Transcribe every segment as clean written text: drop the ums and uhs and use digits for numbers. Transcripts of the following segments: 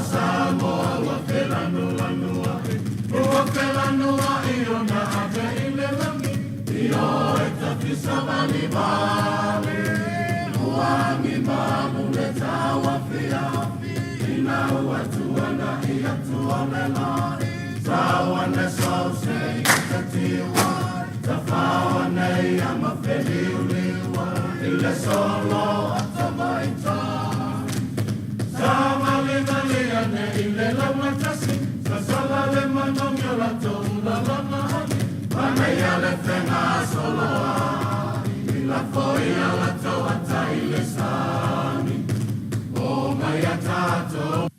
Samoa wa Pelanua Ua Pelanua io na ate ile langi Io e tafisa bali bali Uangi babu le tawa fia Ina ua tuana ia tuonela Tawa ne sause ika tiwa Tafawa ne ama feli uliwa Ile solo atamaita Samaliane ile lama tasi Sasala le manonyo la tonga lama hani Panaya le tenga soloa Ila foia la toa taile sani O maya tato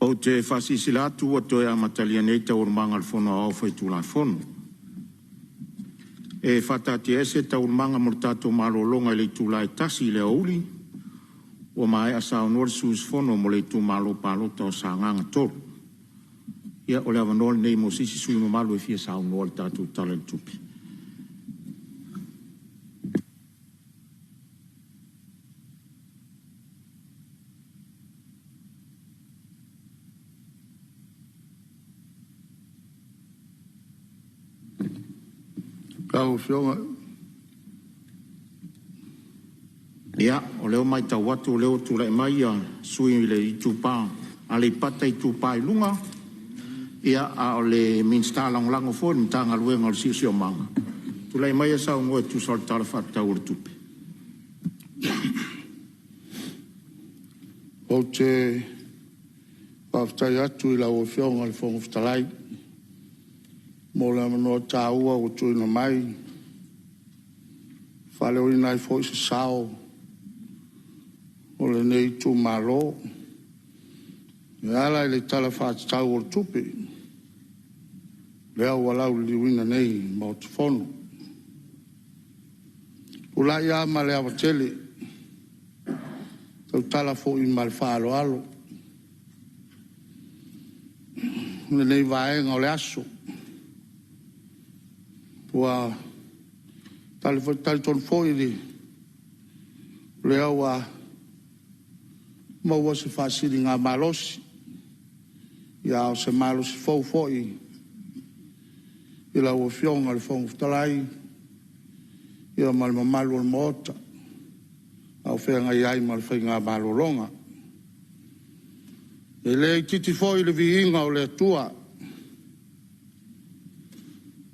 O te whasisilatu o toi amatalia nei tau urmanga fono au whai tūlai fono. E whatati ese tau urmanga mortato malolonga le tūlai tasi le auli, o mai asa onor sus fono mo le tū malo palota o sa nganga toru. Ia o le avanol nei mo sisi sui mo malo e fia sa onor tatu talen tupi. Tau fionga. Ia, o leo mai tau watu, o leo tūrei mai a sui le i tūpā, a le pata i tūpā i lunga, ia a o le minsta langolango fo, ni tanga luenga o le sisi o manga. Tūrei mai a sao ngoe tu sal tala whata ura tupe. O te pawtai atu i la o fionga le fonga fitalai, mo le amanoa tā ua o tuina mai, whale o inai fo i se sao, o le nei tū malo, e ala i le tala whātatau o tupe, le au walau liwina nei ma o te whono. Ula ia ma le awa tele, tau tala fo i ma le whaalo alo, le nei vaenga o le aso, pua tali fo tali ton fo i le au a maua se whaasiri ngā malosi. Ia o se malosi fau foi. I la ua fionga le fonga fitalai. Ia ma le mamalu o le moota. Au whenga iai ma le whai ngā malolonga. E le titi foi le vihinga o le atua.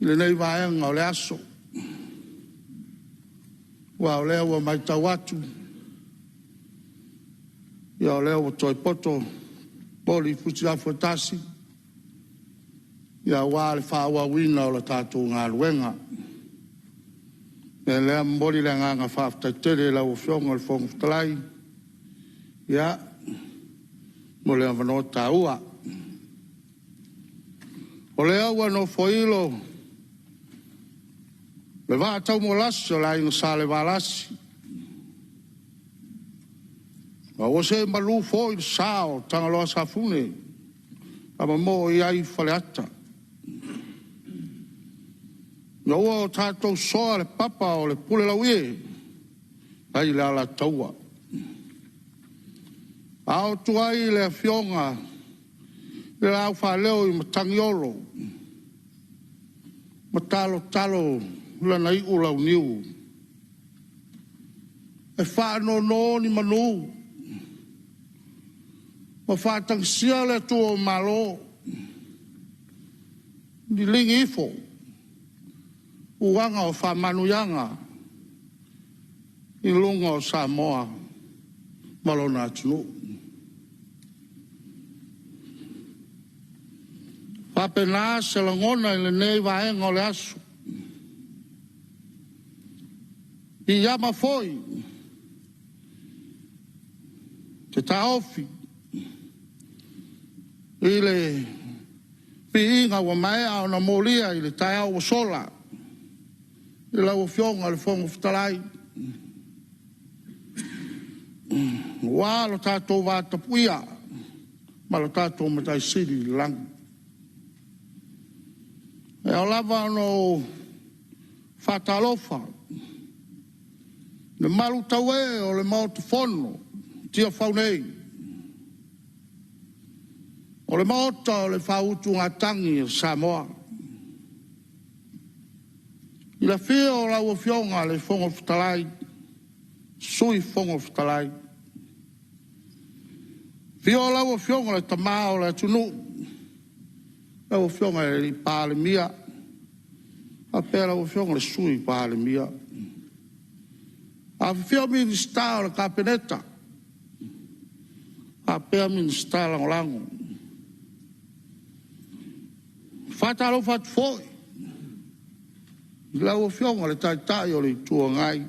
I le nei vaenga o le aso. Ua o lea ua mai tau atu. Ia o lea o toi poto, poli futi a fuatasi. Ia wā le whaua wina o la tātou ngā luenga. E lea mbori le nganga whaafutai tere la o fionga le fonga fitalai. Ia, mo lea wanoa tā ua. O lea ua no foilo, le vā tau mo lasi o la inga sa le vā lasi. O se malu foi sao tanga loa sa fune. Ama mo i ai fale ata. Ia ua o tātou soa le papa o le pule lau ie. Ai le ala taua. Ao tuai le fionga. Le au wha leo i matangiolo. Matalo talo lana i ulau niu. E wha no ni manu. Ma whātang sia le tua o malo. Ni lingi ifo. Uanga o whamanuyanga. I lunga o Samoa. Malona atunu. Whapena se langona i le nei vaenga o le asu. I yama foi. Te taofi. I le piinga wa mai au na molia i le tai au sola. I la o fionga le fonga fitalai. Wa lo tātou vāta puia. Ma lo tātou matai siri lang. E o lava no whatalofa. Le malu taue o le mauta fono. Tia whaunei. O le maota o le whautu ngā tangi o Samoa. I la whia o lau o fionga le fonga fitalai. Sui fonga fitalai. Whia o lau o fionga le tamā o le atunu. Lau o fionga le Palemene. A pēr lau o fionga le sui Palemene. A whia minista o le kapeneta. A pēr minista langolango. Whatalo what foi. I lau o fionga le tai o le tua ngai.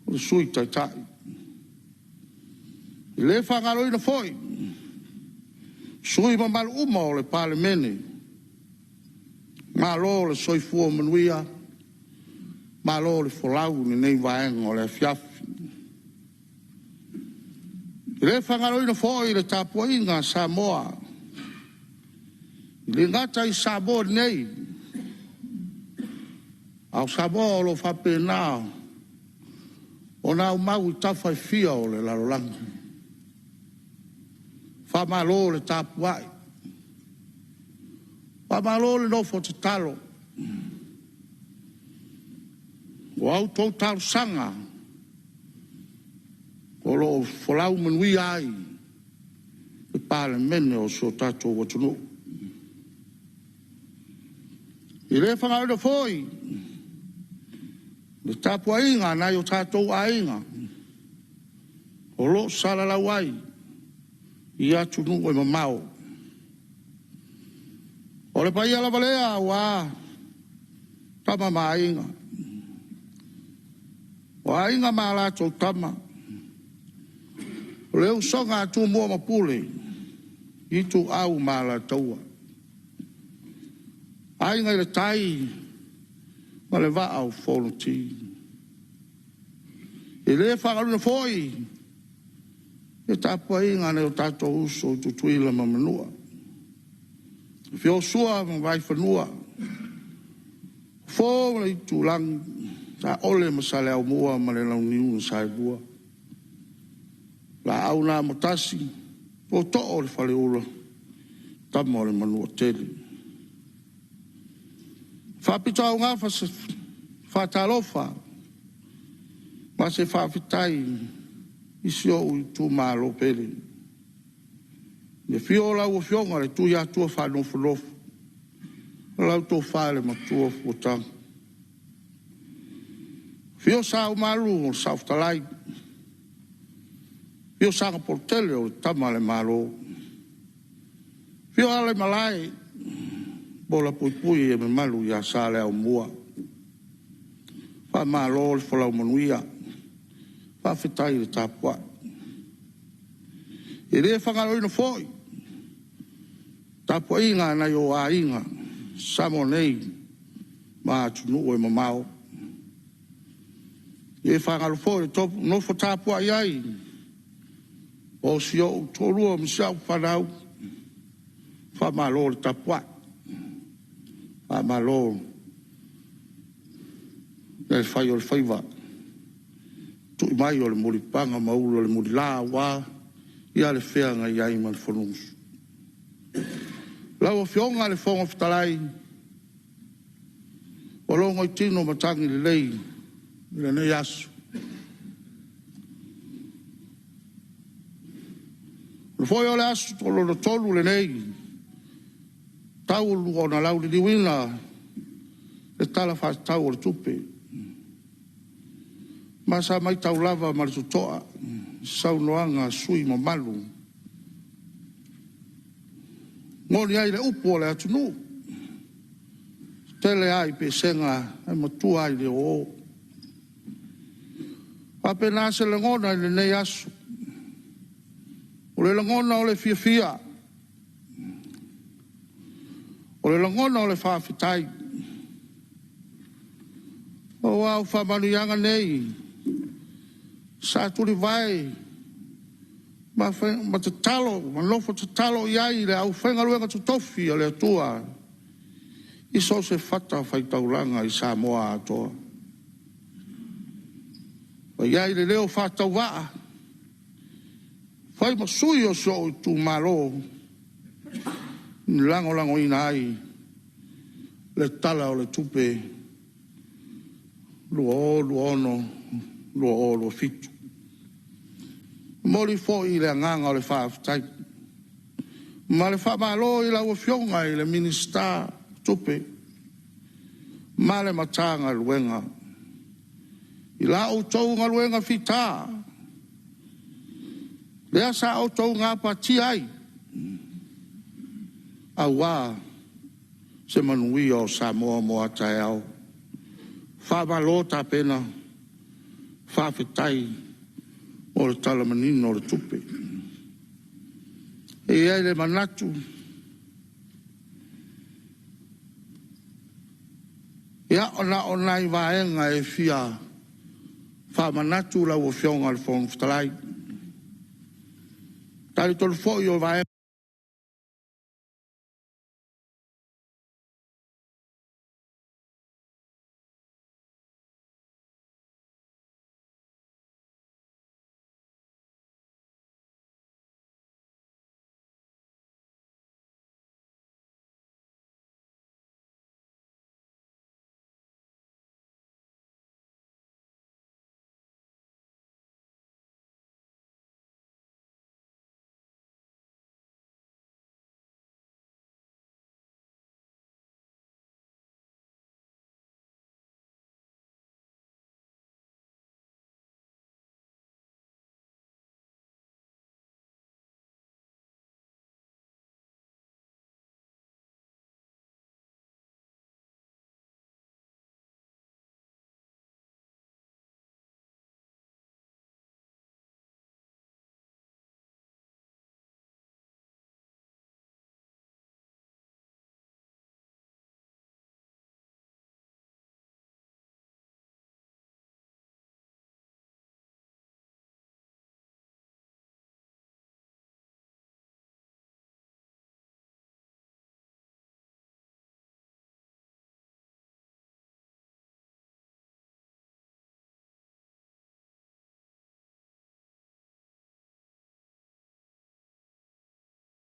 O le sui tai. I le whangaro ina foi. Sui mamalu uma o le Palemene. Malo le soifua manuia. Malo le folau ni nei vaenga o le fiafi. I le whangaro ina foi le tapuainga Samoa. Le ngata i Samoa nei. Au Samoa o lo whapena. O nā mau i tawhai fia o le larolangi. Whamalo le tapuai. Whamalo le nofo te talo. o au tau tau sanga o lo folau manui ai e Palemene o so tatou watunu. I le whangau na foi le tapu ainga nai o tatou ainga o lo sala lau ai i atu nungo e mamau. O le pai ala valea wa tama mainga. O ainga ma la tau tama. O leo songa atu mua mapule i tu au ma la taua. Ainga i le tai ma le va au Fonoti. I le whakaru na foi e tapu ainga ne o tatou uso tutuila ma manua. Fio sua ma vai whanua. Fō ma i tu lang ta ole ma sale au mua ma le lau niu na sai bua. La au nā motasi o to o le whale ula tama o le manua tele. Whapita o ngā whatalofa ma se whawhitai isi o i tū mālo pele. Ne fio lau o fionga le tui atua whanofulofu. Lau tō whale ma tua fuotang. Fio sao malu o sautalai. Fio sanga portele o tama le malo. Fio ale malai. Bola pui pui e me malu ya sale au mua. Fa malo le folau manuia. Fa fitai le tapua. E re whangaro ina foi. Tapua inga na yo a inga. Samo nei. Ma tunu e mamao. E whangaro foi topu nofo tapua iai. O si o tolua msiau whanau. Fa malo le tapua. Fa malo. E whai o le whaiva. Tui mai o le muripanga maulo le murilā wā. Ia le whianga iai man whanunsu. Lau o whionga le whonga whitalai. O longo i tino matangi le lei. Le nei asu. Le foi o le asu tolo na tolu le nei. Tau o na lau li diwina. Le tala wha tau o le tupe. Masa mai tau lava ma le tutoa. Sau noanga sui ma malu. Ngoni ai le upo le atunu. Tele ai pe senga ai matua ai le o. Ape nase le ngona le nei asu. O le ngona o le fia fia. O le ngona o le whawhitai. O au whamanianga nei. Sa turi vai. Ma te talo, ma lofo te talo iai le au whenga luenga tu tofi o le atua. I so se whata whaitauranga i Samoa atoa. O iai le leo whatau waa. Whai masui o so i tu malo. Lango lango ina ai. Le tala o le tupe. Lua o, lua ono, lua o, lua fitu. Mori fo i le nganga o le whaafitai. Ma le whaamalo i la ua fionga i le minista tupe. Ma le matanga luenga. I la o tau ngā luenga fita. Le asa o tau ngā pati ai. A wā se manui o Samoa mo atai au. Whaamalo ta pena. Whaafitai. O le talamanino o le tupe. E ai le manatu. Ia o nai vaenga e fia. Wha manatu la o fionga le Fonotaga. Tari tolu fo i o vaenga.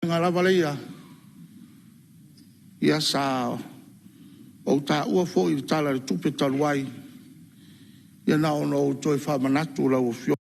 Ngala Valeia. Ia sa o ta ua fo I tala le tupe taluai. Ia na ono o toi whamanatu la o fio.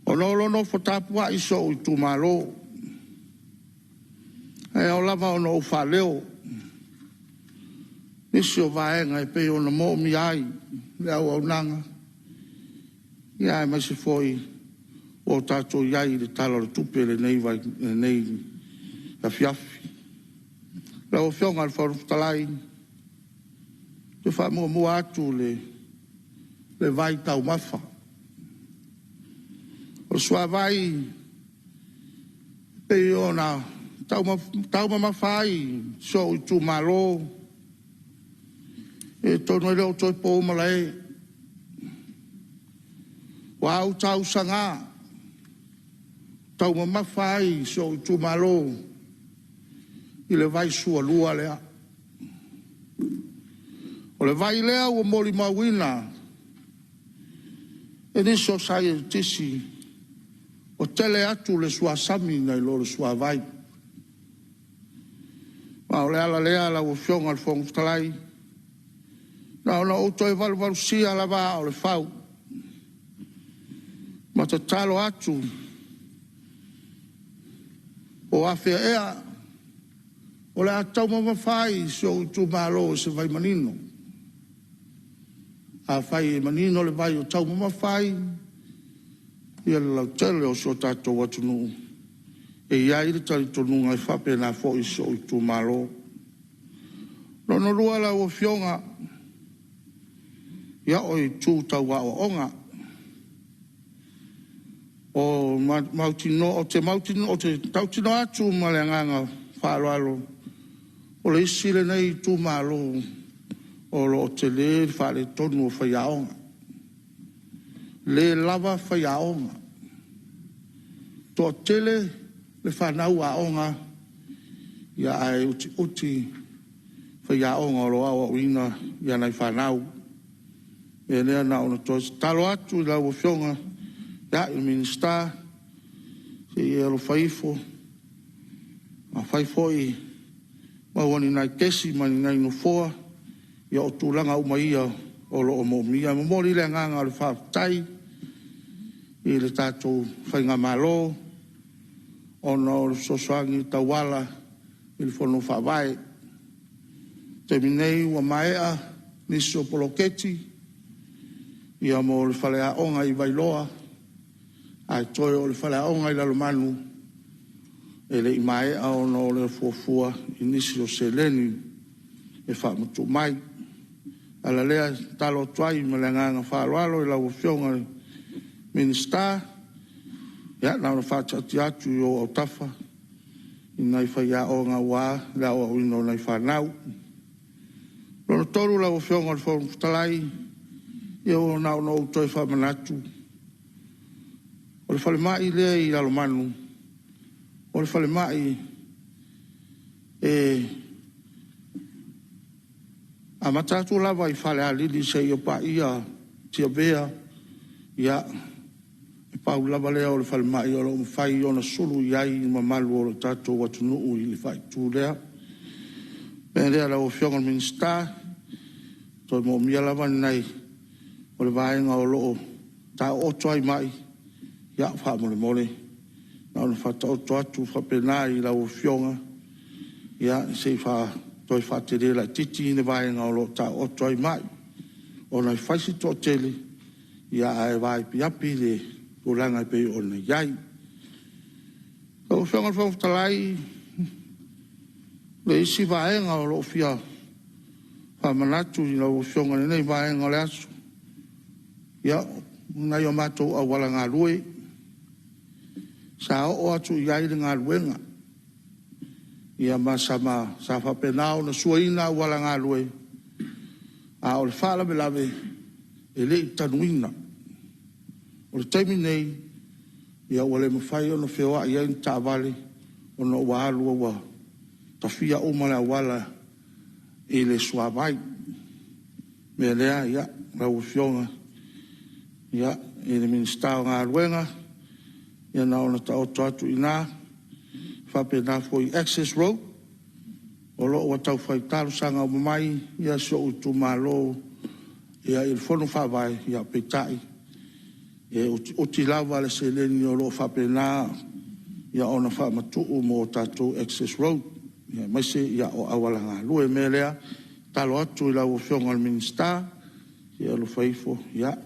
Ono lono fotapua iso I tumalo. E o lava ono o whaleo. Nisi o vaenga e pe ono mo mi ai. Lea o nanga. Ia e masi foi o tato iai le talo le tupe le nei vai nei la fiafi. Lea o fionga al faru talai. Te wha mua atu le vai tau mafa. O sua vai pe ona tau mafai so I tu malo e tono leo toi po malai wa u tau sanga tau mafai so I tu malo I le vai sua lua lea o le vai lea o moli mawina e niso sai tisi o tele atu le sua sami ngai lo le sua vai. Ma o le ala lea la o fionga al fongu talai. Na ona o toi valu sia la va o le fau. Ma te talo atu o afea ea o le atau mawafai so tu malo se vai manino. A fai manino le vai o tau mawafai ia la tele o so tato watunu e ia I tali tonu ngai whape na fo I so I tu malo lono lua la o fionga ia o I tu taua o onga o mautino o te tautino atu maleanganga whaaloalo o le isi le nei tu malo o lo te le whaale tonu o whaiaonga le lava whaiaonga. Tō tele le whanau a onga ia ai uti whaiaonga o loa o ina ia nei whanau. E nea na ona tō talo atu I lau o fionga ia I minista se I alo whaifo a whaifoi mawani nai kesi mani nai no foa ia o tūlanga umaia o lo o momia momori le nganga o le whaatai I le tātou whainga malo ono o le sosoangi tawala I le whono whawae te minei ua maea nisi o poloketi ia mo le whalea onga I vailoa ai toi o le whalea onga I lalomanu e le I maea ono o le fuafua I nisi o seleni e whaamutu mai ala lea talo tuai me le nganga whaaloalo I lau fionga minista ia na whaatati atu I o tafa I nai whaia o ngā wā lea o ino nai whanau lono toru lau fionga le whongu talai I o nao no toi whamanatu o le whale mai lea I lalomanu o le whale mai a matatu lava I whale a lili se I o pa ia tia bea ia e pau lava lea o le whale mai o lo mwhai o na sulu iai I mamalu o le tatou watunuu I le whai tū lea me lea la o fionga minsta toi mo mia lava nei o le vaenga o loo ta o toai mai ia wha mole mole na o le whata o to atu whapena I la o fionga ia se wha toi whatere la titi I le vaenga o loo ta o toai mai o na whaisi to tele ia ai vai piapi le ulanga pe o na iai o fionga whautalai le isi vaenga o loo fia whamanatu I la o fionga nei vaenga o le asu ia na yo matou awala ngā lue. Sa o atu iai le ngā luenga. Ia masama sa whapenao na suaina awala ngā lue. A o le whala me lawe e le i tanuina. O le taimi nei, ia o le mawhai o na whioa ia in tāwale o na ua alua wa tawhia o male awala e le suawai. Mea lea, ia, rau whionga. Ia, e le minister o ngā luenga. Ia na ona ta oto atu ina. Whape na foi access road. O lo o tau whai taru sanga o mai. Ia so utu malo. Ia il fono whawai. Ia petai. Ia uti lawa le se leni o lo whape na. Ia ona whamatu o mo tatu access road. Ia maise ia o awalanga. Lue me lea. Talo atu ila o whionga al minister. Ia lo whaifo. Ia.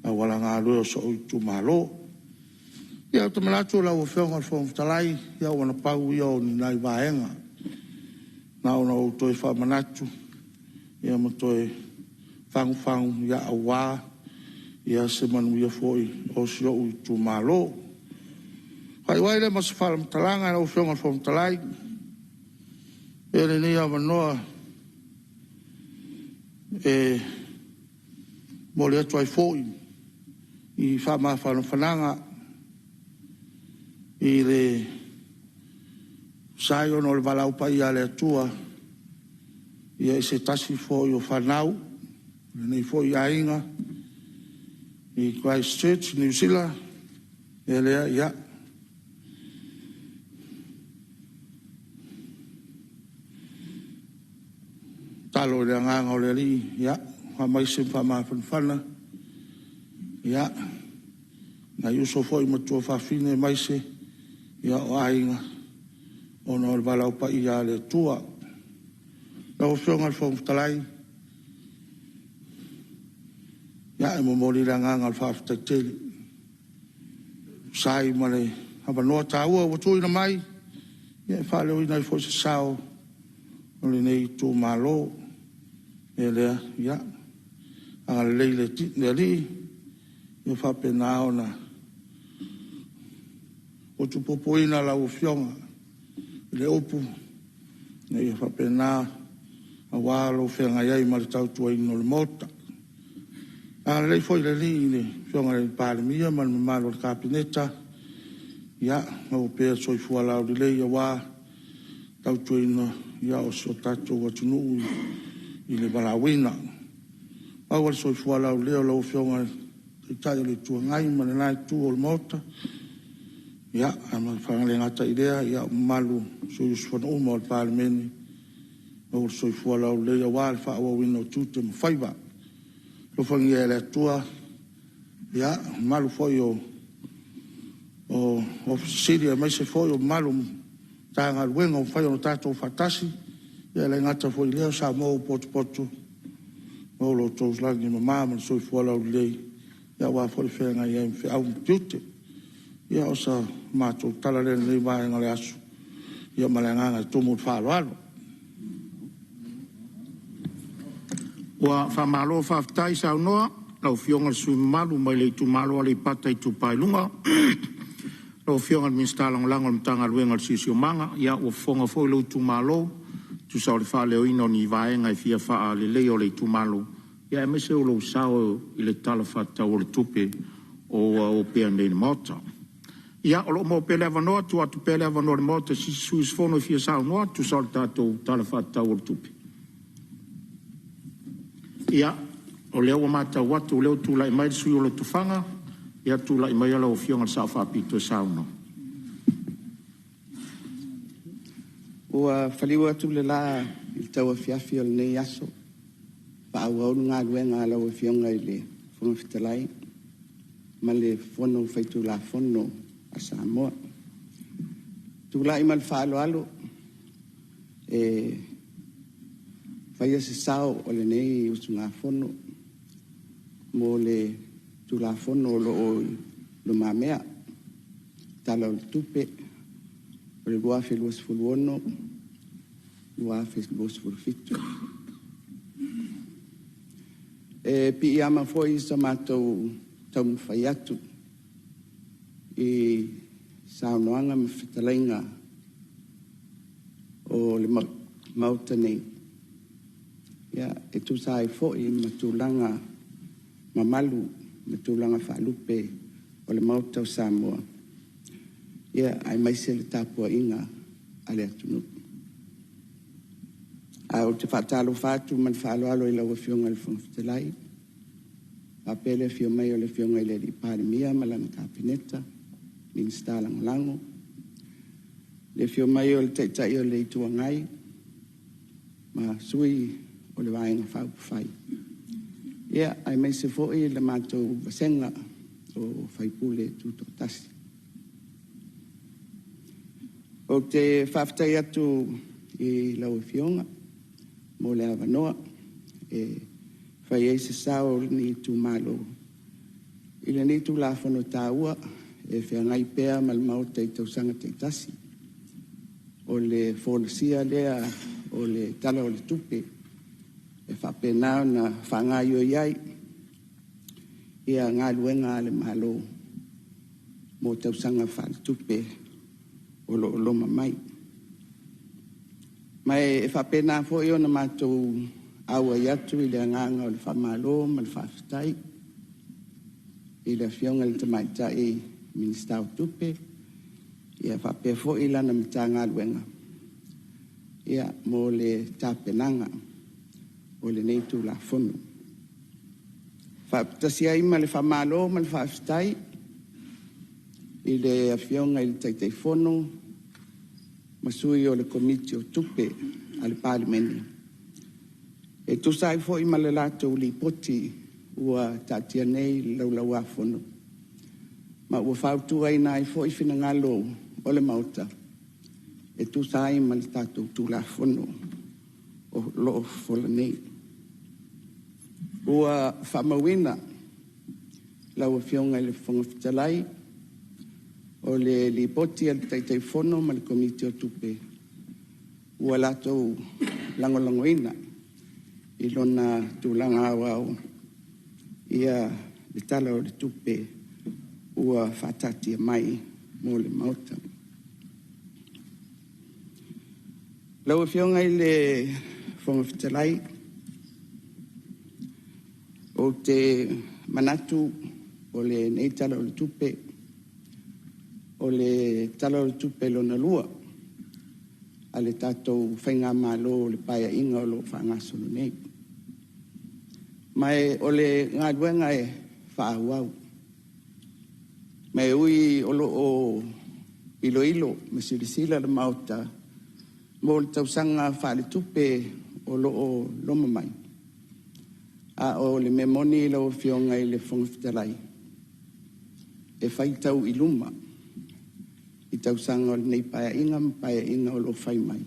Awalanga lue o so utu malo. Ia o tamalatu la o whionga al Fonotalai. Ia o na pau ia o ni nai vaenga. Na o na o toi whamanatu. Ia mo toi whangu ia a wā. Ia se manu ia foi o si o utu malo. Hai waile ma se whala matalanga o whionga al Fonotalai. Ia le ni a manoa. Mole atu ai foi. I whama whananga. I le sai ono le walau pa ia le atua. Ia i se tasi foi o whanau. Nei foi a inga. I Christchurch, New Zealand. Ia lea, ia. Talo le anganga o le li, ia. Whamaisim whama whanwhana. Ia. Na iuso foi matua whawhine maise. Ia o ainga. Ono le walau pa ia le tua. Na o whionga al Fonotalai. Ia e momori le anganga al whawhitaiteli. Sai male. Hapa noa tāua o tui na mai. Ia e whale ina i fo se sao. O le nei tū malo. E lea, ia. Anga le leile le li. Ia whapena o na. O tu popoina la o whionga. Le opu. Ne ia whapena. A wālo whenga iai ma le tautua ino le mota. A lei foi le li le whionga le Palemene ma le mamalo le kapineta. Ia, o pēr soi fua lau le lei a wā. Tautua ino ia o so tatou atunu i le balawina. Awa le soi fua lau leo lau whionga le tai le tua ngai ma le nai tu o le mota. Ia, ama whangale ngata idea, ia malu soi usfana uma o le Palemene. O le soi fua lau lea wā le whaawa wina o tūte ma whaiva. Lo whangi e le atua, ia, malu foi o Siria, mai se foi o malu tanga luenga o whai o tātou whatasi. Ia le ngata foi leo Samoa o potu. O lo tous langi ma mama soi fua lau lei. Ia wā foi whenga ia i au mtiute. Ia o sa mātou tala le nei vāenga le asu. Ia malenganga tumu whālo alo. Wa whamalo whaftai sa unoa. Lau whionga sui malu mai le tu malo ale pata i tu pailunga. Lau whionga minsta langolango mtanga luenga le sisio manga. Ia o whonga foi lau tu malo. Tu sa o le wha leo ino ni vaenga i fia wha le leo le tu malo. Ia e mese o lau sao i le tala whata o le tupe o pēr nei mota. Ia o lo mo pele avanoa tu atu pele avanoa le mota si suis fono i fia sao noa tu sa o le tatou tala whata o le tupe. Ia o leo mata watu o leo tu lai mai sui o le tufanga. Ia tu lai mai ala o whionga sa whapito e sao no. Ua whaliwa atu le la i taua fiafi o le nei aso. Pa au au ngā luenga ala o whionga i le Fonotalai. Ma le fono whaitu la fono a Samoa. Tu lai ma le whaalo alo. Whaia se sao o le nei usu ngā fono. Mo le tu la fono o lo mamea. Tala o le tupe. O le luafe luas fuluono. Luafe luas fulufitu. Pi ama foi sa mātou tau whai atu I saunoanga me whitalainga o le mauta nei. Ia, e tu sai fo'i matulanga mamalu, matulanga whaalupe o le mauta o Samoa. Ia, ai maise le tapua inga ale atunu. A o te whaatalo whātu man whaaloalo I laua whionga le whangwhitalai. Papele fio mai o le whionga I le di Palemene malana kapineta, minsta lango. Le fio mai o le teitai o le ituangai, ma sui o le wainga whai. Ia, ai mai se fo'i le mātou vasenga o whaipule tuto tasi. O te whaftai atu I lau fionga, mo le avanoa, e whai eise sao ni tu malo. I le ni tu la Fonotaga, e whiangai pēr malmau te tausanga te tasi. O le whonasia lea, o le tala o le tupe, e whapenao na whangai o iai, ia ngā luenga le malo, mo tausanga whale tupe, o lo loma mai. Mai e whapena fo I ona mātou aua iatu I le anganga o le whamalo, ma le whawhitai, I le whionga le tamaitai minsta o tupe, ia whapea fo I lana mita ngā luenga. Ia mo le tāpenanga o le neitu la fono. Whaptasia ima le whamalo, ma le whawhitai, I le whionga I le taitei fono, masui o le komiti o tupe a le Palemene. E tusai fo I le lato li poti ua tatia nei lau a fono. Ma ua whautua I nai fo I whinangalo o le mauta. E tusai ma le tato tu la fono o loo fola nei. Ua whamawina lau a whionga I le whangawhitalai o le lipoti al taitei fono ma le komiti o tupe. Ua lato langolangoina I lona tūlanga awao ia le tala o le tupe ua whatatia mai mo le mauta. Lau whionga I le whangawhitalai o te manatu o le nei tala o le tupe o le tala o le tupe lona lua a le tātou whainga mālo o le paia inga o lo whangasolo nei. Mai o le ngā duenga e whaawau. Mai ui o lo o ilo me sirisila le mauta mo le tausanga whaale tupe o lo o loma mai. A o le memoni lo whionga I le whangawhitalai. E whaitau I luma. I tausanga o le nei paia inga o lo whai mai.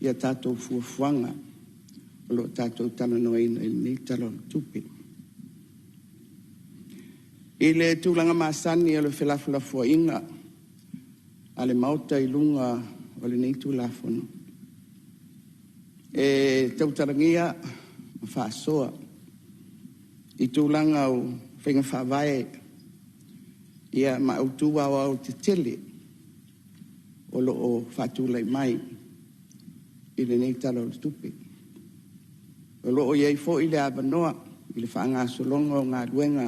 Ia tātou fuafuanga o lo tātou tana noina I nei tala o tupe. I le tūlanga māsani o le whelafulafua inga a le mauta I lunga o le nei tūlafono. E tautarangia ma whaasoa I tūlanga o whenga whawai ia ma autua o te tele o lo o whatulai mai I le nei tala o le tupe. O lo o iei fo I le avanoa I le whaanga solonga o ngā ruenga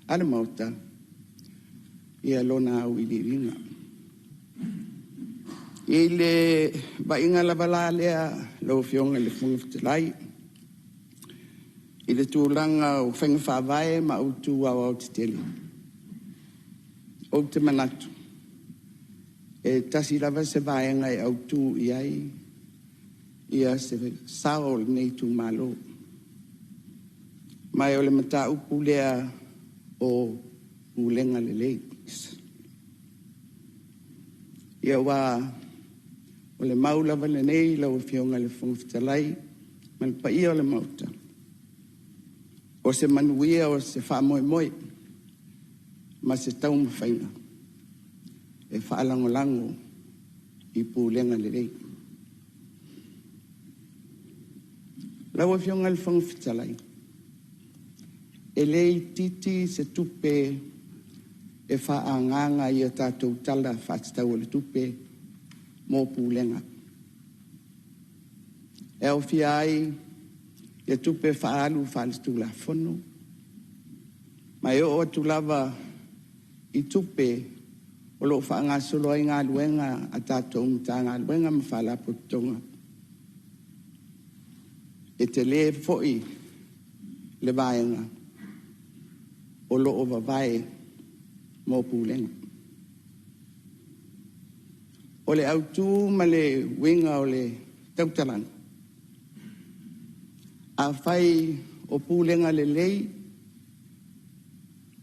ale mauta ia lona au I li ringa. I le vainga lavala lea lo whionga le whangawhitalai I le tūlanga o whenga whawai ma autua o te tele. O te manatu. E tasi lava se vaenga I autu iai ia se sao le nei tu malo. Mai o le mata upu lea o ulenga le leis. Ia wa o le maulava le nei lau whionga le whangawhitalai ma le paia o le mauta. O se manuia o se whamoemoe ma se tau mawhainga. E whaalangolango I pūlenga le rei. Lau a whionga le whangawhitalai. e lei titi se tupe e whaanganga i a tātou tala whātitau o le tupe mō pūlenga. E au fia ai i a tupe whaalu whaalitu la whono. Mai o atu lava i tupe o lo whaanga solo ai ngā luenga a tātou mta ngā luenga ma whaala putonga. E te le foi le vaenga o lo o vavae mō pūlenga. O le autu ma le winga o le tautalanga. A whai o pūlenga le lei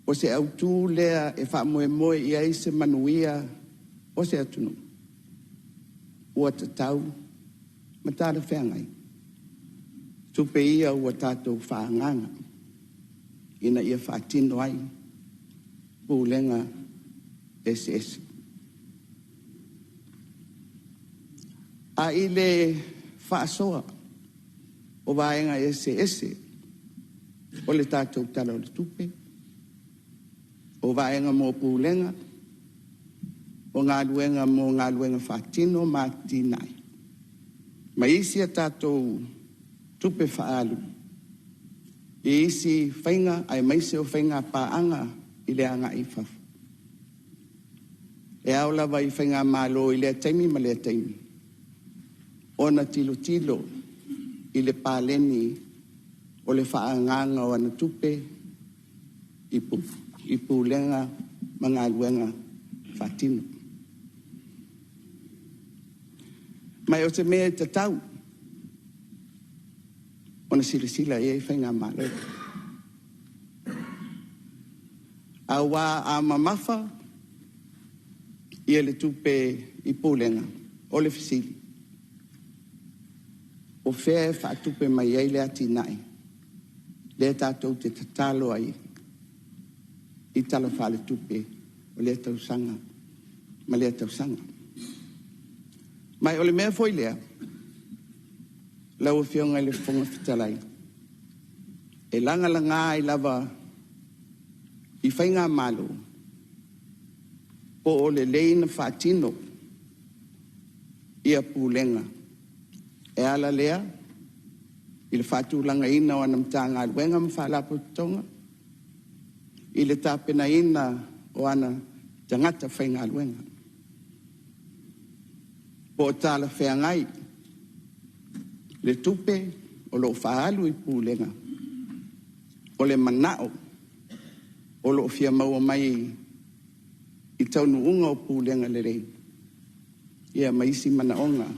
o se autu lea e wha moe moe i aise manuia o se atunu. Ua te tau ma tāra whengai. Tupe ia ua tātou whaanganga. Ina ia whaatino ai. Pūlenga SS. A i le whaasoa o vaenga SS. O le tātou tala o le tupe. O vaenga mō pūlenga. O ngā luenga mō ngā luenga whaatino mā tīnai. Ma isi a tātou tupe whaalu. I isi whainga, ai maise o whainga pāanga i le anga i whafu. E au lava i whainga mālo i lea taimi ma lea taimi. Ona tilo tilo i le Palemene o le whaanganga o ana tupe i pūlenga ma ngā luenga whaatino. Mai o te mea te tau. Ona sila e whainga mālo. A wā a mamafa i le tupe i pūlenga o le fisili. O whea whaatupe mai ei le ati nai. Le tātou te tatalo ai. I tala whale tupe o le tausanga. Ma le tausanga. Mai o le mea foi lea. Lau whionga le whonga whitalai. E langa i lava i whainga malo. Po o le leina whaatino i a pūlenga. E ala lea i le whaatūlanga ina o anamta ngā luenga ma whaalapo tonga. I le tāpena ina o ana tangata whainga luenga. Po o tāla wheangai le tupe o lo whaalu i pūlenga. O le manao o lo fia maua mai i taunu unga o pūlenga le rei. Ia maisi manaonga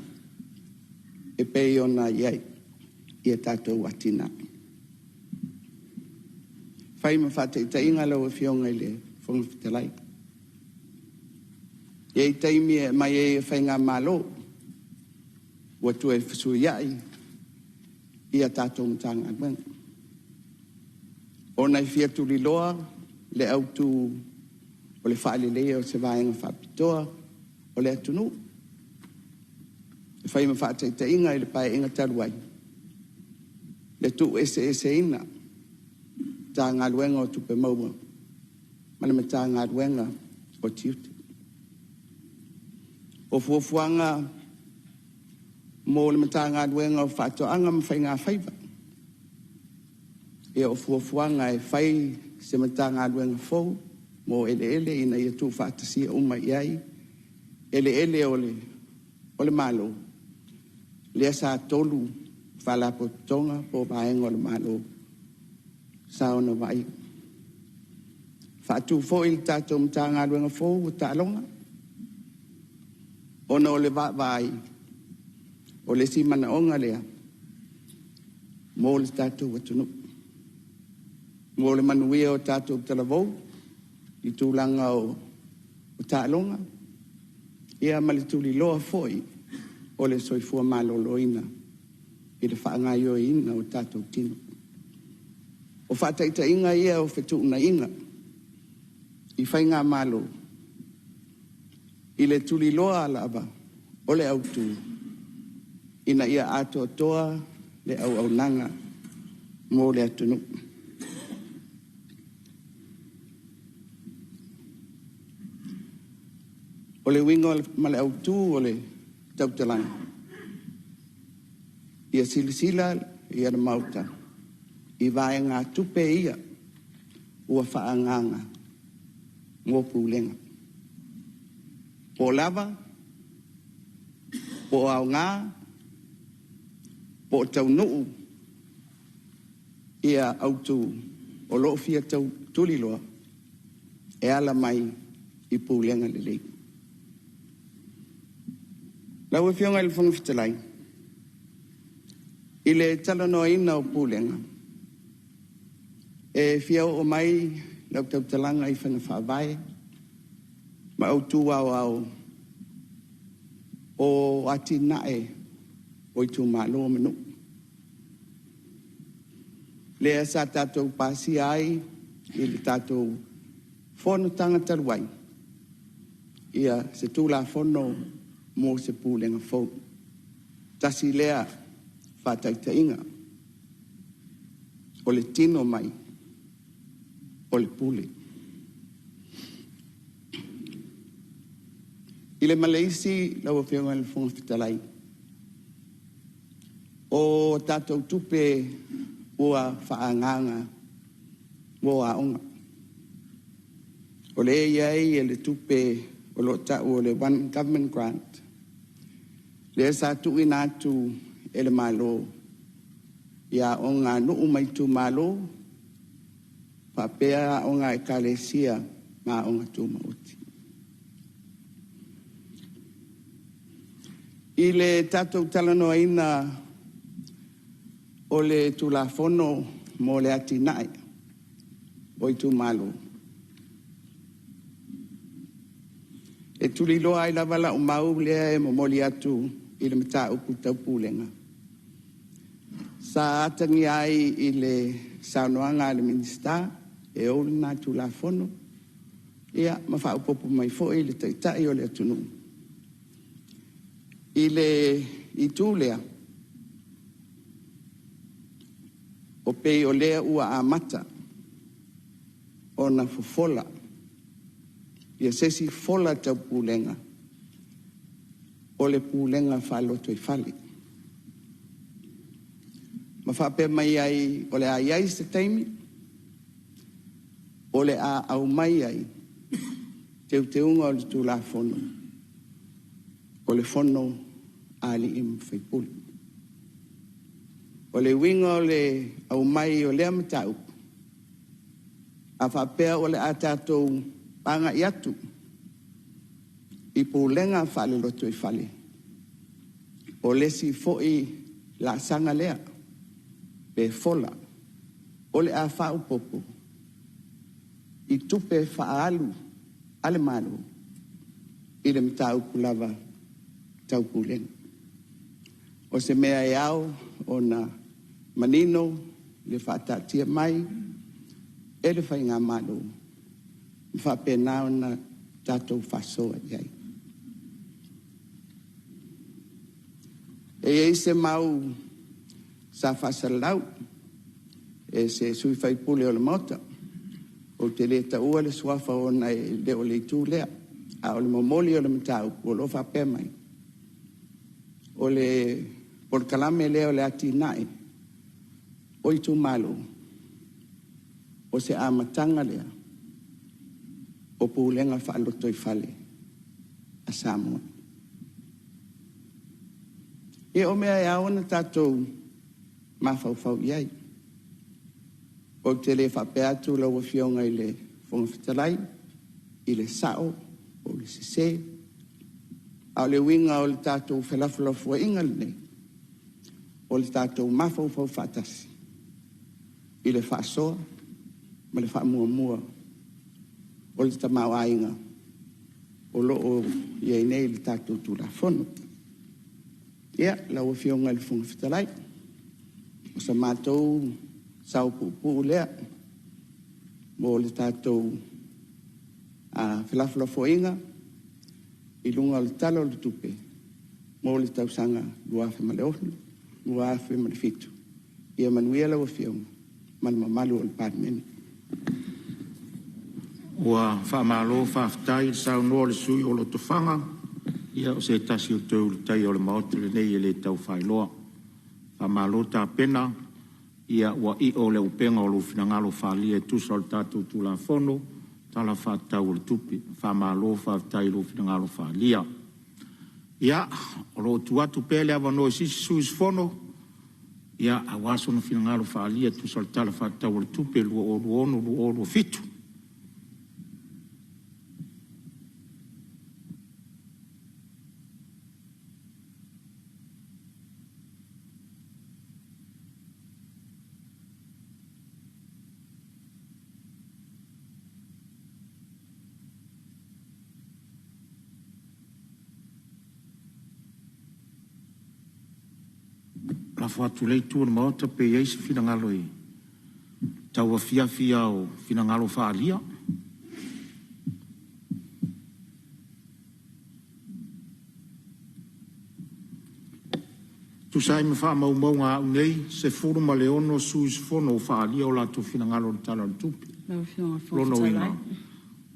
e pei ona iai i a tātou atina. Whai ma whāteita inga lau e whionga i le whonga whitalai. Iei taimi e mai e whainga mālo. Ua tu e whasu iai i a tātou mtanga adwen. O nei fia tuli loa le autu o le whaale lea o se vaenga whapitoa o le atunu. E whai ma whāteita inga i le pae inga taruai. Le tu ese ina tā ngā luenga o tupe maua. Mana me tā ngā luenga o tiuti. O fuafuanga mō le mata ngā luenga o whātoanga ma whai ngā whaiva. E o fuafuanga e whai se mata ngā luenga fōu mō ele ina ia tū whātasia uma iai. Ele o le malo. Lea sa tolu whalapo tonga po vaenga o le malo. Sa ona vai. Whātū fōu ili tātou mata ngā luenga fōu o tālonga. Ona o le vai. O le si mana onga lea. Mō le tātou atunu. Mō le manuia o tātou talavou. I tūlanga o tālonga. Ia malituli loa foi. O le soifua maloloina. I le whaangaio ina o tātou tino. O whātaita inga ia o whetuna inga. I whainga malo. I le tuli loa alava. O le autu. Ina ia ato toa le au nanga mō le atunu. O le winga ma le autu o le tautalanga. Ia silisila ia le mauta. I vae ngā tupe ia ua whaanganga ngō pūlenga. Po lava, po au ngā, po tau nuu, ia autu o loo fia tau tuliloa, e ala mai i pūlenga le lei. Lau e fionga le whangafitalai, i le talanoa ina o pūlenga, e fia o mai lau tau talanga i whanawhawai, ma autu au o ati nae o i tū mālo manu. Lea sa tātou pāsi ai i le tātou Fonotaga taluai. Ia se tūla fono mō se pūlenga fau. Tasi lea whātaitainga o le tino mai o le pūle. I le Maleisi lau a whiunga le whangawhitalai. O tātou tupe ua whaanganga o a onga. O le iai e le tupe o lo tau o le One Government Grant. Le sa tui nātu e le malo. Ia onga nuu mai tu malo. Papea onga e kalesia ma onga tu mauti. I le tātou talanoa ina o le tulafono mo le atinai o i tu malo. E tuli loa ai lava la o mau lea e momoli atu i le mata upu tau pūlenga. Sa atangi ai i le saunoanga le minista e o le nā tulafono. Ia mawha upopu mai fo i le taitai o le atunu. I le i tūlea o pei o lea ua a mata o na fufola ia sesi fola tau pūlenga o le pūlenga whaloto i whali. Ma whape mai ai o le a iai se taimi o le a au mai ai te unga o le tūla fono o le fono ali im whaipuli. O le winga o le au mai o le amatau. A whapea o le a tātou panga i atu. I pūlenga whale loto i whale. O lesi fo'i la sanga lea. Pe fola. O le a whau popo. I tupe whaalu. Ale malu. I le matau kulava tau pūlenga. O se mea e au o na manino le whatatia mai e le whainga malu. Whapena o na tātou whasoa iai. E se mau sa whasalau e se sui whaipule o le mota o te leta ua le suafa o na e le o le itu lea a o le momoli o le matau o lo whapea mai. O le por kalame leo le ati nae o i tu malo o se amatanga lea o pūlenga whaaloto i whale a Samoa. E o mea e aona tātou mawhauwhau iai o te le whapeatu lau a whionga i le whangawhitalai i le sao o le sese a le winga o le tātou whelafulafua inga le nei o le tātou mawhauwhau whatasi i le whaasoa ma le whaamuamua o le tamau ainga o loo iei nei le tātou tūlafono. Ia, lau a whionga le whangawhitalai o sa mātou sau pupu lea mo le tātou whelafulafua inga i lunga o le talo le tupe mo le tausanga luafe ma le ohnu luafe ma le fitu ia manuia lau a whionga ma le mamalu o le Palemene. Ua whaamalo whaafitai sau noa le sui o lo tofanga. Ia o se tasi o tau le tai o le maote le nei e le tau whailoa. Whaamalo tā pena. Ia ua I o le upenga o lo finangalo whaalia e tusa o le tātou tūla whono. Tala whaatau o le tupi. Whaamalo whaafitai lo finangalo whaalia. Ia o lo tuatu pele awa no sisi suis whono. Ia awaso no finangalo whaalia tusa o le tala whaatau o le tupi lua o luono lua o lua fitu. La fatu lei tu na mota pe yeis finangalo I. Tau fia o finangalo whaalia. Tu sai me wha mau ngā unei se furu ma leono suis fono whaalia o la tu finangalo tala tupi. Lono ina.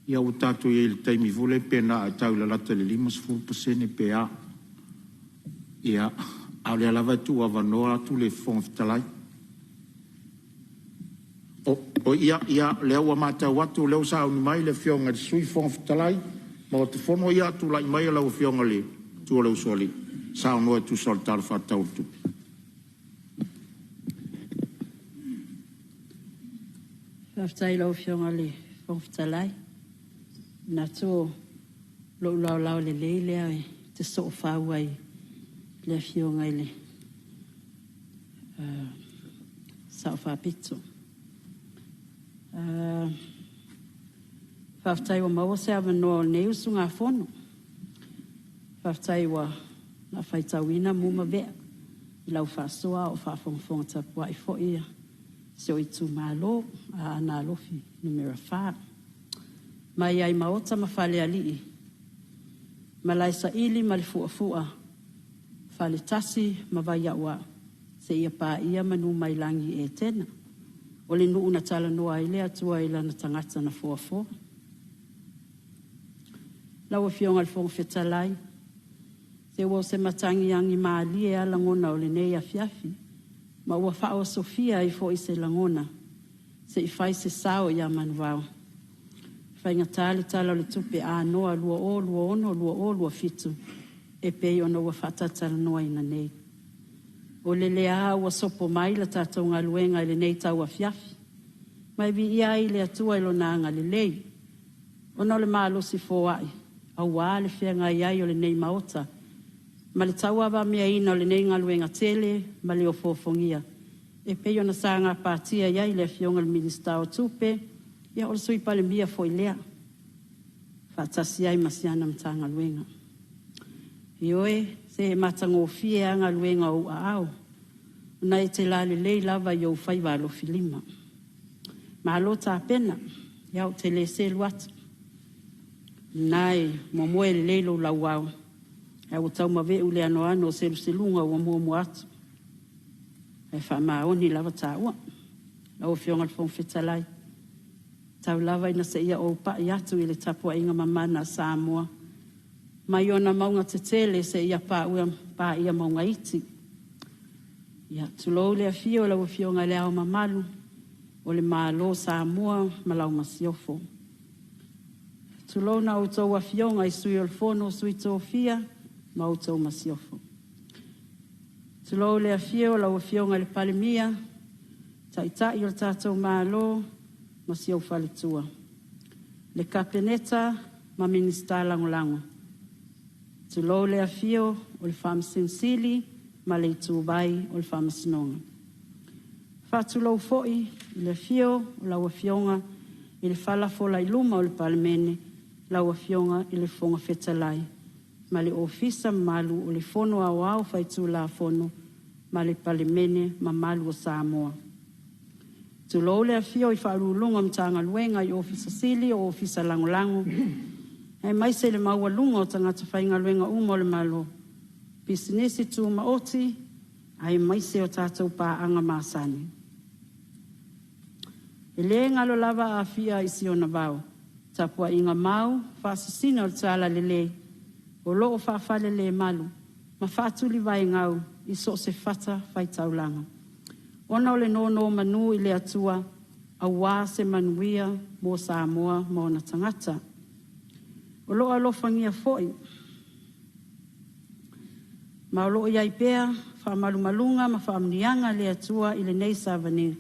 Ia o tatu I le taimi vole pena a tau la lata le 5% pe a. Ia au le alava tu avanoa tu le fonfitalai. O ia leo wa mata watu leo sa uni mai le fionga di sui fonfitalai. Ma o te fono ia tu lai mai lau fionga le tu o leo soli. Sa unua tu sol tal fatau tu. Faftai lau fionga le fonfitalai. Na tu lau le lea te so whauai. Le fionga ile sa whapito. Whaftai wa maua se awa noa neu sunga whono. Whaftai wa na whaitawina muma vea. I lau whasoa o whawhongwhonga tapua I fo ia. Se o I tu malo a ana lofi numera 5. Mai ai maota ma whale alii. Malai sa ili mali fua. Fale tasi mawai awa se ia pā ia manu mai langi e tena. O le nuu na tala noa I lea tua I lana tangata na fua. Laua fionga le fonga whetalai. Se ua se matangi angi maali e a langona o le nei a fiafi. Ma ua whao Sofia I fo I se langona. Se I fai se sao I a manuao. Fai ngatali tala o le tupe a noa lua o, lua ono, lua o, lua fitu. E pei ona ua whatatara noa ina nei. O le lea ua sopo mai la tātou ngā luenga I le nei tau a fiafi. Mai vi ia I le atua I lo nanga le lei. Ona o le maalosi fōai. Au wā le whianga iai o le nei maota. Ma le tau awa mea ina o le nei ngā luenga tele, ma le o fōfongia. E pei ona sā ngā pātia iai le fionga le minista o tupe, ia o le sui pale mia fo I lea. Whatasi ai masiana mtanga luenga. Ioe, se matango fie anga luenga o au. Una e te lale lei lava I au whai walo filima. Malo tā pena, iau te le se luata. Nai, momoe le leilo lau au. Au tau mawe ule ano se lunga ua mua atu. E wha maoni lava tā ua. Lau fionga le fong whetalai. Tau lava ina se ia o pa I atu I le tapua inga mamana Samoa. Mai ona maunga te tele se ia pā ia maunga iti. Ia tulou lea fio lau fionga lea o mamalu. O le malo Samoa malau masiofo. Tulou na utou a fionga I sui o le fono sui tō fia ma utou masiofo. Tulou lea fio lau fionga le palemia. Tai o le tātou malo masiofa le tua. Le kapeneta ma minista langolango. Tulou lea fio o le whamasinsili ma le tūbai o le whamasinonga. Whatulou foi I le fio o laua fionga I le whalafola I luma o le Palemene laua fionga I le fonga whetalai. Ma le ofisa malu o le fono au whaitu la fono ma le Palemene ma malu o Samoa. Tulou lea fio I whaarulunga mtanga luenga I ofisa sili o ofisa langolango. E mai se le maua lunga o tangata whainga luenga o le malo. Pisinesi tu maoti, ai mai se o tātou pā anga māsani. E le ngalo lava a fia I si ona vau. Tapua inga mau, whaasasina o tāla lele. O loo whaafale le malu. Ma whaatuli vai ngau, I so se whata whai taulanga. Ona o le no manu I le atua, a wā se manuia mō Samoa mō na tangata. O loo alofangia foi. Ma o loo iai pēr, whaamalumalunga ma whaamnianga le atua I le nei savane,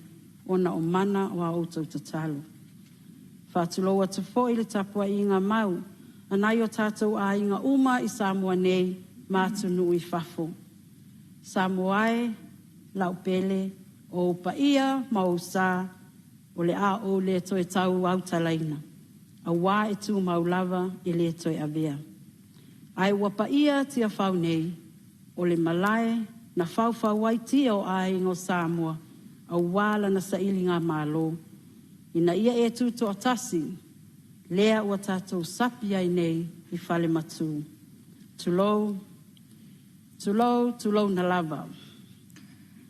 ona o mana o autou tatalo. Whaatuloa te fo I le tapua I ngā mau, anai o tātou a inga uma I Samoa nei, mātunu I whafo. Samoae, laupele, o paia, mausa, o le a o le toe tau au talaina. A wā e tū maulava I le toe avea. Ai wa paia tia whau nei, o le malae, na whau wai tia o a ingo Samoa, a wāla na sa ili ngā mālo. Ina ia e tūto atasi, lea ua tātou sapi ai nei I whale matu. Tulou na lava.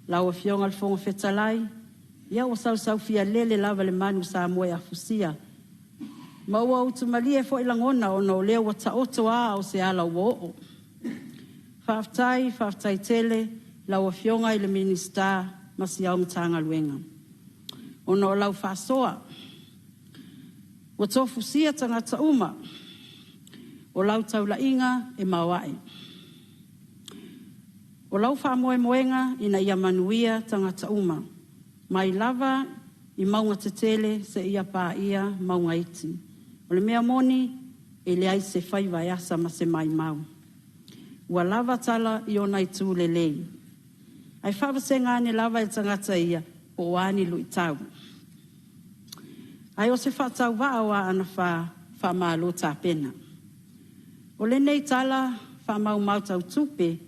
Lau a fionga le fonga whetalai, ia ua sau fia lele lava le manu Samoa a fusia. Ma ua utumalia fo ilangona o no lea ua taoto a o se ala uo. Whaaftai tele, lau a fionga I le minista masi au mtanga luenga. Ono lau whasoa. Wa tofu sia tangata uma. O lau taula inga e mawai. O lau wha moenga ina ia manuia tangata uma. Mai lava I maunga tetele se ia pā ia maunga iti. O le mea moni e le ai se whaiva asa ma se mai mau. Ua lava tala I ona I tū le lei. Ai whawase ngāne lava e tangata ia o wāni lui tau. Ai o se whatau wāua ana wha mālo tā pena. O le nei tala wha mau tau tupe,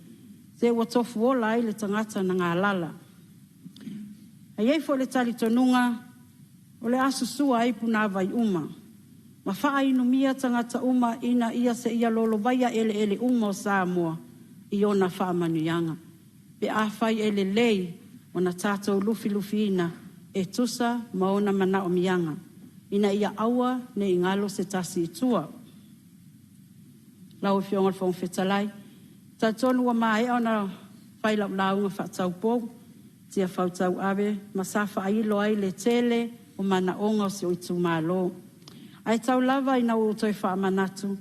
se ua tofu ola I le tangata na ngā lala. Ai fo le tali tonunga, o le asusua ai puna vai uma. Ma wha inumia tangata uma ina ia se ia lolo vaia ele uma o Samoa, I ona wha manuianga. Pe a whai ele lei, o na tātou lufi ina, e tusa maona mana o mianga. Ina ia aua ne ingalo se tasi itua. Lau fionga fong whetalai. Ta tonu wa mai ona whailau launga whatau pou. Tia whautau awe. Masafa ailo ai le tele o mana onga o se oitu malo. Ai tau lava ina utoi wha manatu.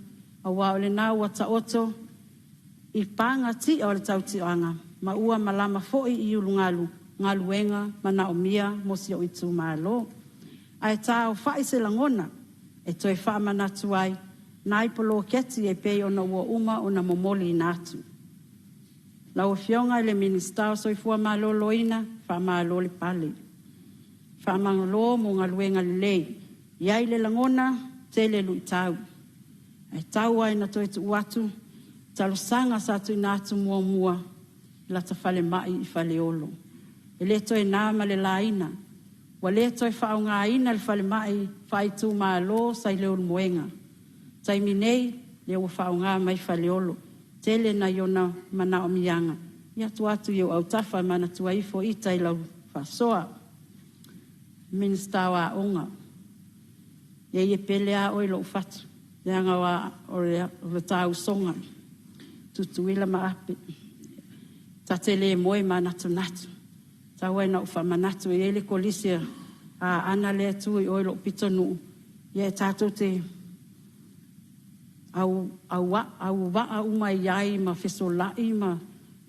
A wao le nā wata oto. I panga ti o le tau ti anga. Ma ua malama foi I ulungalu. Ngaluenga mana o mia mo se oitu malo. Ai tāo whai se langona, e toi wha manatu ai, nai polo keti e pei ona ua uma ona momoli natu. Lau fionga le minister soi fua malolo ina, wha malo le pale. Wha mangalo mo ngaluenga le lei, iai le langona, te le lui tau. Ai tau ai na toi tu watu, talo sanga sa tu natu mua, la ta fale mai I fale olo. E le toi nama le laina, wa le toi whao ngā ina le whale mai whai tū mālo sai leo moenga. Tai minei le ua whao ngā mai whale olo. Tele na iona mana o mianga. Ia tu atu iau au tawha mana tua ifo I tai lau whasoa. Minista wa onga. Ia pele a oi lo whatu. Ia ngā wa o le tāu songa. Tutuila ma ape. Ta tele moe mana tu natu. Ta wena ufa manatu e ele kolisia a ana le tu I oilo pitonu. Ia tātou te au wa uma iai ma fesolai ma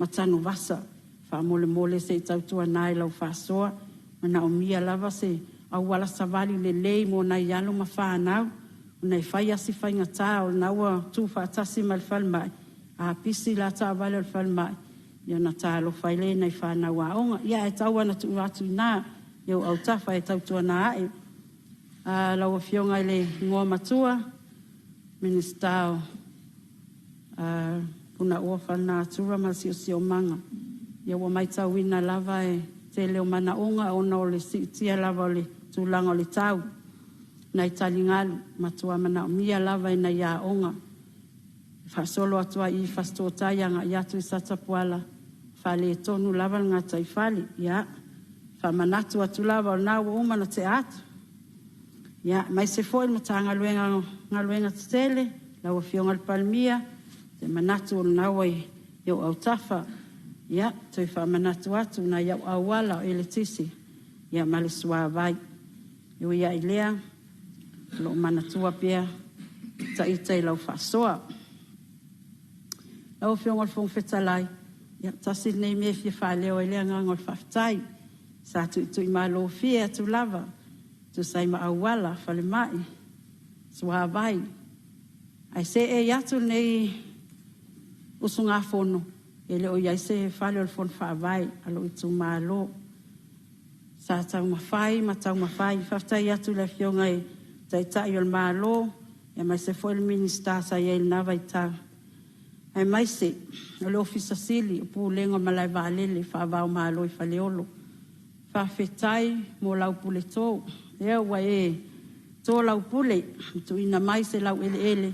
tanu vasa. Wha mole se tau tua nai lau whasoa. Mana o mia lava se au wala savali le lei mo nai alo ma whanau. Nei whai asi whai ngata o naua tu whaatasi ma le whalmai. A pisi la ta vale le whalmai. Ia na tālo whaile nei whanau a onga. Ia e tau ana tu atu nā. Iau au tawha e tau tua nā e. Lau a fionga I le ngoa matua. Minister puna ua whanā tura ma sio manga. Ia wa mai tau ina lava e te leo mana onga o na o le tia lava o le tūlanga o le tau. Nei talingalu matua mana o mia lava e na ia onga. Whasolo atua I whastotai anga I atu I satapuala. Whale tonu lava ngā taifali. Ia. Whamanatu atu lava o nā ua umana te atu. Ia, mai se foi mata ngaluenga tele, la o fionga al palmia, te manatu o nawa i au tafa. Ia, toi wha manatu atu na iau awala o ele tisi. Ia, male sua vai. Iu ia i lea, lo manatua pia, ta ita i lau whasoa. Lau fionga al fong fetalai. Ia, tasi nei me fia whaleo i lea ngangol whaftai. Sa tu i malo fia tu lava. Tu sai ma awala, whale mai. Sua vai. Ai se e yatu nei usunga fono. Ele o iai se whale o le fono whaavai. Alo i tu malo. Sa tau mawhai, ma tau mawhai. Whaftai yatu le fionga e tai o le malo. E mai se foi le minista sa iei nawa i tau. Ai mai se, o le ofisa sili, o pu lengo malai waalele, whaavau malo i whale olo. Whawhetai mo lau pule tō. Ea ua e tō lau pule, tu ina mai se lau ele.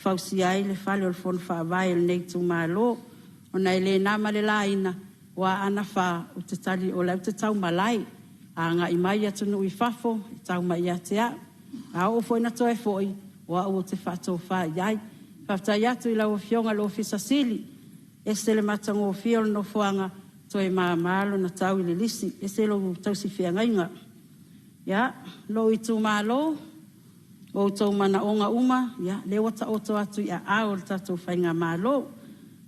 Whausi ai le whale o le fono whaavai le nei tu malo. O nei le nama le la ina, wa ana wha o te tali o lau te tau malai. A nga i mai atu nui whafo, i tau mai atea. A o foi na toi foi, wa o te whato wha iai. Whaftai atu i lau fionga lo ofisa sili. E se le matango o fio no fuanga, toi malo na tau i le lisi. E se lo tau si fia ngainga. Ya, lo i tu malo, o tau mana onga uma, ya, le wata oto atu i a ao le tatou whainga malo.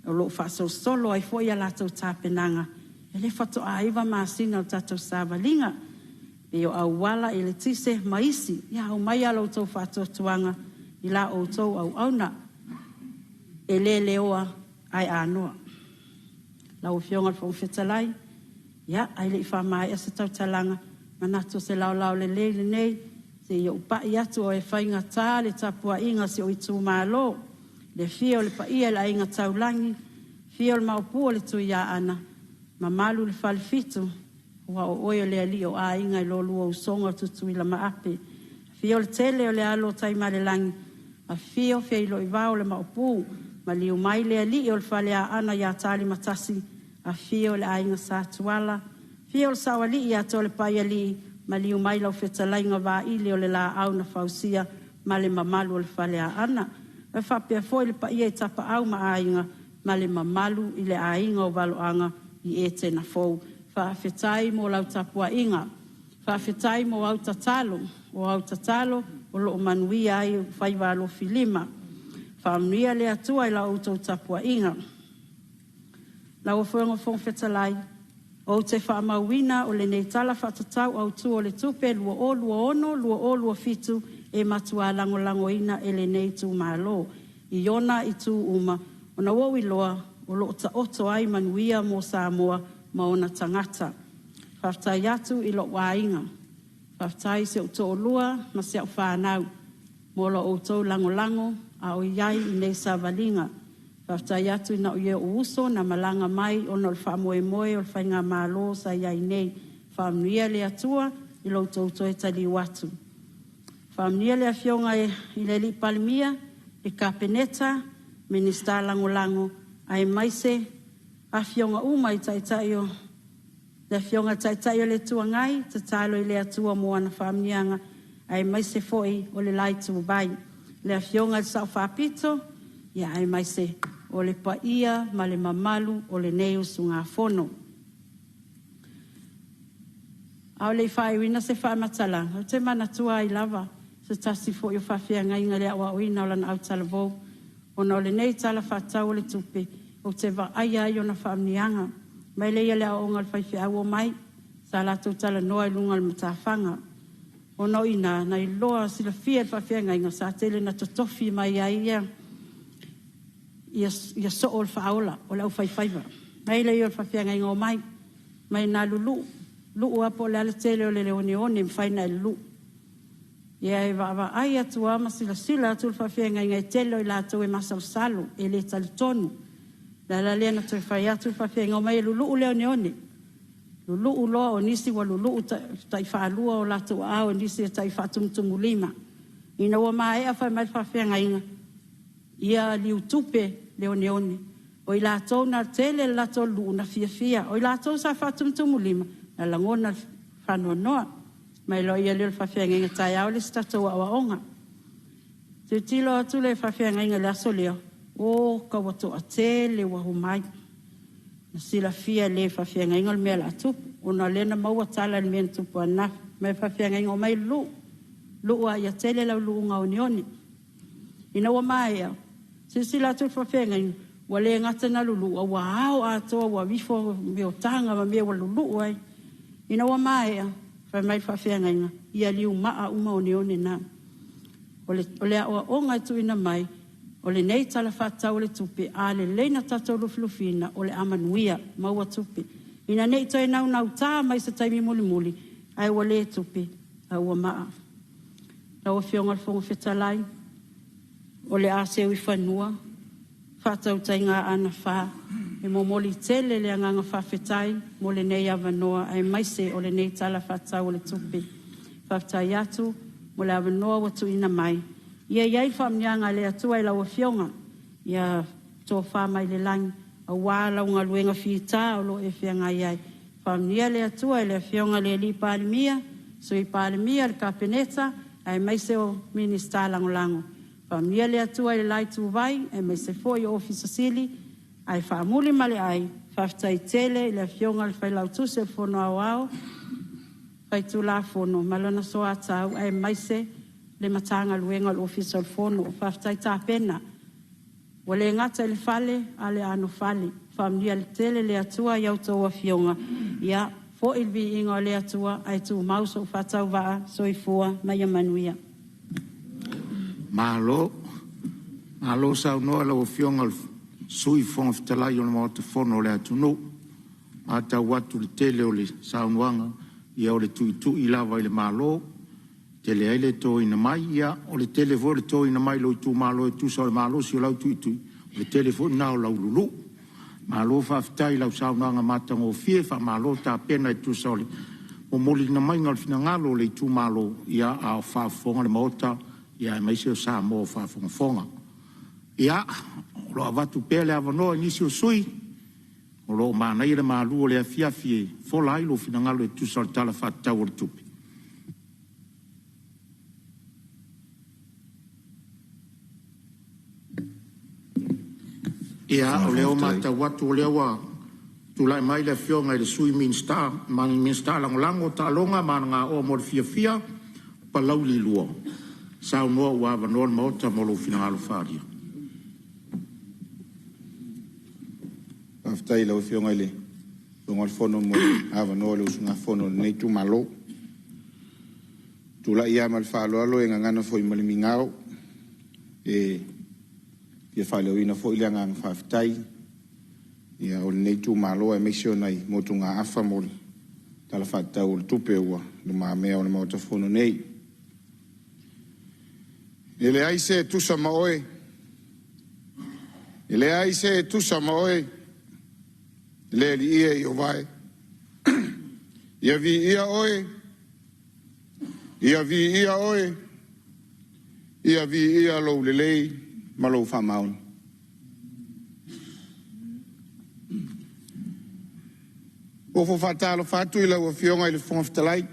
O lo whaso solo ai foi a latou tāpenanga. E le whato a iwa maasina o tatou sāwalinga. E o au wala e le tise maisi. Ya, o mai alo tau whato tuanga i la o tau au auna. E le leoa ai anoa. Lau fionga le fong fetalai. Ya, ai le i whamai a se tau talanga. Manatu se lau le nei. Se i o pai atu o e whainga tā le tapua inga se o i tū malo. Le fio le paia la inga taulangi. Fio le maupua le tu ia ana. Mamalu le whalifitu. Ua o oio le ali o a inga i lolu o usonga tutu i la maape. Fio le tele o le alo taima le langi. A fio fia i lo i vao le maupu. Ma liu mai le ali o le whale a ana ia tali matasi. A fio le a inga sa tuala. Fio le sawali ia to le paia li. Ma liu mai lau whetalainga wā ili o le la au na whausia. Ma le mamalu o le whale a ana. E whapea foi le paia i tapa au ma a inga. Ma le mamalu i le a inga o waloanga i e tena fou. Whawhetai mo lau tapua inga. Whawhetai mo au tatalo. O au tatalo o lo manuia ai whaiwalo filima. Whamnia le atua i la outou tapua inga. Lau o whuenga whong whetalai. O te whamauina o le nei tala whatatau au tu o le tupe lua o lua fitu e matua lango ina e le nei tu malo. I ona i tu uma. O na wau i loa o lo ta oto ai manuia mo Samoa ma ona tangata. Whaftai atu i lo wainga. Whaftai se o to lua ma se o whanau. Mo lo o tau lango a o iai i nei savalinga. Whaftai atu i na o ia o uso na malanga mai o no le whamoe moe o le whainga malo sa iai nei. Whamnia le atua i lo tau e tali watu. Whamnia le afionga i le li Palemene, i kapeneta, minista lango ai maise, afionga uma i taitai o le afionga taitai o le tuangai, te talo i le atua moa na whamnianga, ai maise foi o le lai tu bai. Le afionga i sao whapito, ia ai maise o le paia ma le mamalu o le neu sunga fono. Au le whaiwina se whamatala, o te manatua i lava, se tasi fo i whawhia ngainga le awa oina o lana au talavou, o na o le nei tala whatau o le tupe, o te wa aia i o na whamnianga. Mai leia le aonga le whaiwhia au o mai, sa lato tala noa i lunga le matawhanga. O na ina, na i loa sila fia whawhia ngainga, sa tele na totofi mai aia, ia so o le whaola, o le au whaiwhaiwa. Mai leia le whawhia ngainga o mai, mai na lulu apo le ale tele o le leone, mwhaina e lulu. Ia e wa ai atu ama sila atu le whawhianga i ngai telo i lātou e masal salo, e le tali tonu. La lea na tui whai atu le whawhianga o mai e lulu leo neone. Lulu loa o nisi wa lulu tai whaalua o lātou ao o nisi e tai whaatumtumu lima. Ina ua mai a whai mai whawhianga inga. Ia liu tupe leo neone. O i lātou na tele lātou luu na fia. O i lātou sa whaatumtumu lima. Na langona whanua noa. mai lo ia le whawhianga inga tai au le statou a waonga. Te tilo atu le whawhianga inga le aso leo, o ka wato a te le wahu mai. Na sila fia le whawhianga inga le mea la atupu, o na lena maua tala le mea tupu ana, mai whawhianga inga o mai lua ia tele lau luunga o nioni. Ina wa mai au, sila atu whawhianga inga, wa le ngata na lulu, a wa au atoa wa wifo meo tanga ma mea wa lulu ai. Ina wa mai au, mai whawhianga inga, ia liu maa uma o nioni na. O le awa o ngai tu ina mai, o le nei tala whatau le tupe, a le leina tatou lufilufina o le amanuia maua tupe. Ina nei toi nau tā mai sa taimi muli, ai wa le tupe, a ua maa. Lau a whionga le whonga whetalai, o le aseo i whanua, whatau tai ngā ana wha, e mo moli tele le anganga whawhetai, mo le nei awanoa, ai maise o le nei tala whatau le tupe. Whawhetai atu, mo le awanoa watu ina mai. Ia iai whamnianga le atua i lau a whionga, ia tō whamai le langi, a wālau ngā luenga whita o lo e whianga iai. Whamnia le atua i le whionga le li Palemene, so i Palemene le kapeneta, ai maise o minista langolango. Whamnia le atua i le lai tūwai, ai maise fo i ofisa sili, ai whamuli male ai, whawhetai tele i le whionga le whailau tuse le whono au au, whaitu la whono, malona so atau, ai maise le matanga luenga le ofisa le whono, whawhetai tā pena. Wa le ngata le fale, a le ano fale, whamnia le tele le atua i autou a whionga, ia fo ilvi inga le atua, ai tū mauso whatau waa, soifua, mai a manuia. Malo sa no la ofionga sui fon ftalai o mo te fono le atunu ata watu le tele o le saunuanga ia o le tuitu i lava i le malo tele ele to ina mai ia o le tele vo le to ina mai lo tu malo tu so le malo si o lau tuitu le tele vo na o lau lulu malo fa ftai lau saunuanga mata ngo fie fa malo ta pena i tu so le o moli na mai ngal fina ngalo le tu malo ia a fa fonga le mota ia mai se o Samoa fa fonga ia lo avatu pele avano inisi o sui o lo mana ile malu o le afiafi fo lai lo fina ngalo e tu saltala fa tau tupi ia o le o mata watu o le wa tu lai mai le fionga le sui minsta man minsta lango ta longa mana o mo fia pa lauli luo sa no wa vanor mota mo lo fina ngalo faria aftai lo fionga le ngol fono mo ava no lo sunga fono nei tu malo tu la ia mal falo alo en ngana foi mal mingao e ia falo ina foi le ngana aftai ia o nei tu malo e mission nei mo tu nga afa mo tala fata o tupe wa no ma me o mo to fono nei ele ai se tu Samoa ele ai se tu Samoa le li ia i o vai ia vi ia oe ia vi ia oe ia vi ia lo le lei ma lo fa maun o fo fatalo fatu i o fionga i le fonftalai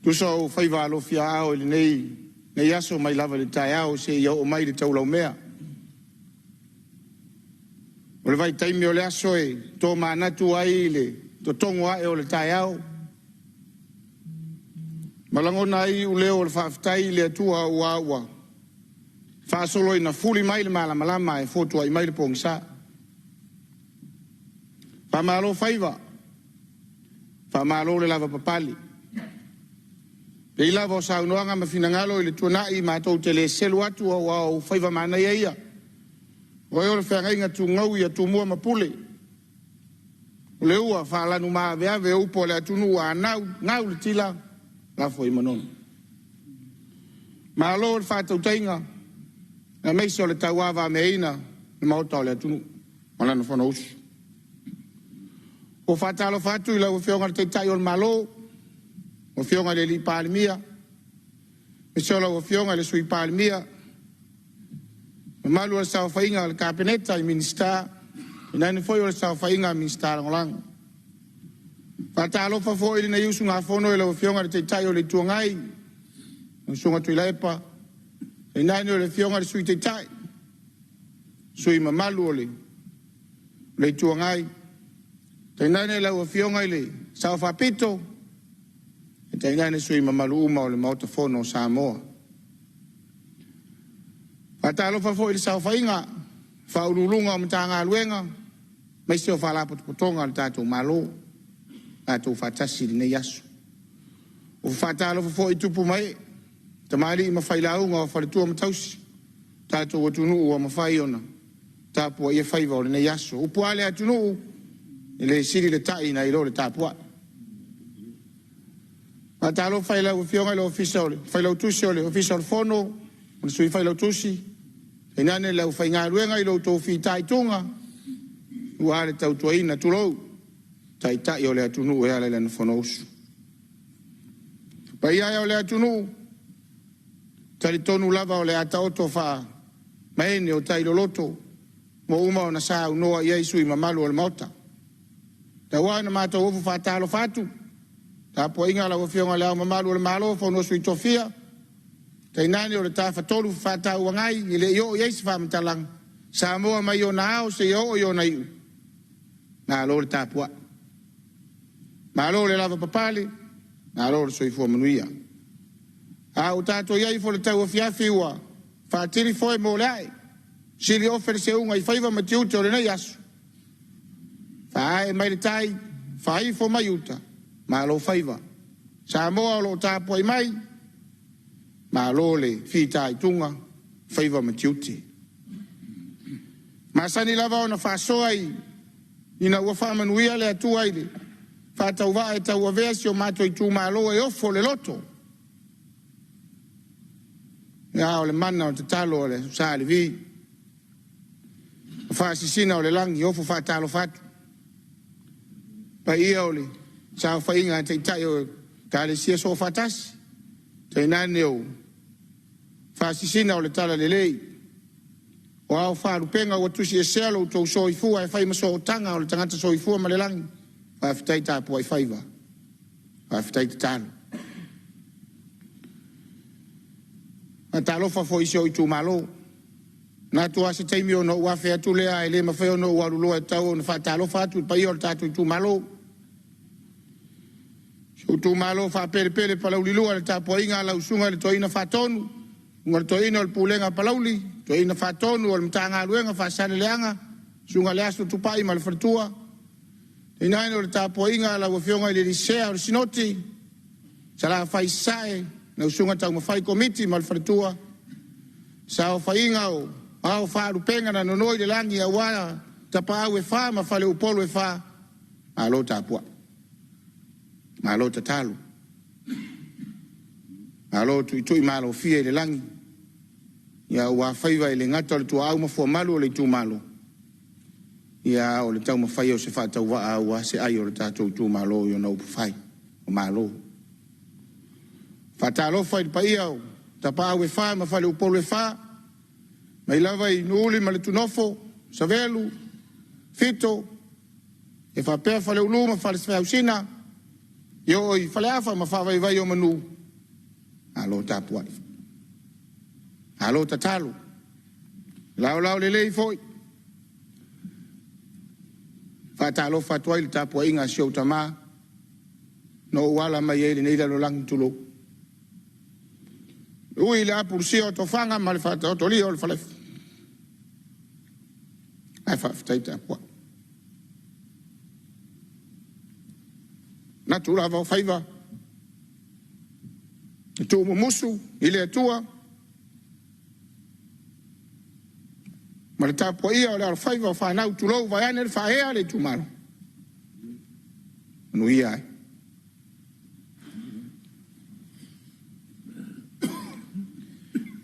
tu so fai va lo fia o le nei aso mai lava le tai ao se ia o mai le tau lau mea o le vai taimi o le aso e tō manatu ai le to tongo ai o le tai au malangona ai u leo o le whaafitai le atua ua whaasolo ina fuli mai le malamalama e fotua i mai le pongsa whamalo whaiva whamalo le lava papali pe i lava o saunoanga ma finangalo i le tuanai ma tau te le selu atu o whaiva mana ia o e ora whangainga tu ngau ia tu mua mapule. O le ua whaalanu maa veave upo le atunu a ngau le tila la fo i manon. Ma alo le whātau tainga na meisa o le tauawa me ina le maota o le atunu. Malana whana usu. O whātalo whātu i lau whionga le teitai o le malo o whionga le li Palemene. Meisa o lau whionga le sui Palemene. Malu o sa fainga le kapeneta i minista ina ni foi o sa fainga minista langolang Whatalofa fo ili na yusu ngā whono e lau whionga te tai o le tuangai. Sunga tui leipa. E nani o le whionga le sui te tai. Sui mamalu o le tuangai. Te nani lau o whionga i le sao whapito. E te nani sui mamalu uma o le mauta whono o Samoa. Whatalofa fo ili sao whainga. Whaurulunga o mtanga aluenga. Maisi o whalapoto potonga le tātou malo. Tātou whatasi li nei asu. O whatalofa fo i tupu mai. Ta maali i mawhailaunga o whaletua matausi. Tātou atunu o mawhai ona. Tāpua ia whaiva o le nei asu. Upu ale atunu i le siri le tai na i lo le tāpua. Whatalo whailau o whionga le ofisa o le. Whailau tusi o le ofisa o le whono. O le sui whailau tusi. E nane lau whainga ruenga i lo tō whi tai tunga. Ua ale tau tua ina tulou. Tai tai o le atunu e ale le na whono usu. Pa ia o le atunu. Tari tonu lava o le ata oto wha. Maene o tai loloto. Mo uma o na saa unoa ia isu i mamalu o le mauta. Ta wana mata ofu whatalo whatu. Ta po inga la wafionga leo mamalu o le malo. Whono sui tofia. Ta inani o le ta whatolu whatau wangai. I le io ieisi whamatalang. Samoa mai o na ao se io na iu. Nā lo le tāpua. Nā lo le lava papale. Nā lo le soifua manuia. A o tātou iai fo le tau o fiafi ua. Whātiri foe mo le ai. Sili ofere se unga i whaiva ma tiuta o le nei asu. Whae mai le tai. Whai fo mai uta. Mā lo whaiva. Samoa o lo tāpua i mai. Mā lo le whitai tunga. Whaiva ma tiuti. Mā sani lava o na whasoa i. Ina ua whamanuia le atua i le. Whātau waa e tau avea si o mātou i tū mālo e ofo le loto. Ia o le mana o te talo o le sa le vi. Whaasisina o le langi ofo whātalo whatu. Pa ia o le sa o whainga te tai o ka le sia so whatasi. Te nane o whaasisina o le tala le lei. O au whaarupenga o tusi e selo tau soifua e whai maso o tanga o le tangata soifua ma le langi. Whaafitai tāpua i whaiva. Whaafitai te talo. Na talofa fo isi o i tū malo. Nā tua se teimi o no uafe atu lea e le mawhai o no uaruloa e tau o na whaatalofa atu pa i o le tātou i tū malo. So tū malo whaapere pere palaulilua le tāpua inga la usunga le toina whaatonu. Unga le toina o le pūlenga palauli. Toina whaatonu o le mtanga aluenga whaasane leanga. Sunga le asu tupai ma le whatua. Inaino le tāpua inga la wafionga i le risea o le sinoti. Sala whai sae. Na usunga tau mawhai komiti ma le whatua. Sa o whai inga o. Ao whaarupenga na nonoi le langi a wala. Tapa au e wha ma whale upolo e wha. Ma lo tāpua. Ma lo tatalu. Ma lo tui malo fia i le langi. Ia ua whaiva i le ngata o le tua au mafua malu o le tū malo. Ia o le tau mawhai o se whaatau waa ua se ai o le tātou tū malo i o na upu whai. O malo. Whaatalofa i pa ia o. Tapa au e wha ma whale upolo e wha. Mai lava i nuuli ma le tunofo. Savelu. Fito. E whapea whale ulu ma whale svea usina. Io i whale afa ma whawai vai o manu. Alo tāpua. Alo tatalu. Lau le lei foi. Whatalo whatua i le tāpua inga si o tamā. No uala mai e le neila lo langi tulo. Ui le apuru si o to whanga ma le whatao to li o le whalef. Ai whawhitai tāpua. Natu lava o whaiva. I tū musu, i le atua. Ma le tāpua ia o le arwhaiva o whanau tulou vai ane le whahea le tūmaro. Anu ia ai.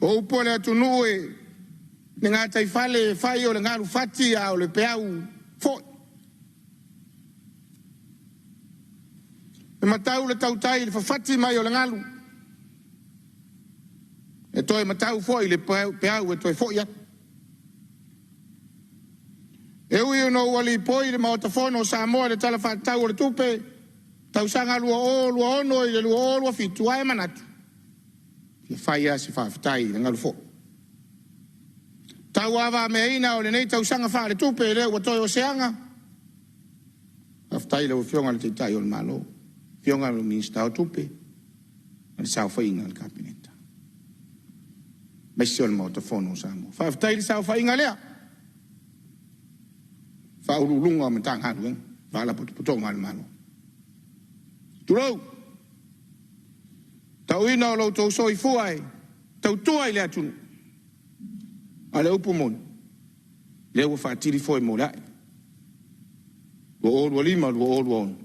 O upo le atunu e ne ngā taifale e whai o le ngaru whati a o le peau fōi. E matau le tautai le whawhati mai o le ngaru. E toi matau fōi le peau e toi fōi atu. E ui no wali poi le maota fono Samoa le tala whatau o le tupe. tausanga lua ono i le lua fitua e manatu. Ia whaia si whawhitai na ngalu fo. Tau awa me ina o le nei tausanga wha le tupe le ua toi o seanga. Whawhitai le o fionga le teitai o le malo. Fionga le minista o tupe. Le sao whainga le kabineta. Maisi o le mautafono o Samoa. Whawhitai le sao whainga lea. Whaurulunga o matang haru. Whala putonga le malo. Turou. Tau ina o lau tau soi fuai. Tau tuai lea tunu. A le upu monu. Lea ua whaatiri foi mo lai. Ua orua lima, ua orua onu.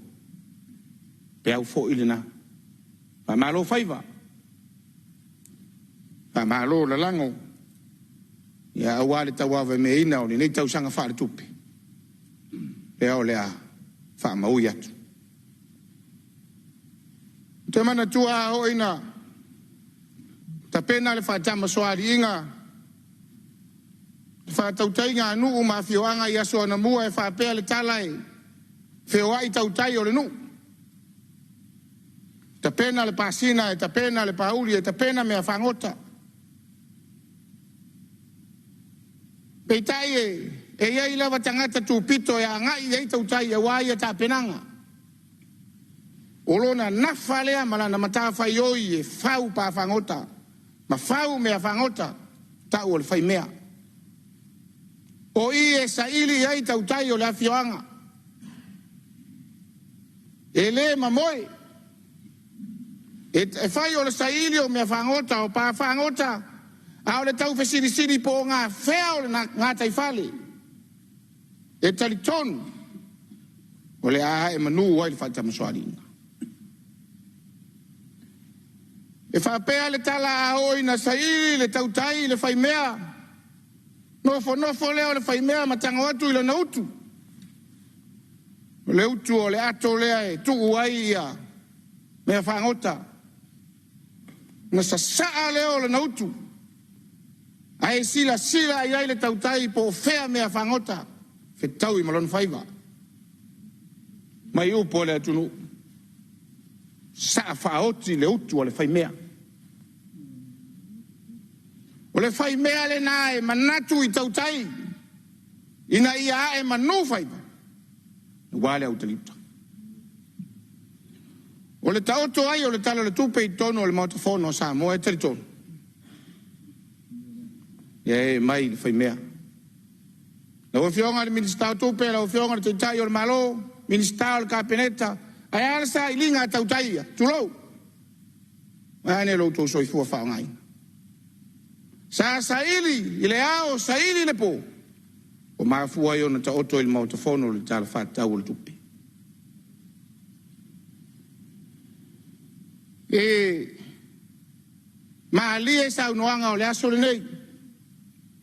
Pea u fo ili na. Pa malo faiva. Pa malo la lango. Ia awale tau awa me ina o ni nei tau sanga whaare tupi. Pea o lea wha maui atu. Te mana tua ho ina. Ta pena le whaatama soari inga. Whaatautai ngā nuu ma whioanga i aso ana mua e whaapea le talai. Whioa i tautai o le nuu. Ta pena le pasina e ta pena le pauli e ta pena mea whangota. Peitai e iei lawa tangata tūpito e a ngai e tautai e wai e ta penanga. Olona nafalea malana mata whai oi e whau pa whangota. Ma whau mea whangota ta o le whai mea. O i e sa ili ai tautai o le awhioanga. E le mamoe. E whai o le sa ili o mea whangota o pa whangota. A o le tau whesiri po ngā whea o le ngā taifale. E tali tonu. O le a e manu wai le whaitamaswari. E whapea le tala a hoi na sa ili le tautai le whai mea. Nofo leo le whai mea matanga watu ila na utu. Le utu o le ato lea e tu uai ia. Mea whangota. Na sa saa leo le na utu. Ai sila ai le tautai po fea mea whangota. Whetau i malon whaiva. Mai upo le atunu. Saa whaoti le utu o le whai mea. O le whai mea le nā e manatu i tautai. Ina ia e manu whaiva. Wale au talipta. O le taoto ai o le tala le tupe i tono o le mautafono o Samoa e taritono. E mai le whai mea. Na o fionga le minista o tupe, la o fionga le teitai o le malo, minista o le kabineta, ai alasa i linga tautai ia, tulou. Ane lo tau soifua whaongai. Sa ili, i le ao, sa ili le po. O mafua i ona ta oto il mautafono le tala whatau le tupe. E maalia sa unoanga o le aso le nei.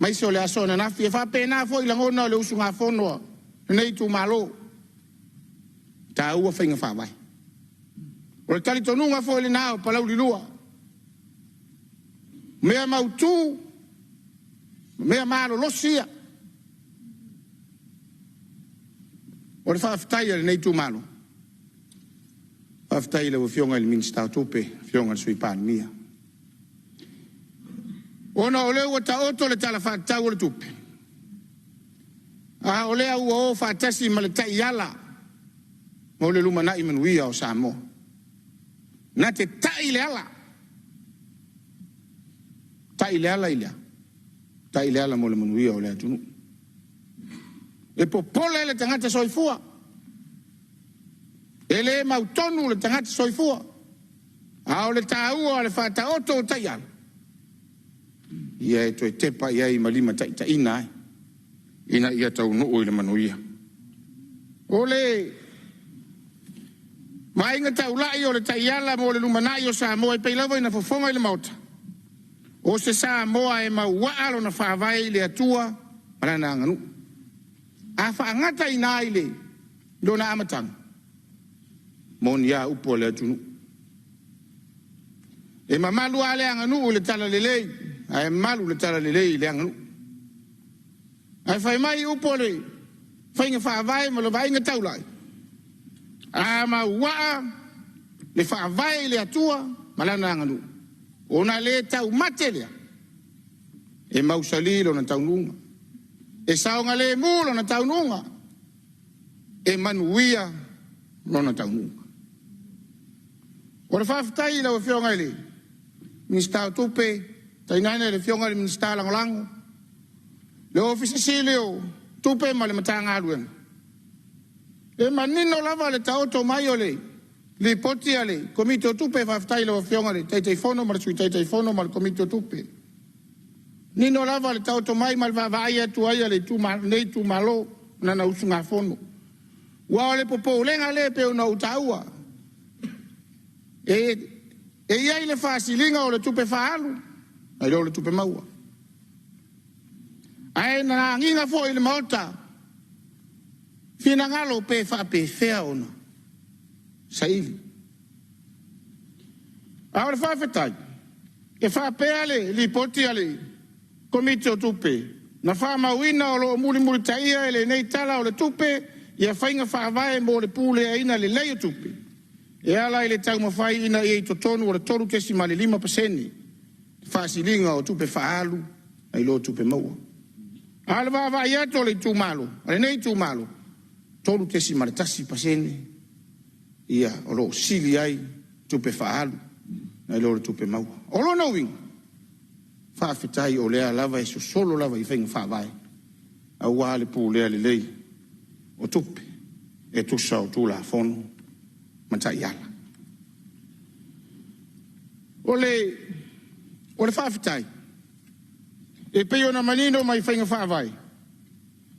Mai se o le aso na nafi, e whapena fo i langona o le usu ngā whonoa. Le nei tu malo. Ta ua whainga whawai. O le tali tonunga fo i le nao, palau li lua. Mea mautu, mea malo losia. O le whawhitai le nei tu malo. Whawhitai le o fionga i le minsta o tupe, fionga le sui Palemene. Ona o leo ta oto le tala whatau o le tupe. A o lea ua o whatasi ma le tai yala. Mo le luma nai manuia o Samoa. Na te tai le ala. Tai le ala ilea. Tai le ala mo le manuia o le atunu. E popole le tangata soifua. E le mautonu le tangata soifua. A o le tāua o le whata oto o tai ala. Ia e toi tepa ia i malima ta ina ai. Ina ia tau nuu i le manuia. O le mainga tau lai o le taiala mo le lumanai o Samoa i peilawa ina fofonga i le mauta. O se Samoa e mauaalo na whaavai le atua marana anganu. A whaangata i nā i le do na amatanga. Moni a upo le atunu. E mamalu ale anganu o le tala lelei. Ai malu le tala lelei le anganu. Ai whai mai upo le whainga whaavai mo le wainga taulai. A mauaa le whaavai le atua, malana anganu. Ona le tau mate lea. E mausali lo na taununga. E saonga le mu lo na taununga. E manuia lo na taununga. Ora whaafitai la o whionga ele. Minista tupe, tainane le whionga le minista langolango. Le ofisa si leo, tupe ma le matanga aluenga. E manino lava le taoto mai o le. Le poti ale, komite tupe whaafitai la o whionga le. Teitei fono ma le sui teitei fono ma le komite tupe. Nino lava le taoto mai ma le vavaia tu aia le tu nei tu malo na na usunga fono. Wa le popo lenga le pe una utaua. E iai le whaasilinga o le tupe whaalu, ai reo le tupe maua. Ai na nginga fo i le maota, whina ngalo pe whaape whea ona, saili. Aore whaafetai, e whaapea le, li poti ale, komite o tupe, na whaamauina o lo muli taia ele nei tala o le tupe, ia whainga whaavae mo le pule a ina le lei o tupe. E ala ile tau mawhai ina i to tonu o le toru kesi ma le 5%. Whaasilinga o tupe whaalu, ai lo tupe maua. Ala wawa i ato le tu malo, ale nei tu malo. Toru kesi ma le 10%. Ia, o lo sili ai, tupe whaalu, ai lo le tupe maua. O lo na winga. Whaafetai o lea lava e so solo lava i whainga whaavai. Au waa le pū lea le lei. O tupe, e tusa o tūla fono. Matai ala. Ole whaafitai. E peo na manino mai whainga whaavai.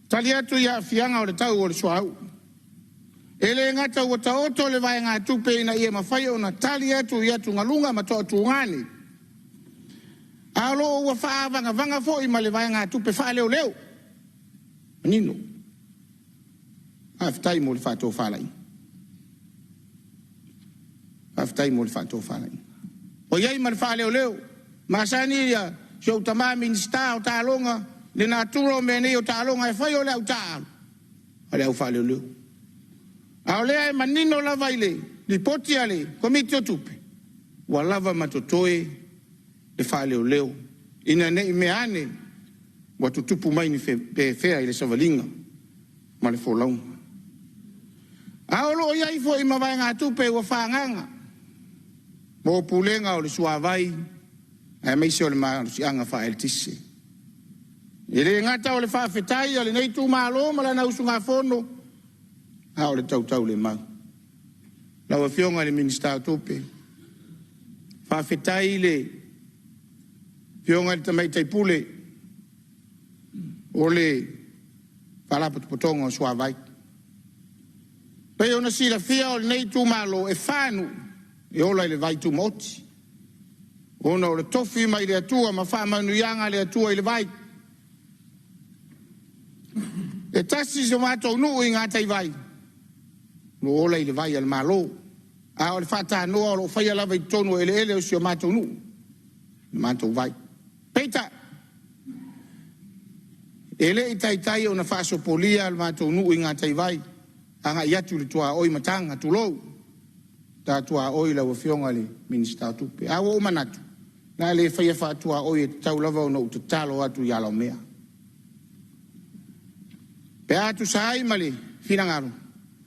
Tali atu ia fianga o le tau o le suau. Ele ngata o taoto le vai ngā tupe ina ia mawhai o na tali atu ia tu ngalunga ma toa tu ngani. Alo ua whaavanga vanga fo ima le vai ngā tupe wha leo leo. Manino. Whaafitai mo le whaato whalai. Aftai mo le whaato whanai. O iei ma le wha leo leo. Masani ia, si o tamā minista o tālonga, le nā tūro me nei o tālonga e whai o le au tālo. A le au wha leo leo. A o lea e manino lava i le, li poti a le, komite o tupe. Wa lava matotoe le wha leo leo. Ina nei me ane, wa tutupu mai ni whea i le savalinga, ma le wholaunga. A o lo iei fo i mawai ngā tupe wa whaanganga. Mo pulenga o le suavai, ai meise o le marusianga wha el tisse. E le ngata o le whaafetai, o le nei tū malo, ma la na usunga fono, a o le tautau le mau. Lau a fionga le minista o tupe. Whaafetai le fionga le tamai taipule, o le whalapotopotonga o suavai. Pei ona sila fia o le nei tū malo e whanu, e ola le vai tu moti. Ona o le tofi mai le atua, ma wha manuianga le atua i le vai. E tasi se matou nuu i ngā tai vai. No ola i le vai al malo. A o le whata noa o lo whaia lava i tonu ele o si o matou nuu. Le matou vai. Peita. Ele i tai o na whaso polia al matou nuu i ngā tai vai. Anga i atu le tua oi matanga tu lou. Tatua oi la wafionga le minista tupe. Awo o manatu. Na le whaia whaatua oi e tau lava o no te talo atu i alau mea. Pe atu saai male, whirangaru.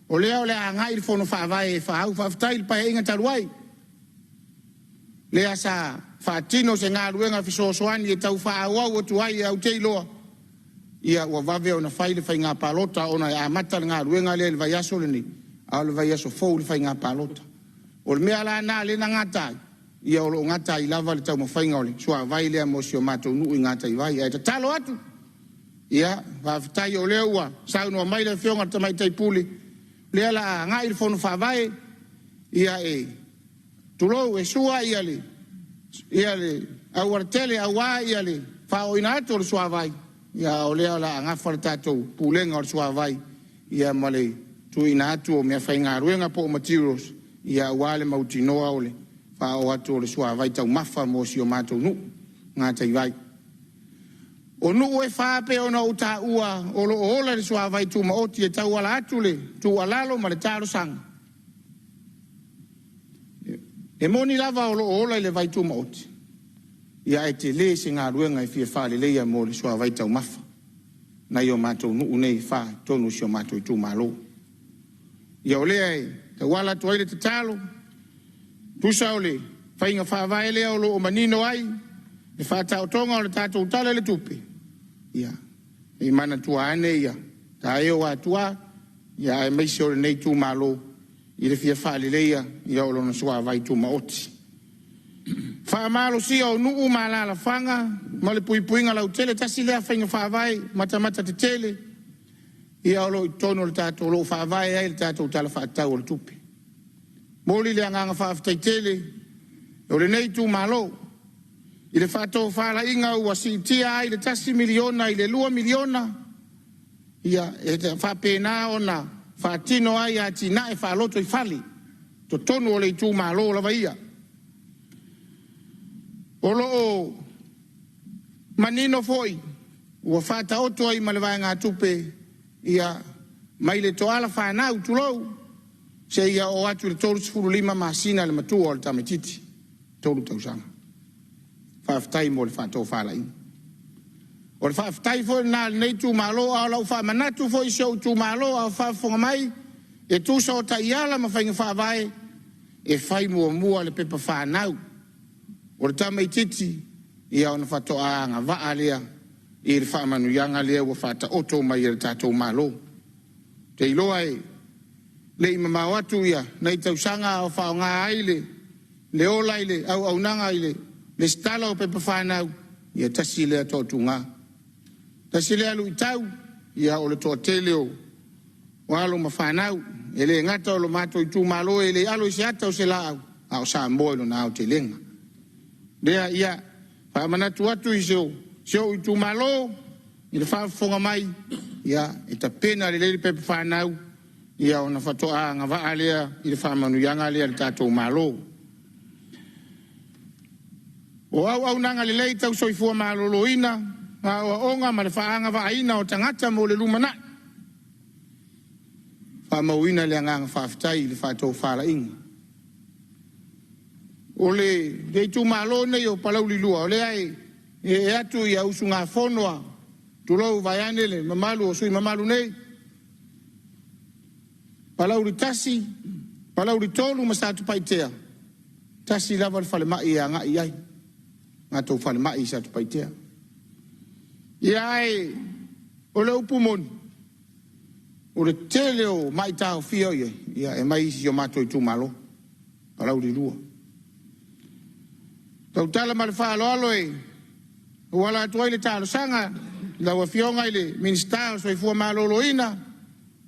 O lea o lea ngai fono whaavai e whaau whaafitai le pahe inga taruai. Lea sa whaatino se ngā ruenga whisosoani e tau whaauau atu ai au te iloa. Ia ua vave o na whaile whai ngā palota o na e amata ngā ruenga lea le vai aso le ni. Au le vai aso fau le whai ngā palota. O le mea la nā le na ngatai. Ia o lo ngatai lava le tau mawhainga ole. Sua vai lea mo si o mātou nuu i ngatai vai. Ia te talo atu. Ia, whaafitai o lea ua. Sau noa mai le whionga tamai taipuli. Lea la ngai le whono whaavai. Ia e. Tulou e sua ia le. Ia le. Au artele au wā ia le. Whao ina atu o le sua vai. Ia o lea la ngawhara tātou. Pūlenga o le sua vai. Ia male. Tu ina atu o mea whainga ruenga po materials. Ia wale mauti noa ole. Wha o atu o le sua vai tau mafa mo si o mātou nu. Ngā tai vai. O nu e whape o na uta ua. O lo ola le sua vai tu maoti e tau ala atu le. Tu alalo ma le taro sang. E moni lava o lo ola le vai tu maoti. Ia e te le se ngā ruenga e fia whale leia mo le soa vai tau mafa. Na i o mātou nuu nei wha tonu si o mātou i tū mālo. Ia o lea e te wala tu aile te talo. Tusa o le whainga whaavai lea o lo o manino ai. E whātau tonga o le tātou utala le tupe. Ia. E mana tua ane ia. Ta eo a tua. Ia e meisi o le nei tū mālo. I le fia whaale leia. Ia o lona soa vai tū maoti. Whaamalo si o nuu malala whanga. Ma le puipuinga lau tele. Tasi lea whainga whaavai. Mata te tele. Ia o lo i tono le tātou lo whaavai ai le tātou tala whaatau o le tupe. Moli le anganga whaaftai tele. O le nei tū mālo. I le whātou whaala inga ua si tia ai le tasi miliona i le 2 miliona. Ia e te whapena o na whaatino ai a tina e whaaloto i whali. To tonu o le i tū mālo lava ia. O lo o manino foi. Ua whāta oto ai malewai ngā tupe. Ia mai le toala whanau tulou. Se ia o atu le tolu 15 masina le matua o le tamatiti. Tolu tausanga. Whaaftai mo le whātou whālai. O le whaaftai fo nā nei tū mālo au lau whaamanatu fo i seo tū mālo au whaafonga mai. E tūsa o ta iala ma whainga whaavai. E whai mua le pepa whanau. O le tamaititi ia o na whatoa anga waa lea. I le whaamanu yanga lea ua whata oto mai le tātou mālo. Te iloa e le ima mawatu ia. Nei tausanga o whaonga aile. Le ola ile au nanga ile. Le stala o pepa whanau, ia tasi lea tō tunga. Tasi lea lu i tau, ia o le tō tele o alo ma whanau, e le ngata o lo mato i tū malo, e le alo i se ata o se la au, a o Samoa lo na au te lenga. Lea ia, whaamanatu atu i seo i tū malo, i le whaafonga mai, ia, e ta pena le leile pepa whanau, ia o na whatoa ngā waa lea, i le whaamanu yanga lea le tātou malo. O au nanga le lei tau soifua maloloina, o onga ma le whaanga waaina o tangata mo le lumana. Whamauina le anganga whaafitai le whātou whaala inga. O le tu malo nei o palau li lua, o le ai e atu i ausu ngā whonoa, tulou vaiane le mamalu o sui mamalu nei. Palau li tasi, palau li tolu ma sātu paitea. Tasi lava le whale mai a ngai ai. Ngā tau whale mai sa tu paitea. Ia ai, o le upumon, o le tele o mai tau fio ia e mai isi o mato i tu malo, palau li lua. Tau tala ma le whaalo alo e, o wala atuai le talo sanga, la wa fionga i le minister so i fua malo loina,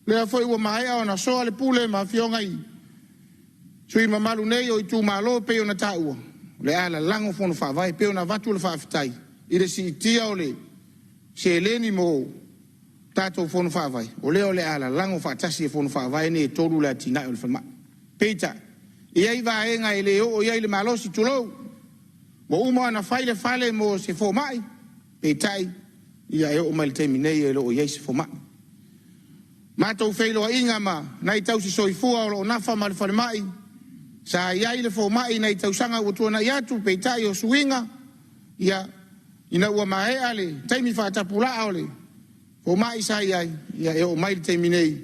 le a foi ua maea o na soa le pule ma fionga i, sui mamalu nei o i tu malo pe o na taua. Le ala lango fono whaavai, peo na watu le whaafitai. I le si tia o le se eleni mo tātou fono whaavai. O leo le ala lango whaatasi e fono whaavai ne e toru le atina o le whanma. Peita, i ai vaenga e le o i ai le malosi tulou. Mo umoa na whaile whale mo se fo mai. Peitai, i ai o mai le teiminei e lo o iei se fo mai. Mātou whailo a inga ma, nai tau si soifua o lo nafa ma le whale mai. Sa iai le fo mai nei tausanga ua tuana i atu peitai o suinga. Ia, ina ua maea le, taimi whaatapula o le. Fo mai sa iai, ia e o mai le taimi nei.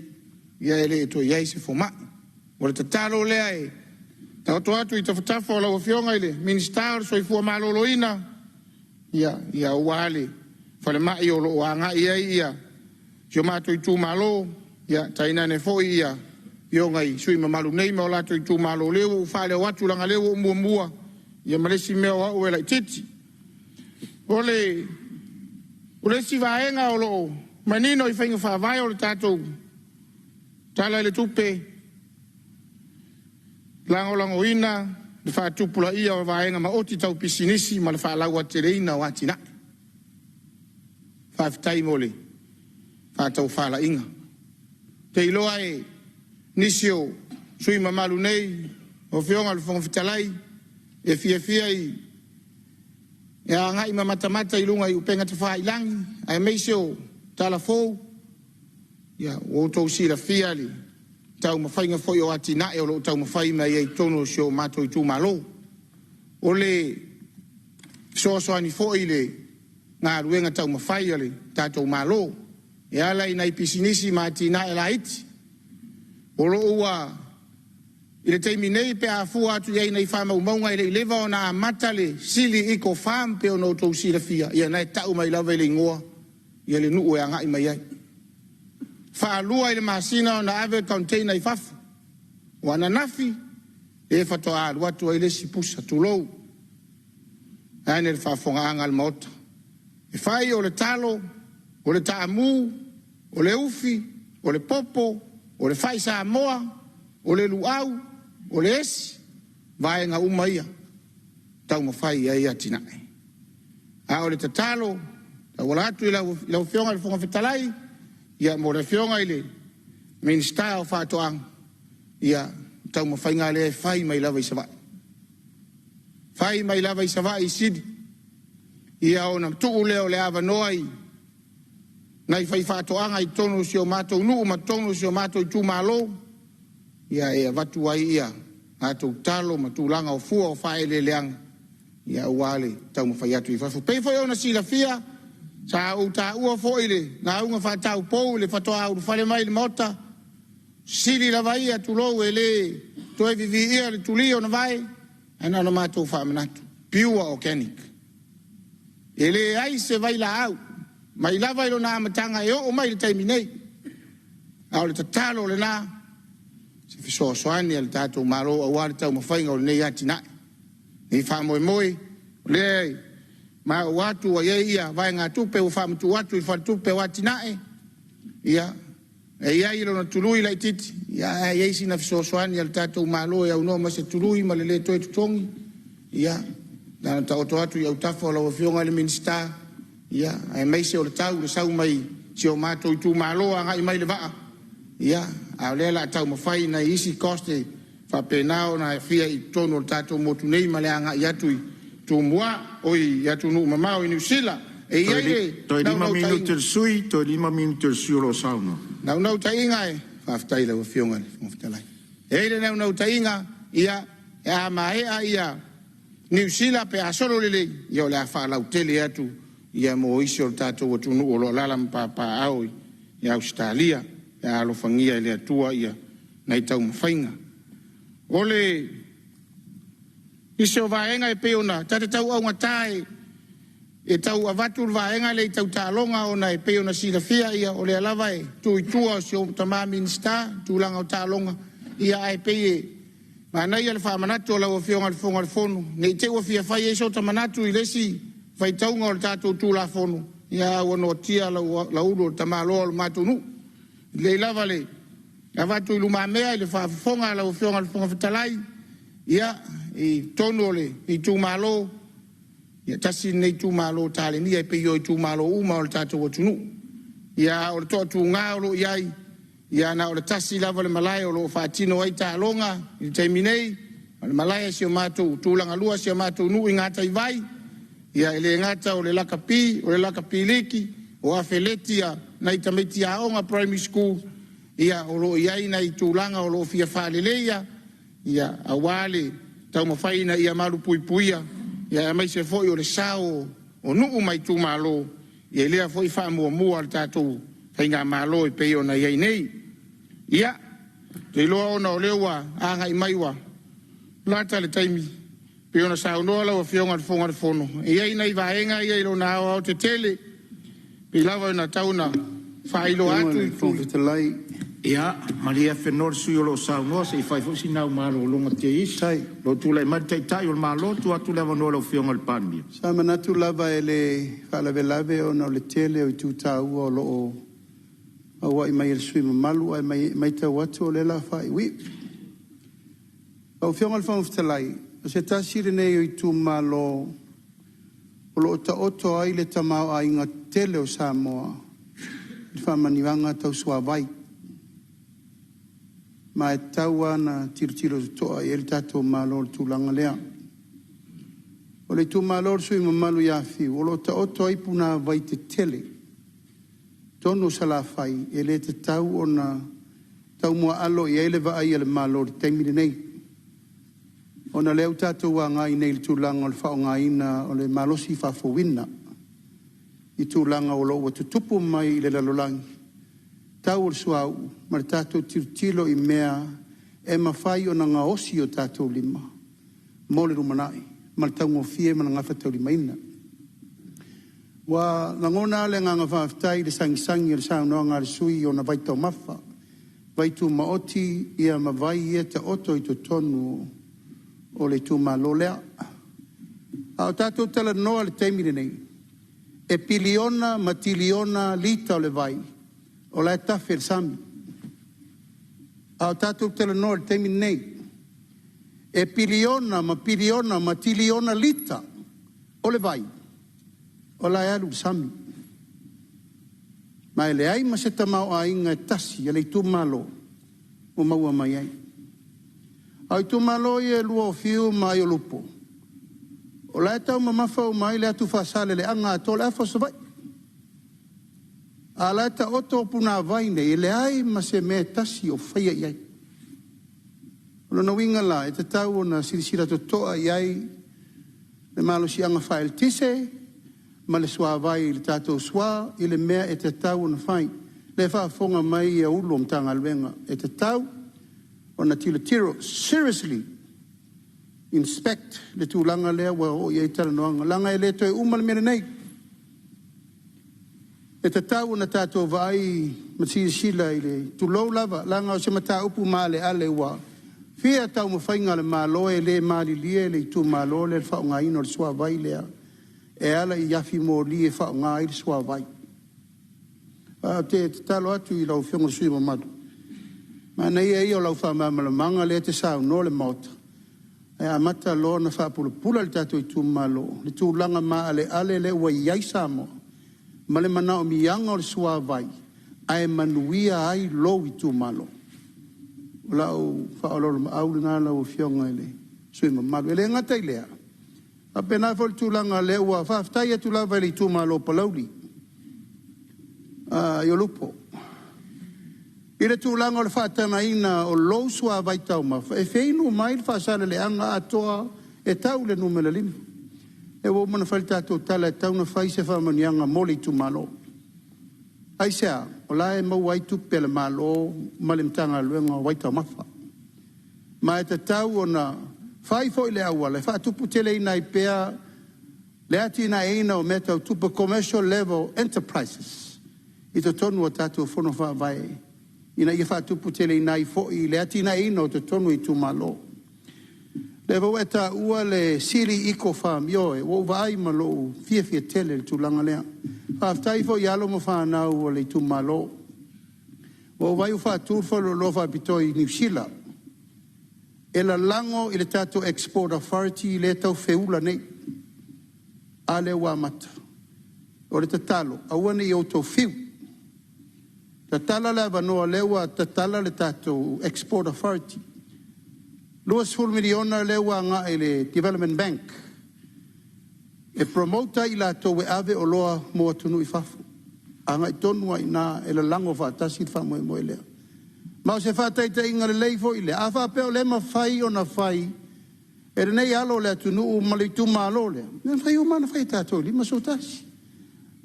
Ia e le e to iai se fo mai. O le tatalo lea e. Ta oto atu i tawhatafo la wafionga i le. Ministar so i fua maloloina. Ia ua ale. Fale mai o lo anga iai ia. Sio mato i tu malo. Ia, taina ne fo ia. Yo ngai sui mamalu nei mo lato i tu malo leo fale watu langa leo mua ia malesi meo wa uela titi ole si vaenga o lo manino i whainga whaavai o le tātou tala le tupe lango ina le whaatupula ia o vaenga ma oti tau pisinisi ma le whaalaua te reina o atina whaafitai mo le whaatau whaala inga te iloa e nisio sui mamalu nei o fionga le fonga fitalai e fia i e a ngai mamatamata i lunga i upenga te wha ilangi a e meisio tala fou ia o tau si la fia li tau mawhainga foi o ati nae o lo tau mawhai mai ei tono si o mātou i tū malo. O le soasoani foi le ngā ruenga tau mawhai ale tātou malo. E ala i nei pisinisi ma ati nae la iti. O lo ua i le teimi nei pe a fua atu iei nei whama umaunga i le lewa o nā mata le sili i ko wham pe o no tau sila fia. Ia nei tau mai lawa i le ngoa. Ia le nuu e angai mai ai. Whaalua i le masina o na ave container i whafu. Wana nafi e whatoa alu atu ai le sipusa tulou. Aine le whafonga anga al maota. E whai o le talo, o le taamu, o le ufi, o le popo, o le whai Samoa, o le luau, o le esi, vai ngā umaia, tau mawhai ai atinae. A o le tatalo, tau wala atu i lau whionga le whonga whetalai, ia mo le whionga i le minister o whātoang, ia tau mawhai ngā lea whai mai lawa i savai. Whai mai lawa i savai i sidi, ia o na tuu leo le awa noai, nai whai whātoanga i tonu si o mātou nuu, ma tonu si o mātou i tū mālo, ia e watu ai ia, mātou talo, ma tūlanga o fua o whae le leanga, ia uale, tau mawhai atu i whafu. Pei whai o na sila fia, sa u ta ua foi le na unga fa tau pou le fatoa u fale mai le mota sili la vai atu lo ele to e vivi ia le tulio na vai ana no mato fa manatu pure organic ele ai se vai la au mai la vai lo na matanga e o mai le terminei au le tatalo le na se fiso soani al tato malo o wa tau mafainga o le nei atina ni fa moi moi le ma watu wa ia vai ngā tupe o whamtu watu i whatupe wati nae ia e ia ilo na tului lai titi ia e eisi na fisosoani al tātou mālo e au no ma se tului ma le le toi tutongi ia na ta oto atu i au tafo la wafionga le minister ia e meise o le tau le sau mai si o mātou i tū mālo a ngai mai le waa ia a le la tau mawhai na isi koste whapenao na fia i tono le tātou motu nei ma le a ngai atu i tu mua oi ya tu nu mamao i Sila e ia le to 5 minutos sui to 5 minutos suro sauna nau tainga e faftai la fionga faftai e le nau tainga ia ya mai ia New Sila pe asolo le yo la fa la hoteli atu ia mo iso tato o tu nu o la pa au ia Australia ya lo fangia le atua ia nei tau mfainga ole iso vaenga e peona, tate tau au ngatai, e tau avatur vaenga le tau talonga o na e peona sila fia ia o le alava e tu i tua si o tama minsta, tu langa o talonga, ia e peye. Ma nei ale whamanatu o lau o fionga le fonga le fonu, nei te ua fia fai e so tamanatu i lesi, fai taunga o le tatou tu la fonu, ia o no tia la ulu o tama loa o matu nu. Le lava le, avatu i luma mea i le whafonga lau o fionga le fonga fitalai, ia i tono le i tu malo ia tasi nei tu malo tale ni e pe yo i tu malo uma o tato o tunu ia o to tu nga o ia na o tasi lava le malai o lo fatino ai ta longa i terminei o malai si o mato tu langa lua si o mato nu ingata i vai ia ele ngata o le lakapi liki o afeletia na i tameti a onga primary school ia o lo ia ina i tu langa o lo fia faleleia ia awale tau mawhaina ia maru puipuia ia mai se foi o le sao o nuu mai tu malo ia lea foi wha mua al tātou whainga malo i peo na iei nei ia te loa ona o lewa anga i maiwa lata le taimi peo na sao noa lau a whionga le fonga le fono iei nei vaenga iei lo na au te tele pe lava na tauna whailo atu i tu ia maria fenor sui o lo saungoa se i fai fosi nau malo o longa te isi lo tu lai mari tai o le malo tu atu lava noa lau whionga le pandi sa manatu lava e le whalave o na o le tele o i tu tāua o lo o aua i mai el sui mamalu ai mai tau atu o le la whai wi au whionga le whamuftalai o se tasire nei o i tu malo o lo ta oto ai le tamau a inga tele o Samoa i whamaniwanga tau suavai ma e taua na tiro toa i el tato malo tūlanga lea. O le tū malo sui mamalu ia fiu, o lo ta oto ai puna vai te tele. Tono sala fai, e le te tau o na tau mua alo i ele va ai le malo te taimile nei. Ona leo tātou a ngai nei le tūlanga o le whao ngaina o le malosi whafowina. I tūlanga o lo tutupu mai i le lalolangi. Tau o le suau, ma le tātou tilo i mea e mawhai o na ngā osi o tātou lima. Mo le rumanai, ma le taungo fie ma na ngā whatau lima ina. Wa ngona le ngā whaftai le sangisangi o le saunoa ngā le sui o na vaitau mawha. Vaitu maoti ia mawai ia te oto i to tonu o le tu malolea. Au tātou tala noa le teimire nei. E piliona ma tiliona lita o le vai. O la tafe le sami. Au tātou tala noa le teimire nei. E piliona ma tiliona lita o le vai. O la alu le sami. Ma ele ai ma se tamau a inga e tasi e le tu malo o maua mai ai. Ai tu malo i e lua o fiu mai o lupo. O la e tau ma mawhau mai le atu whasale le anga ato le awha savai. A la e ta oto puna vai nei e le ai ma se me tasi o whaia iai. O lona winga la e te tau o na sirisira to toa iai le malo si anga whael tise ma le swa vai le tātou swa i le mea e te tau na whai. Le whaafonga mai e ulo mtanga alwenga e te tau o na tilo tiro seriously inspect le tūlanga lea wa o iei tala noanga. Langa e le toi umale mene nei. E te tau na tātou vai matiri sila i le tūlou lava. Langa o se mata upu maale ale wa. Fia tau mawhainga le māloe le maali lie le tū māloe le whao ngā ino le swa vai lea. E ala i yafi mō li e whao ngā i swa vai. Te talo atu i lau whionga sui mamadu. Ma nei e o lau wha manga le te sao no le mauta. E a mata lo na wha pula le tato i tū malo. Le tū langa maa ale le ua iai Samoa. Ma le mana o mianga o le swa vai. Ai manuia ai lo i tū malo. O lau wha o lolo au le ngā lau whionga ele. Sui mamadu. Ele ngata i lea. A pena fol tūlanga le ua whaftai atu lava ili tūmalo palauli. Io lupo. I le tūlanga o le whaatana ina o lou sua vai tauma. E wheinu mai le whaasale le anga atoa e tau le numele lima. E wo mana whali tātou tala e tauna whai se whamanianga mole i tūmalo. Aisea, o la e mau ai tupe le malo malimtanga luenga o waitau mawha. Ma e te tau o na fai foi le aua, le fa tupu tele ina i pea, le ati ina eina o meta o tupu commercial level enterprises. I to tonu o tatu o fono wha vai. Ina i fa tupu tele ina i foi, le ati ina eina o te tonu i tu malo. Le vau e ta ua le siri iko farm yoe, wo vai malo fia tele le tu langa lea. Whaftai fo ialo mo whanau o le tu malo. Wo vai u fa turfa lo lofa pitoi New Zealand. E la lango i le tātou Export Authority le tau feula nei. A le wā mata. O le tatalo, awane i o tau fiu. Tatala le avanoa lewa tatala le tātou Export Authority. Luas full miliona lewa ngā i le Development Bank. E promota i la tau e ave o loa moa tunu i fafu. Anga i tonua i nā e la lango whaatasi i whamoe moe lea. Ma se fatai te inga le leifo i le. A whapeo le ma whai o na whai. E re nei alo le atunu u mali tu malo le. Nen whai o mana whai tātou li ma sotasi.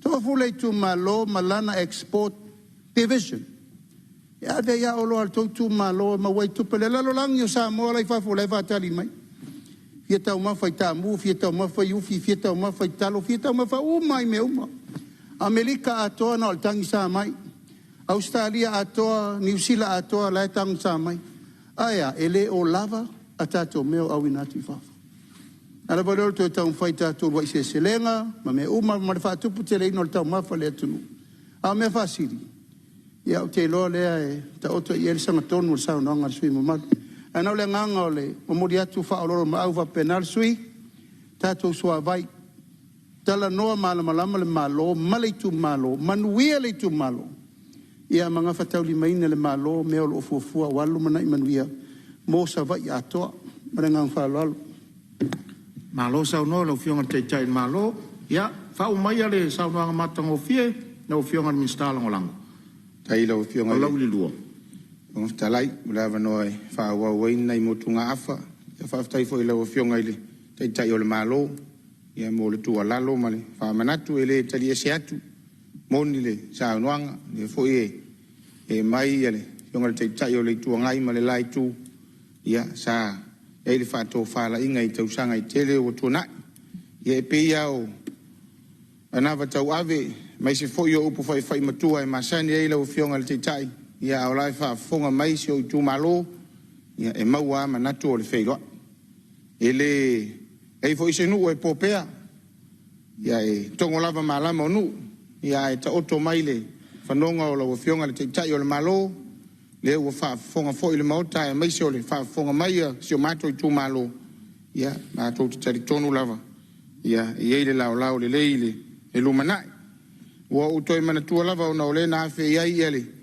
Toa fu le tu malo malana export division. E ade ia olo al tau tu malo ma wai tupe le lalo langi o Samoa lai whafu le whatali mai. Fia tau ma whai tamu, fia tau ma whai ufi, fia tau ma whai talo, fia tau ma whai umai me uma. Amerika atoa na o tangi sa mai. Australia atoa, New Zealand atoa, lai tangu sa mai. Aia, ele o lava a tātou meo au inatu i whafa. Ara bareo to e tau mwhai tātou wa i se selenga, ma me uma ma le whaatupu te leino le tau mawha le atunu. A mea whaasiri. Ia o te loa lea e ta oto i ele sanga tonu o sao noanga sui mamadu. A nau le nganga o le mamuri atu wha o loro ma au wa penal sui, tātou sua vai. Tala noa malama le malo, male tu malo, manuia le tu malo. Ia mga whatau li maina le malo, mea o fuafua, walu mana i manuia, mo sa vai atoa, marangang whaalalu. Malo sau no lo fionga te tai malo, ia, whau mai ale sau noanga matang o fie, na o fionga ni minstala ngolango. Tai lo fionga. Lau li lua. Talai, Lava Noi, Far away, Naimotunga Afa, the 5 day for Ilo Fiongale, they take your malo, Yamole to a lalo mali, Farmanatu, Ele, Taliasiatu, Monile, Saunwang, the Foye, a Mayele, Yongal take Tayole to an eye, Malay to, Ya, Sa, Elifato, Fala, Inga, to Shanghai, Tele, or tonight, Ye Piao, another Tawave, Macy for your Upo for Matua, and Masan Yellow Fiongal Tai. Ia o lai whaafonga mai si o tu malo, ia e maua manatu o le whairoa. E le, fo ise nu e popea, ia e tongo lava malama o nu, ia e ta oto mai le whanonga o la wafionga le te tai o le malo, le ua whaafonga fo i le maota e mai si o le whaafonga mai si o mato i tu malo, ia, mato te tari tonu lava, ia e le lao lao le leile, e lumanai. Ua uto e manatua lava o na o le na awhi iai ele,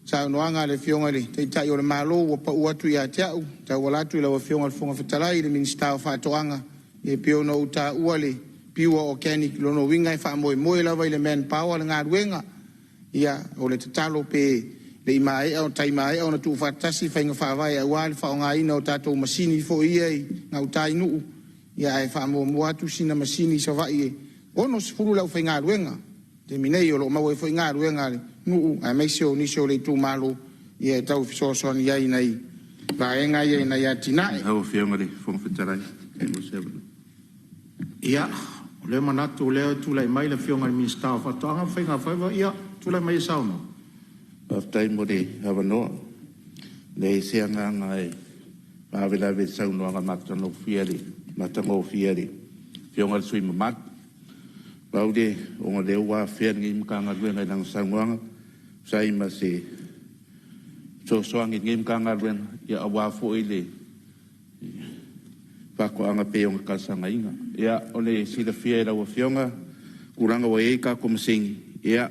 sa noanga le fionga le te tai o le malo o pa uatu ia te au ta walatu i la fionga le fonga fetalai le minista o whaatoanga e pio no uta uale piwa organic lono winga i wha moe lava i le manpower le ngā ruenga ia o le tatalo pe le imae au tai mai au na tu whatasi whainga whawai a wale wha o ngā ina o tatou masini fo ia i ngā utai nuu ia e wha moe atu sina masini sa vai e ono sifuru lau whainga ruenga te minei o lo mawe fo ngā ruenga le nuu a meisio nisio le tu malo ia tau fisoson ia nei la enga ia nei atina au fionga le fong fitarai ia le manatu le tu lai mai le fionga le minista fa tanga fainga fa ia tu lai mai sauno aftai mo de havano le seanga ngai pa vela ve sauno nga matano fieri matango fieri fionga sui mamat paude o le wa fier ngi mkanga ngena lang sangwanga sai ma se so soangi ngim kanga ren ya awa fo ile pa ko anga pe on ka sanga inga ya ole si le fiera o fionga kuranga wa e ka kom sing ya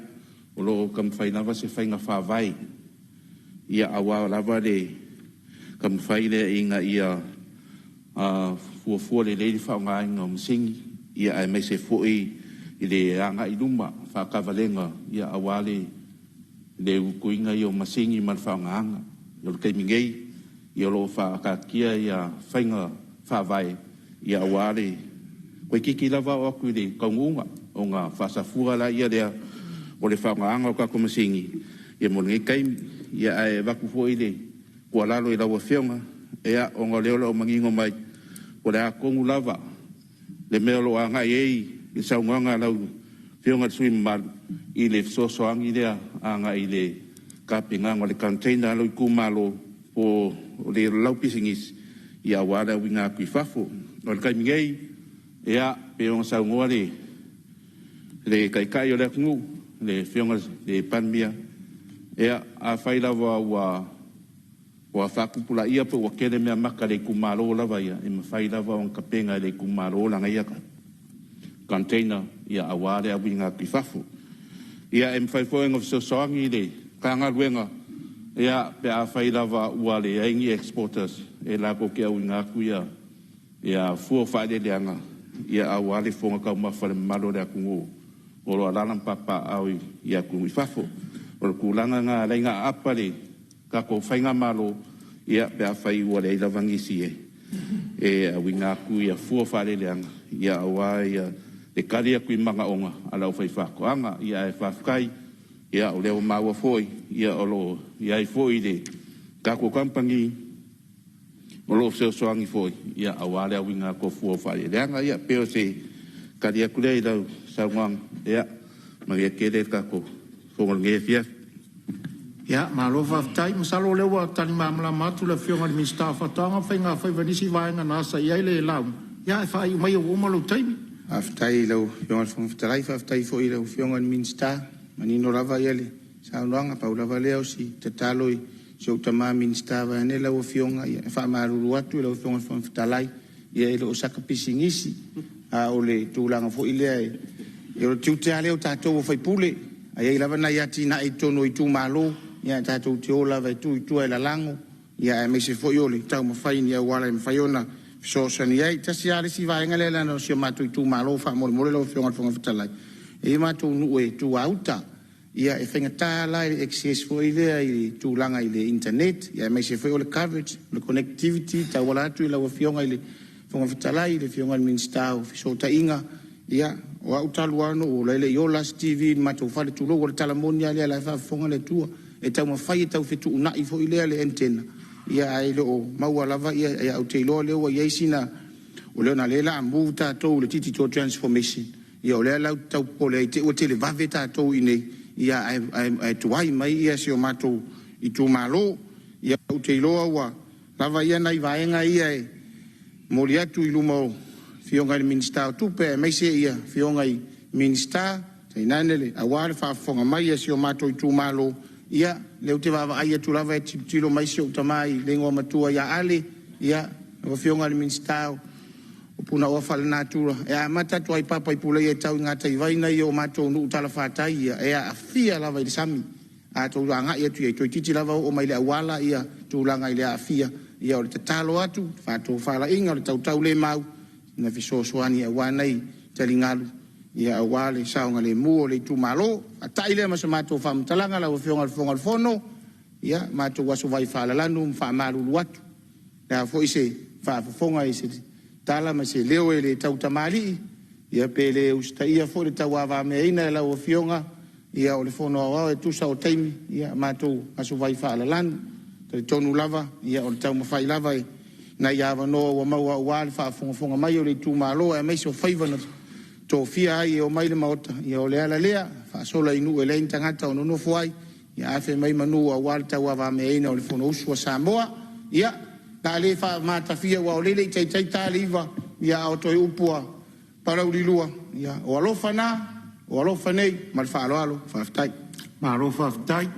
o lo kam faina va se fainga fa vai ya awa lava de kam faile inga ia a fu le le fa nga ngom sing ya ai me se fo ile anga iluma fa kavalenga ya awale le kuinga yo masingi man fa nganga yo ke mingei yo lo fa ka kia ya fainga fa vai ya awale ko kiki lava o ku le kongunga o nga fa sa fua la ya le o le fa nganga ka ko masingi ye mo ngai kai ya ai va ku fo ile ko la lo ila wo fionga ya o nga le o mangingo mai o le kongu lava le melo anga ye i sa nganga lau fionga swim mal i le so angi lea anga i le kapinga ngole container lo ku malo o le lau pisingis i awala winga ku fafo o le kaimingei ia peonga sa ngole le kai o le ngu le fionga le panmia ia a faila wa fakupula ia po wa kele mea maka le ku malo lava ia e ma faila wa on kapenga le ku malo la ngai ka container ia aware winga ki fafu ia em fai foing of so songi le kanga ruenga ia pe a fai lava wale aingi exporters e la ko ke winga ku ia fu fa de leanga ia awale fonga ka ma fa malo le ku o lo ala papa au ia ku fafu o ku langa nga lenga apale ka ko fainga malo ia pe a fai wale lava ngisi e winga ku ia fu fa de leanga ia wa ia e karia kui manga onga ala o fai whako anga ia e whafkai ia o leo maua foi ia o lo ia e foi de kako kampangi o lo seo soangi foi ia awale a winga ko fuo whare leanga ia peo se karia kulei lau sauang ia maria kere kako fongol nge fia ia malo whaftai masalo leo a tani mamla matu le fionga le minsta whatanga whainga whai vanisi vaenga nasa ia le lau ia e whai mai o umalo taimi aftai lo yong fong ftalai aftai fo ile fionga minsta manino lava yele sa longa pa lava leo si tatalo so tama minsta va ne la fionga fa maru atu lo fionga fong ftalai ye lo saka pisingisi a ole tulanga fo ile e o tuta le o tato fo pule ai lava na yati na i tono i tu malo ya tato ti ola va tu la lango ya me se fo yole tau ma fai ni wala me faiona so sania tasi ale si vai ngale no si matu tu malo fa mo lo fionga fong ftalai e matu nu e tu auta ia e whaingatā la i access fo i lea i tūlanga i le internet, ia mai se whai o le coverage, le connectivity, ta wala atu i lawa fionga i le whonga whitalai, le fionga i minsta o fisota inga, ia o au talu ano o leile i Olas TV, mato whale tūlo, o le talamoni a lea la whonga le tua, e tau mawhai e tau whetu una i fo i lea le antena, ia ai le o maua lava ia au te iloa leo ia isina o leo na lela a move tātou le titi tō transformation, ia o lea lau tau pole te o tele vave tātou i nei, ia ai tuai mai ia se o matou i tū malo, ia au te iloa ua lava ia nei vaenga ia e mori atu i luma o fionga i minsta o tupe, e mai se ia fionga i minsta, te inanele, a wale whaafonga mai ia se o matou i tū malo, ia leo te wawa aia tu lava e tilo mai se o tamai, lengo matua ia ale, ia o fionga i minsta o puna o fale natura, e a matatu ai papa i pula ia tau ngata i vaina ia o matou nuu tala whātai ia, e a fia lava i le sami, a tau anga ia tu ia toi titi lava o mai le awala ia tūlanga i le a fia, ia o le tatalo atu, whātou whala inga o le tau le mau, na fiso soani a wanai talingalu, ia a wale saonga le mua le tu malo, a taile ma se matou whamtalanga la o fionga le fonga le fono, ia matou waso vai whala lanu, mwha maru luatu, ia fo ise whaafonga ise tala ma se leo e le tau tamali, ia pe le usta ia fo le tau awa mea ina la o fionga, ia o le fono awao e tusa o taimi, ia matou aso vai whala lanu, te tonu lava, ia o le tau mawhai lava e, na ia wanoa wa maua wale whaafonga mai o le tu malo, e meisi o whaivana tō fia ai o mai le maota, ia o le ala lea, whaasola inu e lein tangata o nono fuai, ia afe mai manu a wale tau awa mea ina o le fono usua Samoa, ia, ta le wha mata fia wa o lele i tai tā liva, ia o toi upua parau li lua, ia o alofa nā, o alofa nei, ma le whaaloalo, whaaftai. Ma alofa whaftai.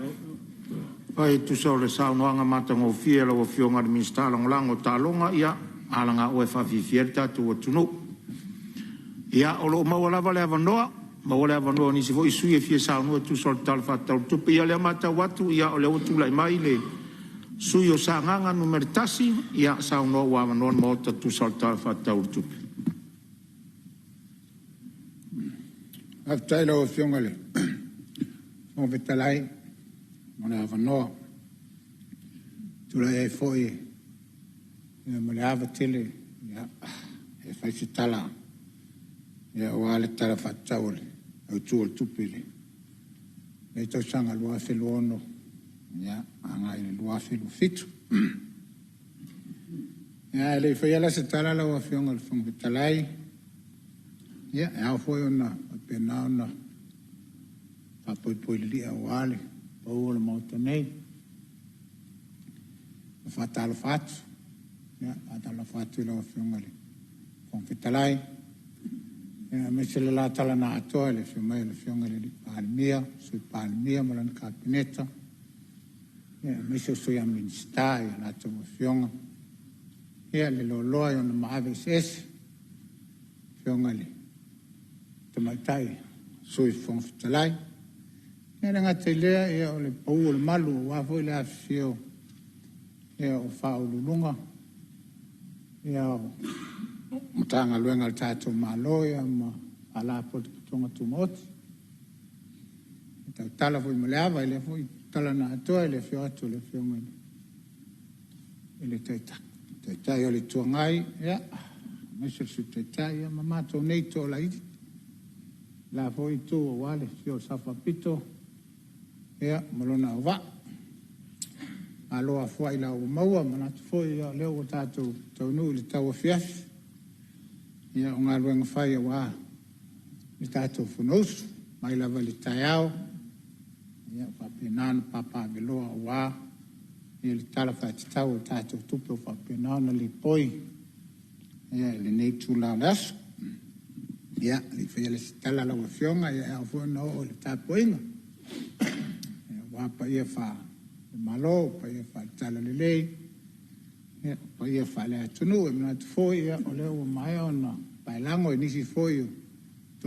Pai tu sa o le saunoanga matanga o fia la o fionga le minsta langolango tālonga, ia, alanga o e whawhiwhier tātu o tunu. Ia, o lo maua lava le avanoa, maua le avanoa nisi fo isu e fia saunua tu sa o le tala whatau tupi, ia le amata watu, ia o le otu lai mai le sui o sanganga numeritasi, ia saunoa o avanoa maota tu sa o le tala whatau tupi. Aftai la o fionga le, o vetalai, mo le avanoa, tula e foi, mo le ava tele, ia, e fai se tala, ia o ale tala whatau le, au tu o le tupi le. Le tau sanga lua whelu ono, ia, anga i le lua whelu fitu. Ia, le fai ala se tala la o fionga le fonga vetalai, ia, e au foi ona, pena ona, whapoi li a o ale, pau le mauta nei, whatala whatu, ia, whatala whatu la o fionga le fonga vetalai, me se le la tala na atoa le fiumai le fionga le Palemene, sui Palemene mo lana kabineta, me se sui a minsta ia la tau fionga, ia le loloa i ona maave sese, fionga le tamaitai sui fonga fitalai, ia le ngata lea ia o le pau o le malu o wafo i le afio, ia o whao lulunga, ia o matanga luenga le tātou malo ia ma ala po te putonga tumoti. Tau tala fui maleava, ile fui tala na atoa, ile fio atu, ile fio mai. Ile taitai. Taitai o le tuangai, ia, mesel su taitai, ia, mamato neito o la iti. La fui tu o wale, fio safa pito, ia, malona o va. Aloa fua ila o maua, manatu fui, ia, leo o tātou taunu, ile tau o fiafi. Ia o ngā ruenga whai wā i tātou whanausu, mai lava li tai au, ia whapenāna papa veloa o wā, ia li tala whai te tau o tātou tupe o whapenāna li poi, ia li nei tūlau le asu, ia li whai le si tala lawa fionga, ia au whana o le tāpoinga, ia wāpa ia wha le malo, pa ia wha le tala le lei, ia pa ia whale atunu e mina tu foi ia o leo mai ona bailango e nisi foi o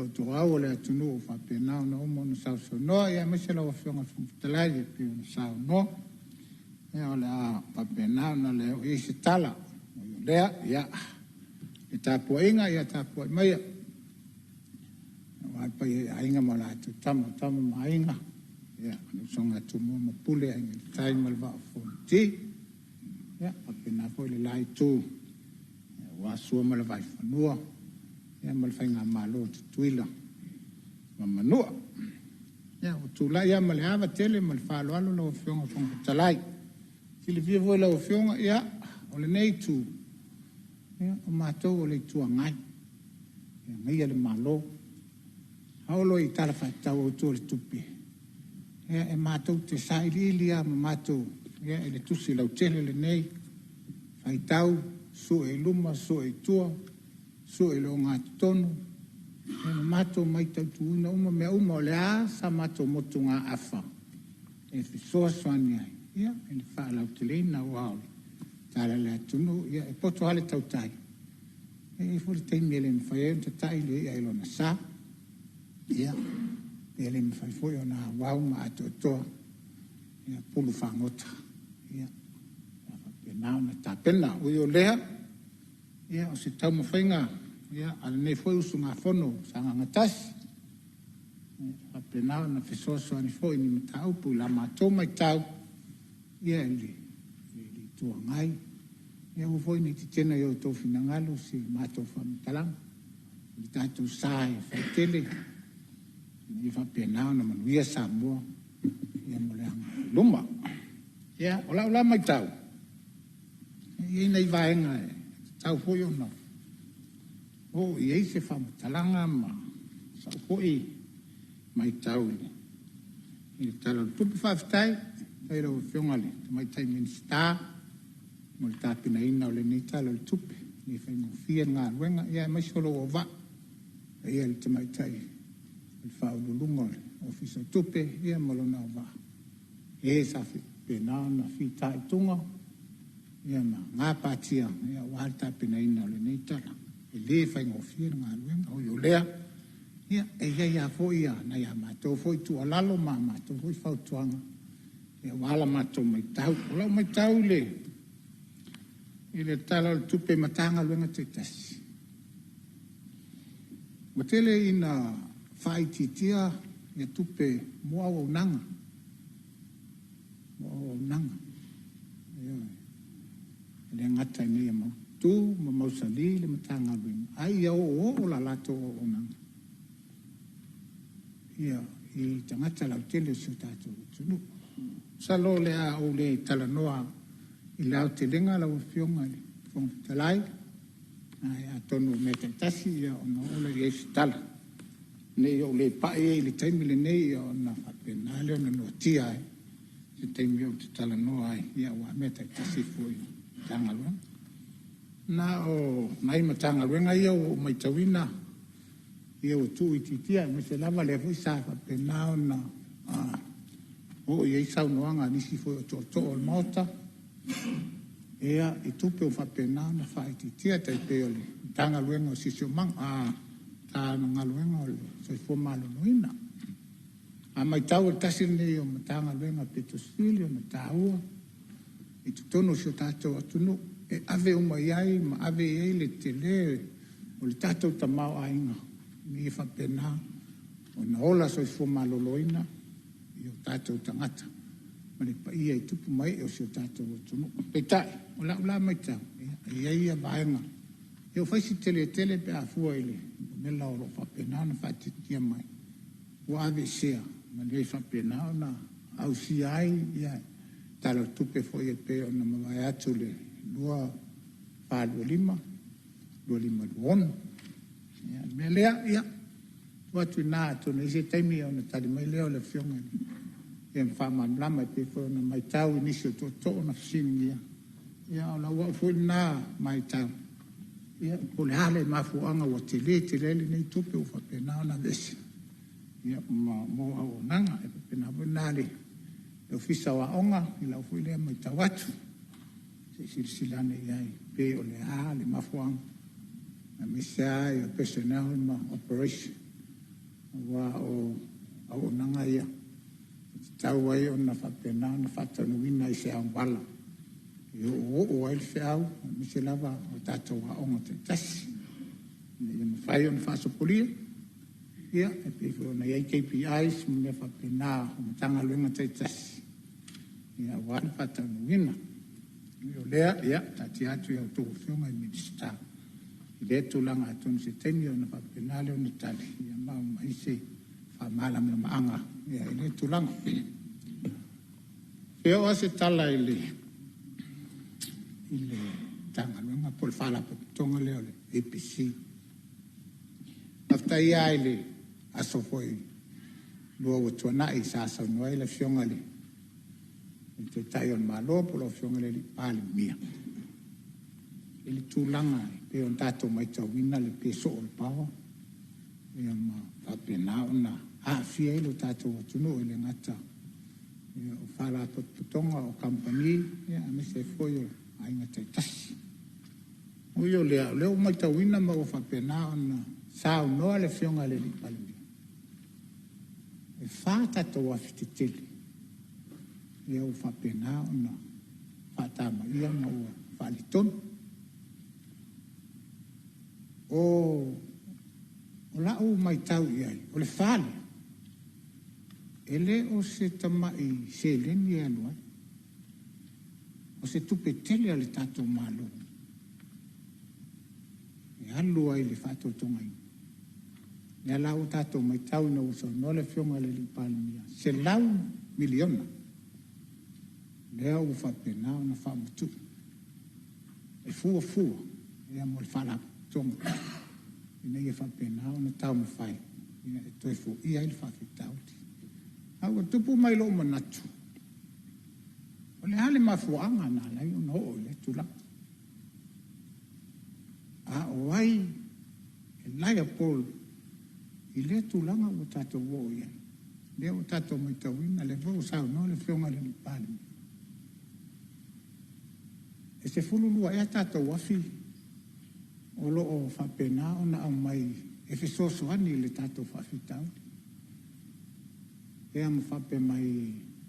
to au o le atunu o whapenau na umo na sau so noa ia mesela o whionga whamtalai e pio na sau noa ia o le a whapenau na leo i se tala o lea ia e tāpua inga ia tāpua maia waipa ia inga ma la tu tamo ma inga ia ni songa tu mo pule ai tai mal va fonti ia apena foi le lai tu wa sua mal vai fanua ia mal fainga malo tuila mamanua ia o tu la ia mal ava tele mal fa lo lo fionga fonga talai sili via voi lo fionga ia o le nei tu ia o matou o le tua ngai ia ngai le malo Haulo I tala whaitau o tō le tupi. Ia e mātou te sairi lia ma mātou. Ia e le tusi lau tele le nei. Whaitau, so e luma, so e tua, so e leo ngā tonu. Ia ma mātou mai tau tuuna uma mea uma o le a sa mātou motu ngā awha. E whisoa soani ai. Ia e le wha lau te leina o haole. Tala le atunu, ia e poto hale tau tai. E furi teimi ele mwhai e te tai le ia ilona saa. Ia, ele me fai foi ona wau ma atotoa. Ia, pulu whangota. Ia, penao na tā pena. Ui o lea, ia, o se tau mawhainga. Ia, ala nei foi usu ngā whono, sa ngā ngatasi. Ia, penao na whesoso ani foi ni mata upu, la mātou mai tau. Ia, li tua ngai. Ia, u foi ni ti tena yo tō whinangalo, si mātou whamitalang. Li tātou sāe, whaitele. I whapenao na manuia Samoa. Ia moleanga luma. Ia, ola mai tau. Ia nei vaenga e. Tau hoi o no. O, i eise whamatalanga ma. Sau hoi mai tau. I tala tupi whawhitai. Tai rau whiongale. Mai tai minsta. Mo le tāpina ina o le ni tala le tupi. Ni whaingo fia ngā ruenga. Ia, mai solo o wa. Ia, le te mai tai. Il whaululunga o fiso tupe, ia malona o wa. E sa pena na whitai tunga, ia ma ngā pātia, ia wāta pena ina o le neitara. E le whaingo whia ngā ruenga, o yo lea, ia e ia fo ia, na ia mātou foi tu alalo ma mātou foi whautuanga. Ia wala mātou mai tau, olau mai tau le. I le tala le tupe matanga luenga te tasi. Matele ina whai titia, ia tupe mua o nanga. Mua o nanga. Le ngata ni mau tu, ma mausali, le matanga luenga. Ai ia o la lato o nanga. Ia, I tangata lau tele su tātou tunu. Salo le a o le talanoa, I lau te lenga lau fionga, fong talai. Ai a tonu me te tasi, ia o na ola i eisi tala. Nei o le pae le taimi le nei o na whapena leo na no tia ai. Le taimi o te tala noa ai. Ia wa meta i tasi fui tangaluenga. Na o nai ma tangaluenga ia o mai tawina. Ia o tu i titia. Me se lava le fui sa whapena o na. O i eisau noanga nisi fui o to o mota. Ia i tupe o whapena na whai titia tai pe o le tangaluenga o sisio mang. Ta ngaluenga o le sai fo malo noina. A mai tau tasi nei o matanga luenga petosili o mataua. I tutono si o tātou atunu. E ave o mai ai, ma ave ei le tele. O le tātou tamau ainga. Mi e whapena. O na ola sai fo malo loina. I o tātou tangata. Ma le pa ia I tupu mai o si o tātou atunu. Peitai, o la mai tau. Ia ia vaenga. E o faisi tele pe a fua ele. Mela o whapena na whatitia mai. O ave sea. Ma le whapena na au si ai. Ia tala tupe foi e pe o na mawai atu le lua whaalua lima. Lua lima luon. Me lea ia. Watu nā atu na ise taimi o na tali mai leo le fionga. Ia whamamlama e pe foi o na mai tau inisi o to na fsini ia. Ia o la ua foi nā mai tau. Ia, o le hale mafuanga wa tele nei tupe o whapena na vesi. Ia, mo au nanga, e pena nale. E ofisa wa onga, I lau fui lea mai tawatu. Se silsilane iai, pe o le hale mafuanga. Na misa I o personnel ma operation. Wa o au nanga ia. Tau ai o na whapena na whatanuina I se awala. O ai feau, mi se lava o tātou a onga te tasi. Ia mawhai o na whaasopolia. Ia, e pefo na iai KPIs, mea whapena, o matanga luenga taitasi. Ia, wana whatanuina. Io lea, ia, tati atu iau tōku whiunga i minister. I lea tūlanga atonu se teni o na whapena leo na tali. Ia, mau maise, whamala mea maanga. Ia, i lea tūlanga. Peo ase tala i le tanga luenga pol whala pakutonga leo le APC. After ia i le aso foi lua o tuana i sa noai le fionga le te tai on malo polo fionga le Palemene ele tūlanga pe on tato mai tawina le peso o le pawa ia ma whapena ona fia ilo tato o tunu ele ngata ia o whala putonga o company ia me se foi o ainga te tasi o yo leo mai tawina ma o whapena ona sao noa le fionga le Palemene e whata toa whititele ia o whapena ona whatama ia ma ua whalitonu o lau mai tau iai o le whale ele o se tamai se leni anuai o se tupe tele ale tatou malo e alu ai le whatotongai Ia lau tato mai tau na uso no le fionga le Palemene se lau miliona lea u whapena na whamutu e fua ia mo le whala tonga ina ia whapena na tau me whai ina e toi fu ia il whawhitauti au tupu mai lo manatu o le hale mafuanga na lai o no le tula o ai e lai a pol I le tūlanga o tātou wō ia. Le o tātou mai tauina, le wō sao no le whionga le Palemene. E se fululua ea tātou wafi o lo o whapena o na au mai e whisoso ani le tātou whawhitau. Ea mo whape mai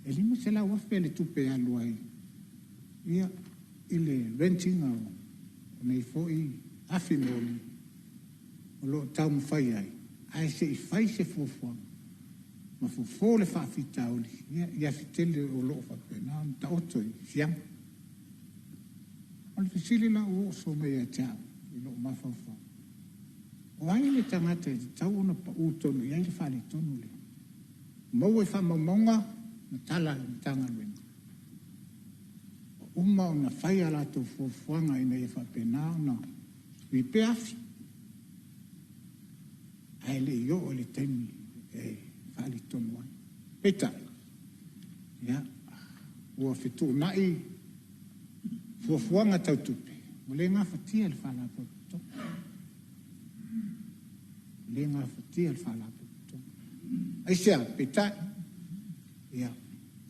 e lima se la wafi le tupe alu ai. Ia I le rentinga o nei fo I afi moli o lo tau mwhai ai. Ai se I whai se fuafuanga. Ma fuafo le whaafitauli. Ia fitele o loo whapena. Ta oto I fianga. O le fisili la o so mea tau. I loo mawhawha. O ai le tangata I tau ona pa utonu. Ia le whale tonu le. Mau e whamamonga. Na tala I tanga luenga. Uma ona whai ala tō fuafuanga I nei whapena. Na wipe afi. Ai le yo o le temi e whali tonu ai. Peta. Ia. Ua whetu nai fuafuanga tau tupe. O le ngā whatia le whala pakuto. Le ngā whatia le whala pakuto. Ai sea, peta. Ia.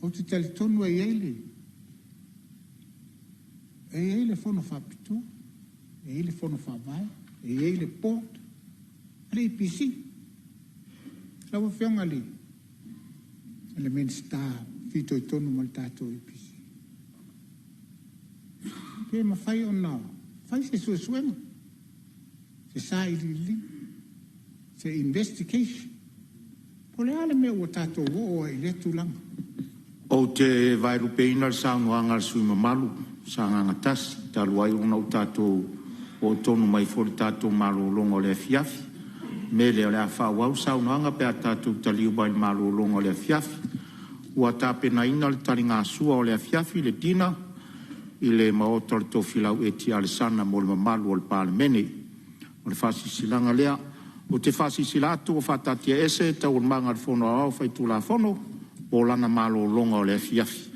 O te tali tonu e eile. E eile fono whapito. E eile fono whawai. E eile port. Ale PC. Lawa whionga li. Ale minsta fito I tonu mal tato PC. Pe ma whai o na. Whai se suenga. Se sa ili. Se investigation. Po le ale mea o tato o I le tulanga. O te vairu peina sa nguanga sui mamalu. Sa nganga tasi. Taluai ona o tato o tonu mai fori tato malo longo le fiafi. Me le a whawau saunoanga pe a tātou taliu bai malo longa o le fiafi. Ua tāpena ina le taringa sua o le fiafi le tina I le maota le tofilau e ti ale sana mo le mamalu o le Palemene. O le whasisilanga lea. O te whasisilatu o whatatia ese tau le manga le fono au whaitu la fono o lana malo longa o le fiafi.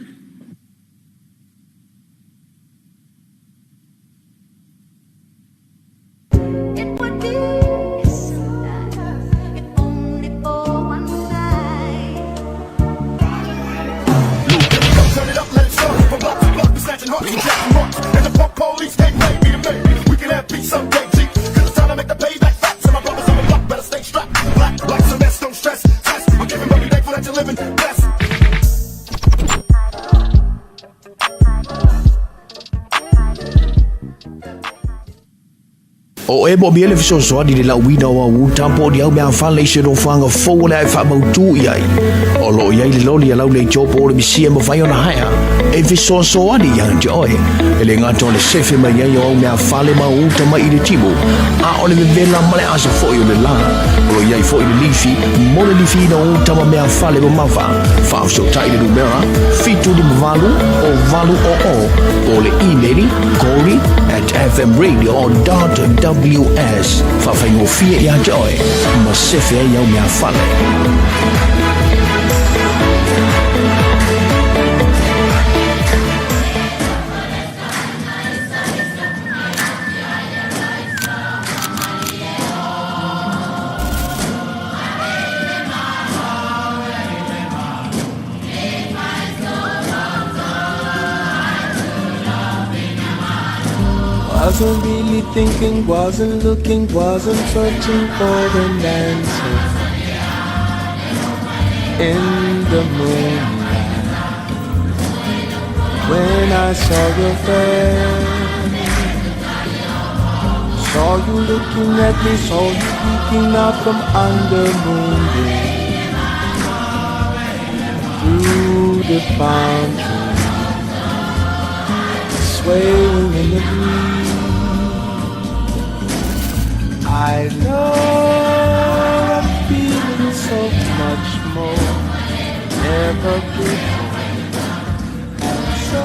And the punk police can't make me the baby. We can have peace someday, G. Cause it's time to make the payback fat. So my brothers on the block better stay strapped. Black like cement, don't stress. Test. We're giving every day for that you're living best. O e mo miele fiso so di la wina wa wu tampo di au me afale se do fanga fo le fa mo tu iai. O lo iai le loli ala le jopo le bisi mo fa ona haya. E fiso so di yang joy. Ele ngato le sefe ma ia yo me afale ma u tama i le tibo. A o le vela male asa fo yo le la. O iai fo i le lifi, mo le lifi no u tama me afale mo mafa. Fa so tai le numera, fitu di valu o valu o le emaili Corey@fmradio.ws. Fa faingo fie ia joy. Ma sefe ia me afale. Wasn't really thinking, wasn't looking, wasn't searching for an answer. In the moonlight, when I saw your face, saw you looking at me, saw you peeking out from under moonbeam, through the palm trees, swaying in the breeze. I know I'm feeling so much more, never before. And so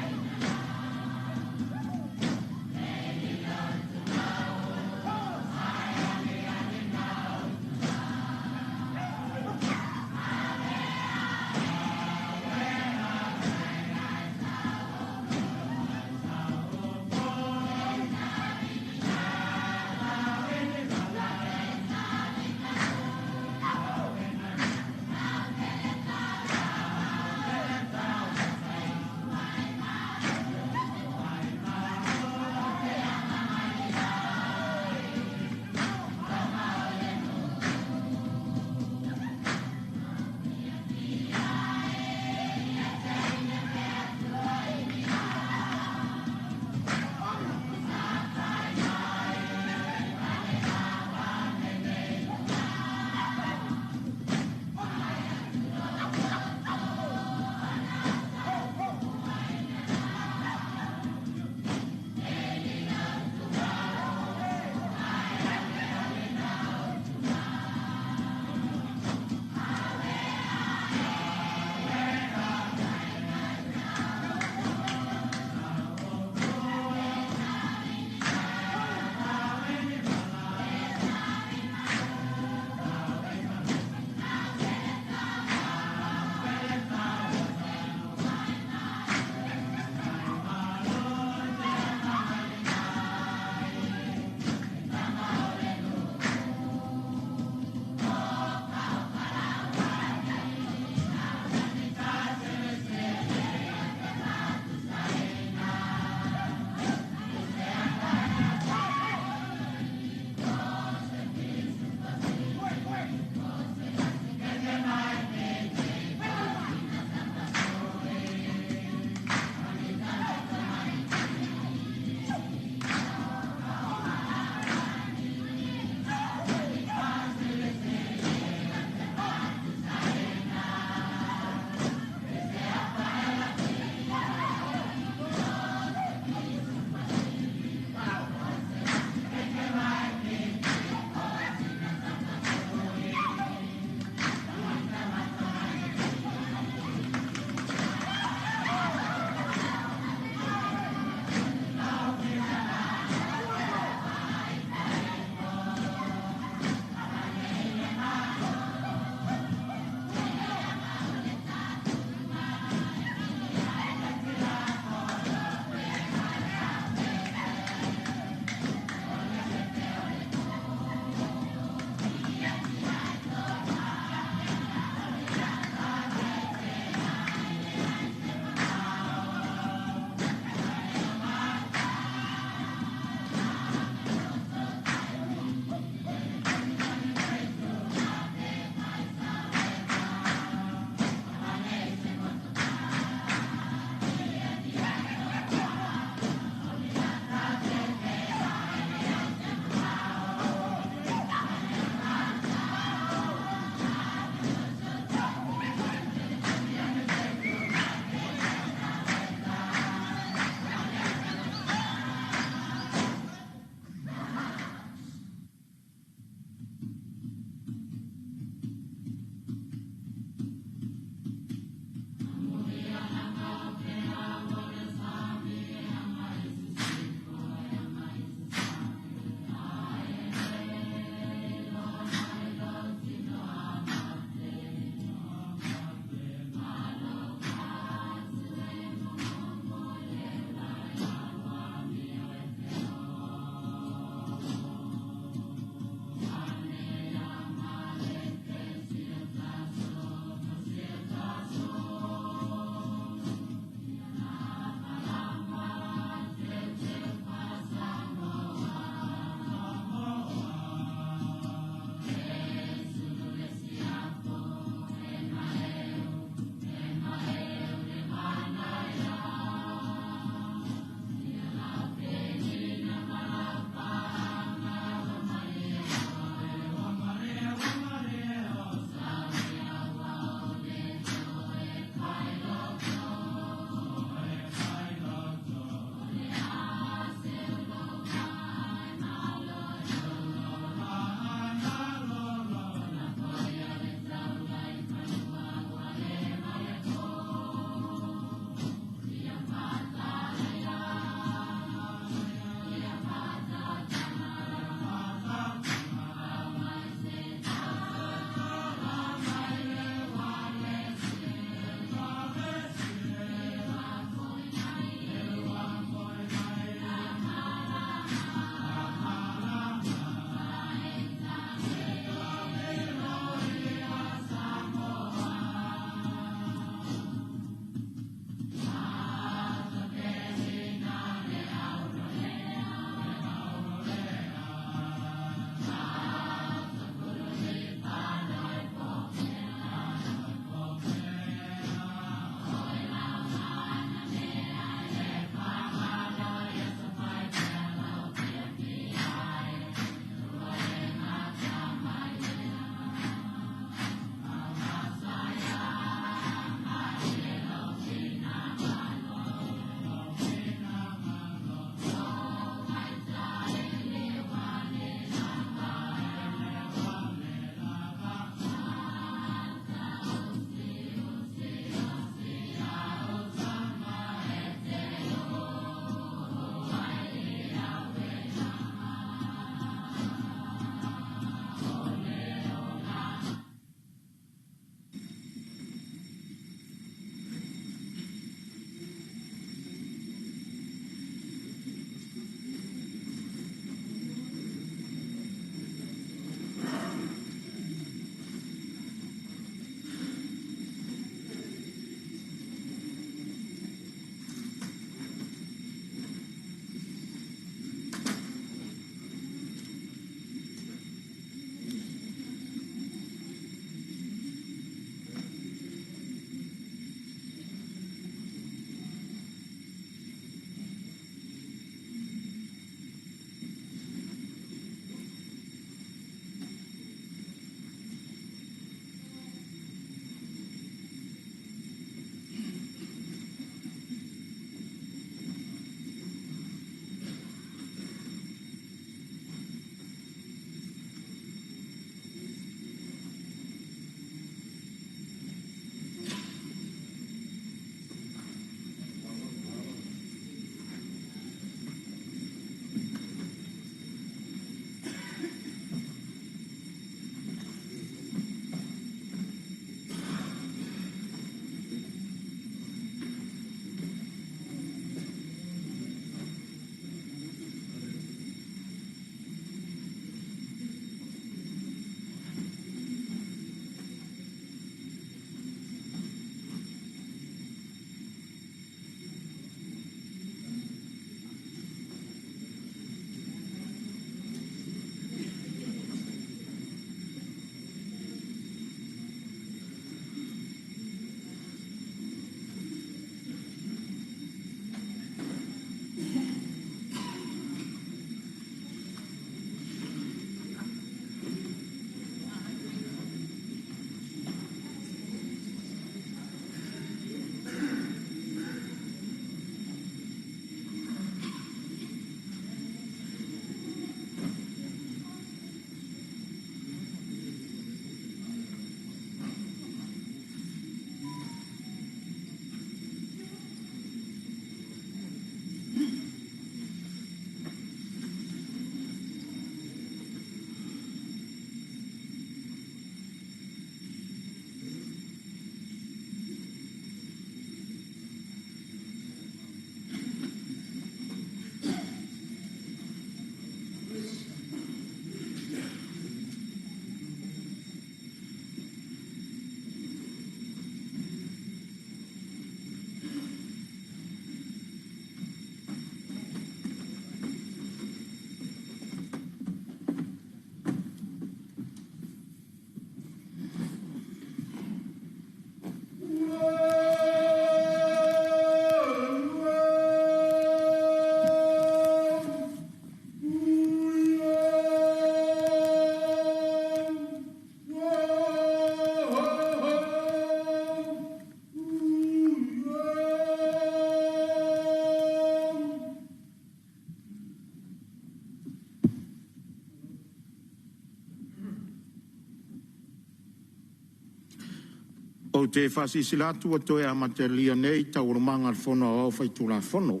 O te whasisilatu atoe a matelia nei taurumanga al fono au whaitula fono.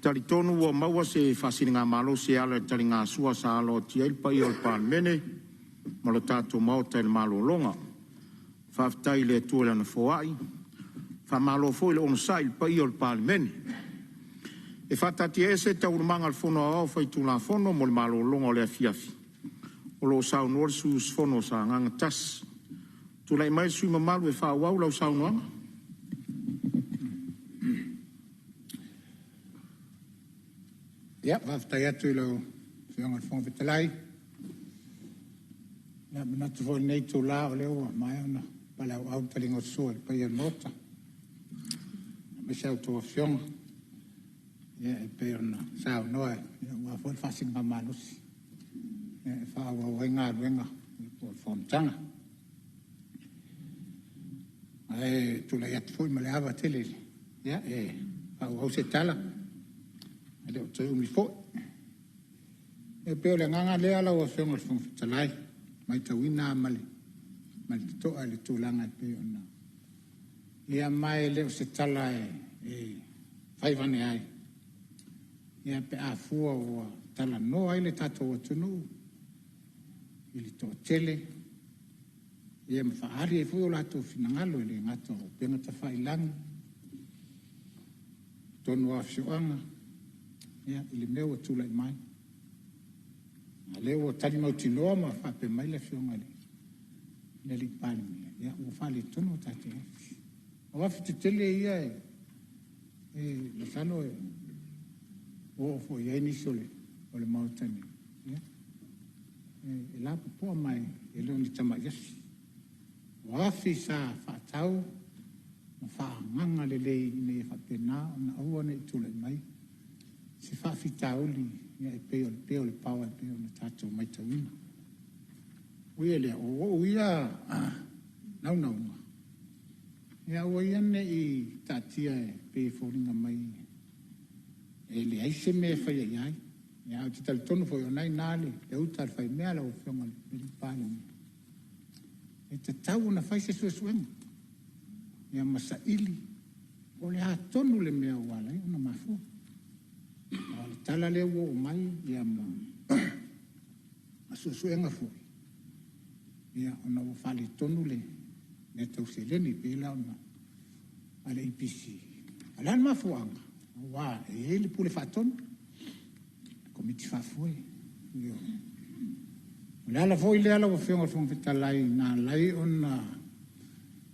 Tali tonu o maua se whasiringa malo se ala tali ngā sua sa alo tiel pai o Palemene, ma lo tātou mau tail malo longa. Whaftai le tuela na foai, wha malo foi le ono sai pai o Palemene. E whatati ese taurumanga al fono au whaitula fono mo le malo longa o le afiafi. O lo sau norsus fono sa nganga tas. Tulai mai sui mamalu e whawau lau sau noanga. Ia, whaftai atu I lau whionga whonga Fetalai. Ia, manatu fo nei tō la o leo mai ona palau au talinga o sua I pai al mota. Me sau tō whionga. Ia, e pe ona sau noa. Ia, ua fo whasinga malusi. Ia, e whawau ai ngā ruenga. Ia, po Fonotaga. Ai tula ia foi ma le ava tele ia au se tala ale o tau mi fo e pe le nganga le ala o fenga fon talai mai tawina male mal to ale tulanga pe ona ia mai le se tala fai vane ai ia pe a fu o tala no ai le tato tunu ili to tele ia mawhaari e fui o lato finangalo ele ngato penga ta whailangi tonu a fioanga ia ili meo o tūlai mai a leo o tani mau tinoa ma whape mai le fionga le li Palemene ia o whale tonu o tate o wafi te tele ia le sano o fo ia iniso o le mautani ia e lapo poa mai e leo ni tama yasi wafi sa whaatau ma whaanganga le lei ne whapena na aua ne tūlai mai se whaafi tauli ia e peo le paua e peo na tātou mai tauina uia lea o uia naunaunga ia ua ia ne I tātia e pe fōringa mai e le aise me whai ai ai ia o te tali tonu fo i onai nāle le uta whai mea la o whionga le Palemene e te tau na whai se suenga. Ia masaili. O le tonu le mea wala, ona mafu. O le tala le o mai, ia ma suenga fu. Ia ona o whale tonu le, ne tau se leni pēla ona, ale IPC. Alan mafuanga. Wa, e le pule whatonu. Komiti whafue. Ia. Le ala foi le ala o whionga whonga Fetalai nā lai ona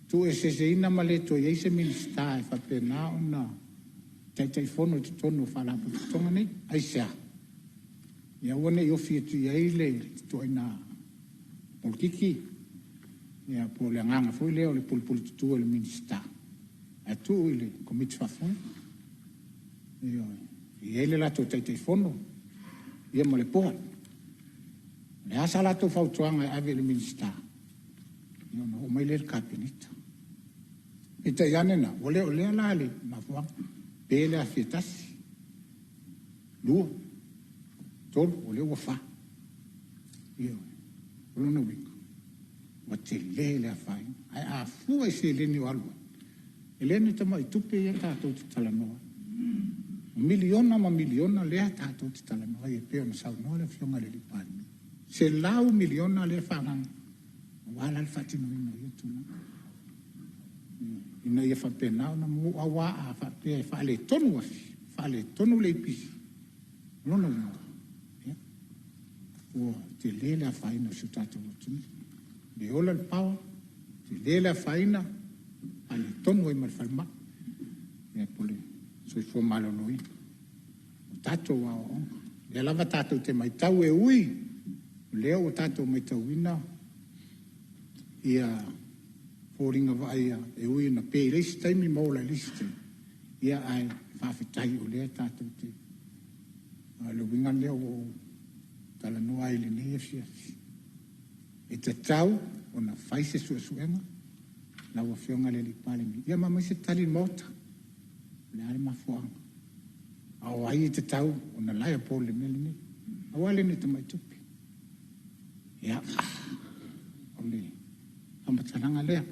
tu e se ina ma le to i se minista e whapena ona teitai whono te tonu whalapu te tonga nei ai sea ia wane I ofi atu I aile to ina polkiki ia po le nganga foi leo le pulpul tutu le minista a tu I le komiti whafoi ia I aile la to teitai whono ia mo le poha le asa la to fautuanga ave le minista io no mai le kabinete ita yane na ole la le ma fuang pele a fietasi lu tol ole wa fa io lo no wiko wa te le a fa ai a fu e se le ni alwa ele ni tama I tupe ya ta to talanoa miliona le ta to talanoa e pe on sa no le fionga le Palemene se lau miliona le whangang wala le whatino ino I tuna ina ia whapena na mu awa a whape whale tonu afi whale tonu le pisi lono ino o te lele a whaina su tata watuni le ola le pawa te lele a whaina ale tonu e marwhalma ia pole so I fo malono ino o tato wa o le lava tato te mai tau e ui leo o tātou mai tauina ia fōringa vai e ui na pē reisi taimi maula liste ia ai whawhitai o lea tātou te le winga leo o tala noa i le nei fiafi e te tau o na whaise suenga na wa whionga le li Palemene ia mamai se tali mota le ale mafuanga au ai te tau o na laia pō le mele nei au ale ne te mai tupi ia ole amatananga lea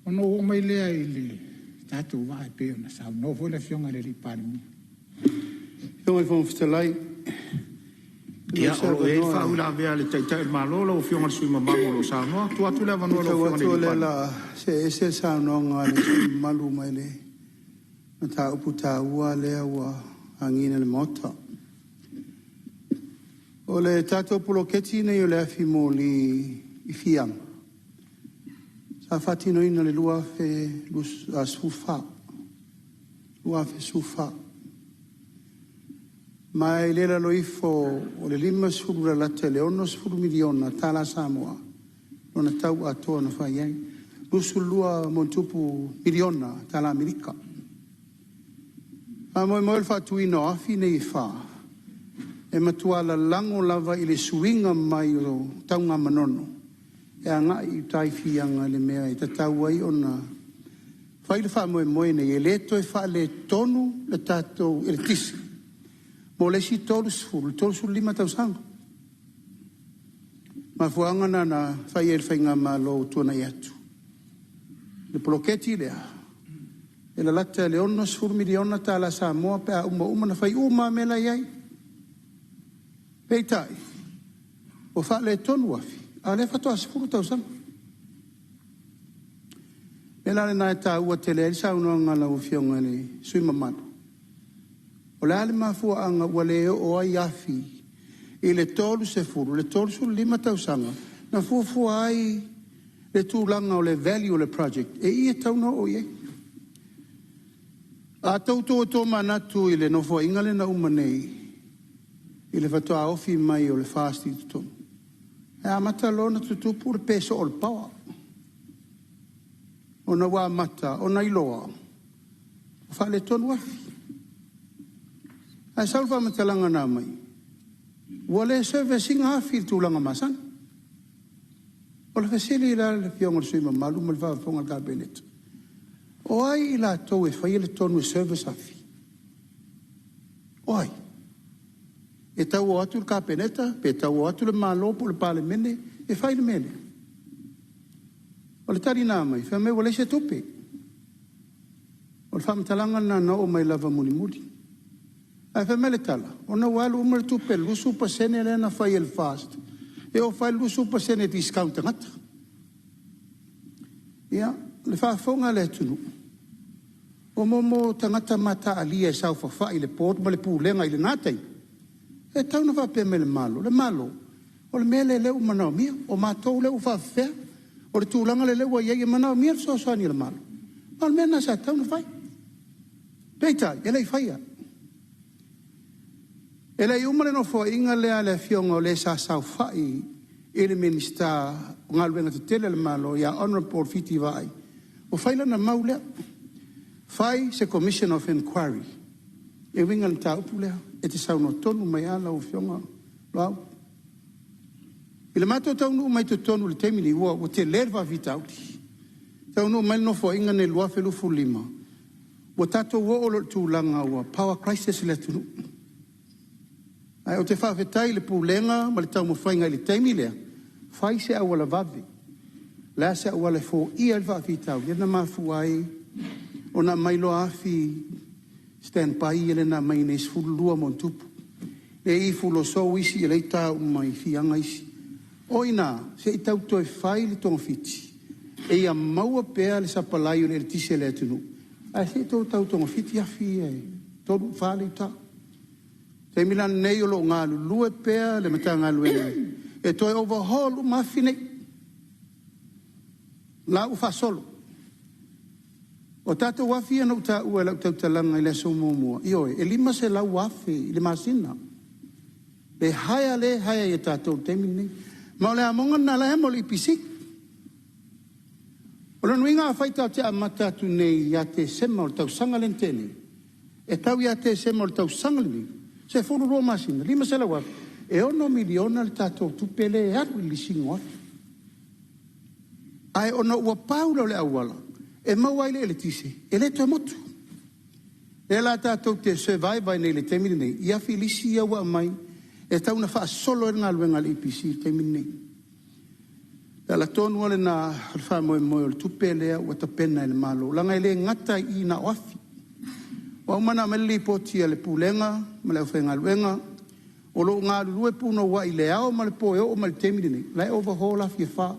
Ono o mai lea I le tātou wae peo na sau novo le fionga le Palemene. Fionga Fonotaga. Ia o e whaula vea le taitai malola o fionga sui mamango lo Samoa. Tu atu le vanola o fionga le Palemene. Se Samoa ngā le malu mai le. Na tā upu tā ua lea ua angina le mota. O le tātou puloketi nei o le afi mo li I fianga. Sa fatino ina le lua fe sufa. Lua fe sufa. Mai le la loifo o le 5 la latte le 11 miliona tala Samoa. Lona tau atoa na fai ai. Lusu lua montupu miliona tala Amerika. A moi il fatuino afi nei fa. E matua la lango lava I le suinga mai o taunga manono. E anga I tai fianga le mea I tatau ai ona. Fai le wha moe nei e leto e wha le tonu le tatou e le tisi. Mo le si tolu sfuru 5 tausanga. Ma fuanga na fai e le whainga malo tuana I atu. Le poloketi lea. E la lata le 11 miliona tala Samoa pe a uma na fai uma mela iai. Peitai. O wha le tonu afi. A le fatoa 10 tausanga. E la le nai tā ua te le sa unua ngala o fionga le sui mamadu. O le ale mafua anga ua le o ai afi I le tolu se furu, le tolu su 5 tausanga. Na fua ai le tūlanga o le value o le project. E ia tauna o iei. A tauto o tō manatu I le nofo ingale na umanei. I le fatoa ofi mai o le fasti tutonu. E amata lona tutupu le peso o le pawa. Ona wa amata, ona iloa. O wha le tonu afi. A salva matalanga nā mai. Ua le servicing afi tūlanga masana. O le fasili la le fionga sui mamalu ma le whaafonga kabineta. O ai I la tau e whai le tonu e service afi. O ai. E tau o atu le kapeneta, pe tau o atu le malopo le Palemene, e whai le mene. O le tari nā mai, wha me wale se tupe. O le whamatalanga nā na o mai lava muli muli. Ai wha me le tala, o na walu umar tupe, lusu pasene le na whai el fast. E o whai lusu pasene discount ngata. Ia, le whaafonga le tunu. O momo tangata mata alia e sau whawha I le port, ma le pūlenga I le ngātai. E tau na whape me le malo. O le mele leu manao mia. O mātou leu whawhea. O le tūlanga le leu a iei manao mia so soani le malo. Ma le mena sa tau na whai. Peitai, e lei whaia. E lei umare no fo inga lea le fionga o le sa sau whai. E le minister o ngā luenga te tele le malo. Ia honorable fiti vai. O whaila na maulea. Whai se commission of inquiry. E winga le tā upu lea. E te sauno tonu mai ala o fionga lau. I le mato taunu mai te tonu le temini ua o te lerva vitauti. Taunu mai no fo inga ne lua felu fulima. O tato wo o tūlanga ua power crisis le tunu. Ai o te whawhetai le pūlenga ma le tau mo whainga le temini lea. Whai se awa la vave. Lea se awa le fo ia le vavitau. Ia na mafu ai o na mailo afi stand pai ele na mai nes fulua montupu. E I fulo so isi ele ta mai fianga isi. Oina, se I tau toi whai le tonga fiti. E ia maua pēa le sapalai o le tise le atunu. A se tau tonga fiti afi e. Toru whale ta. Te milan nei o lo ngā lue pēa le mata ngā lue. E toi overhaul o mafi nei. La ufa solo. O tato wafi ana uta ua lau tau talanga I le so mumua. Ioe, e 5 se lau wafi I le masina. Le haya I tato temi nei. Ma o le amonga na la hemo li pisi. O le nuinga a whaita te amata atu nei ia te sema o le tau sanga lentene. E tau ia te sema o le tau sanga lentene. Se furu roa masina, 5 se lau wafi. E 1 miliona le tato tupele e aru I lisingo afi. Ai ona ua paula o le awala. E mauaile ele tise, ele to motu. E la tātou te survive nei le temini nei, ia filisi ia wa mai, e tau na wha solo e ngā luenga le IPC temini nei. Ala tonu ale na alfa mo le tupe le o tapena le malo. Langa ile ngata I na ofi. Wa mana meli poti ale pulenga, mala fenga luenga. O lo ngā lue puno wa I le ao ma le po o ma le temiri nei. Lai overhaul a fia wha.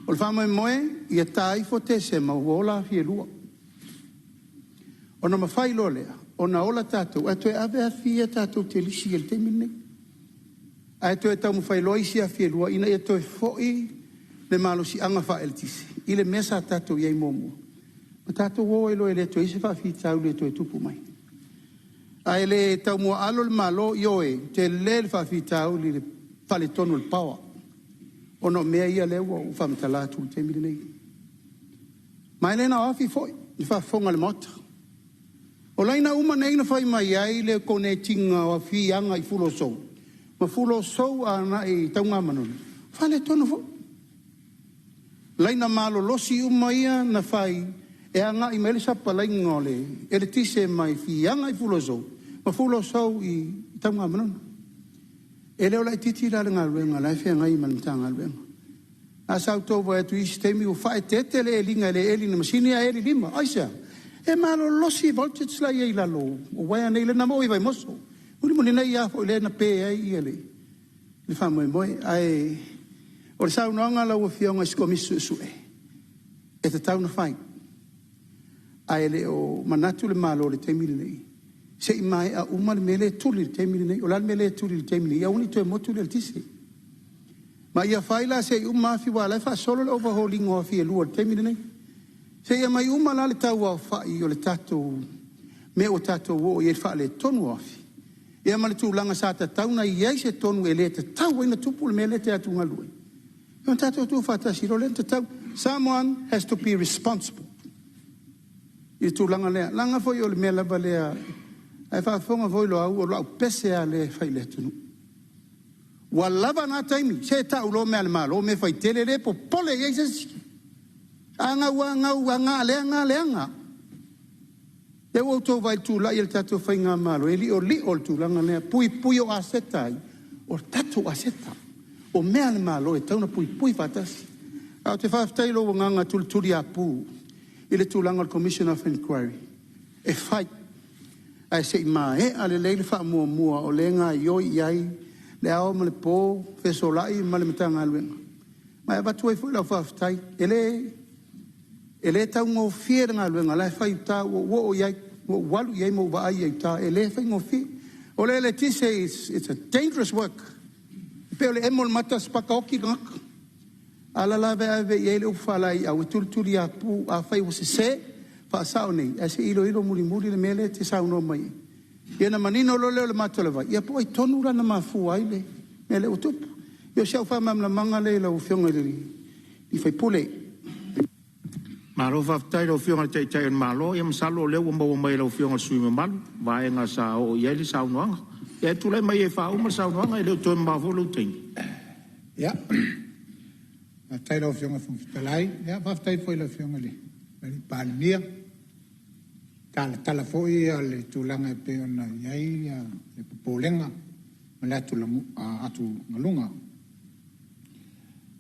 O le wha moe I a tai fo te se ma uola fia lua. O na mawhai lo lea. O na ola tātou. A toe ave a fia tātou te lisi le temiri nei. A toe tau mawhai lo isi a fia lua. Ina ia toe foi le malo si anga wha el tisi. I le mesa tātou iei mōmua. Ma tātou o e lo e le toe se wha fi tau le toe tupu mai. A ele tau mua alo le malo ioe, te le whawhitau li le whale tonu le pawa. Ono mea ia lewa u whamatala tu te mire nei. Ma ele na awhi foi, I whafonga le mota. O laina uma nei na whai mai ai le kone tinga o whi anga I fulo sou. Ma fulo sou a na I taunga manoni. Whale tonu fo. Laina malo losi uma ia na whai e anga I mele sapa lai ngole, e le tise mai fi anga I fulo sou, ma fulo sou I taunga manona. E leo lai titi la ngā ruenga, lai whea ngai manitanga ruenga. A sau tōwa e tu isi teimi o whae tete le e linga le eli na masini a eli lima, aisa, e malo losi voltage lai e lalo, o wai anei le na mo I vai moso. Uri mo nina ia fo le na pe ai I ele. Le wha moe moe, ai, o le sau noanga lau a fionga iskomisu sue. E te tau na whai. Ai le o manatu le malo le temili nei. Se I mai a uma le mele tuli le temili nei. O la mele tuli le temili. Ia uni toe motu le tisi. Ma ia whaila se I uma afi wa lai wha solo le overhauling o afi e lua le temili nei. Se ia mai uma la le tau au whai o le tatou. Me o tatou o i e wha le tonu afi. Ia ma le tūlanga sa ta tauna I ei se tonu e le te tau ina tupu le mele te atu ngalue. Ia tatou tu whatasi ro le te tau. Someone has to be responsible. I tūlanga lea. Langa foi o le mea lava lea. Ai whaafonga foi lo au o lo au pese a le whai le tunu. Wa lava ngā taimi. Se tau lo mea le malo. Me whai tele le po pole i eisesi. Anga ua ngā leanga. E o tō vai tūla I le tatou whai ngā malo. E li o le tūlanga lea. Pui o asetai. O tatou aseta. O mea le malo e tauna pui fatasi. Au te whaftai lo o nganga tuli a pū. I le tūlanga Commission of Inquiry. E whai. Ai se I mae a le leile wha mua o le ngā ioi iai. Le ao ma le pō, whesolai ma le matanga aluenga. Mai a batu e fui lau whaftai. E le tau ngō whie ngā aluenga. Lai whai tā o iai. Walu iai mo wa ai tā. E le whai ngō whie. O le tise it's a dangerous work. Peo le emol mata spaka oki ngaka. Ala la ve ye le ufalai au tuli a pu a fai o se fa sao nei a se ilo muri le mele te sao no mai ye na manino lo le mato le vai ia po I tonu la na mafu ai le mele o tupu yo se fa mam la manga le lo fionga le I fai pule Malo fa tai lo fionga tai malo ia masalo le o mai lo fionga sui malo vai nga sa o ye le sao no e tu le mai e fa o sao no le to ma vo lo ting Ja. A tai lo fionga Fonotaga, ja, whaftai foi lo fionga le. Mari Palemene. Tala foi le tūlanga e pe ona iai, e popolenga, ma le atu ngalunga.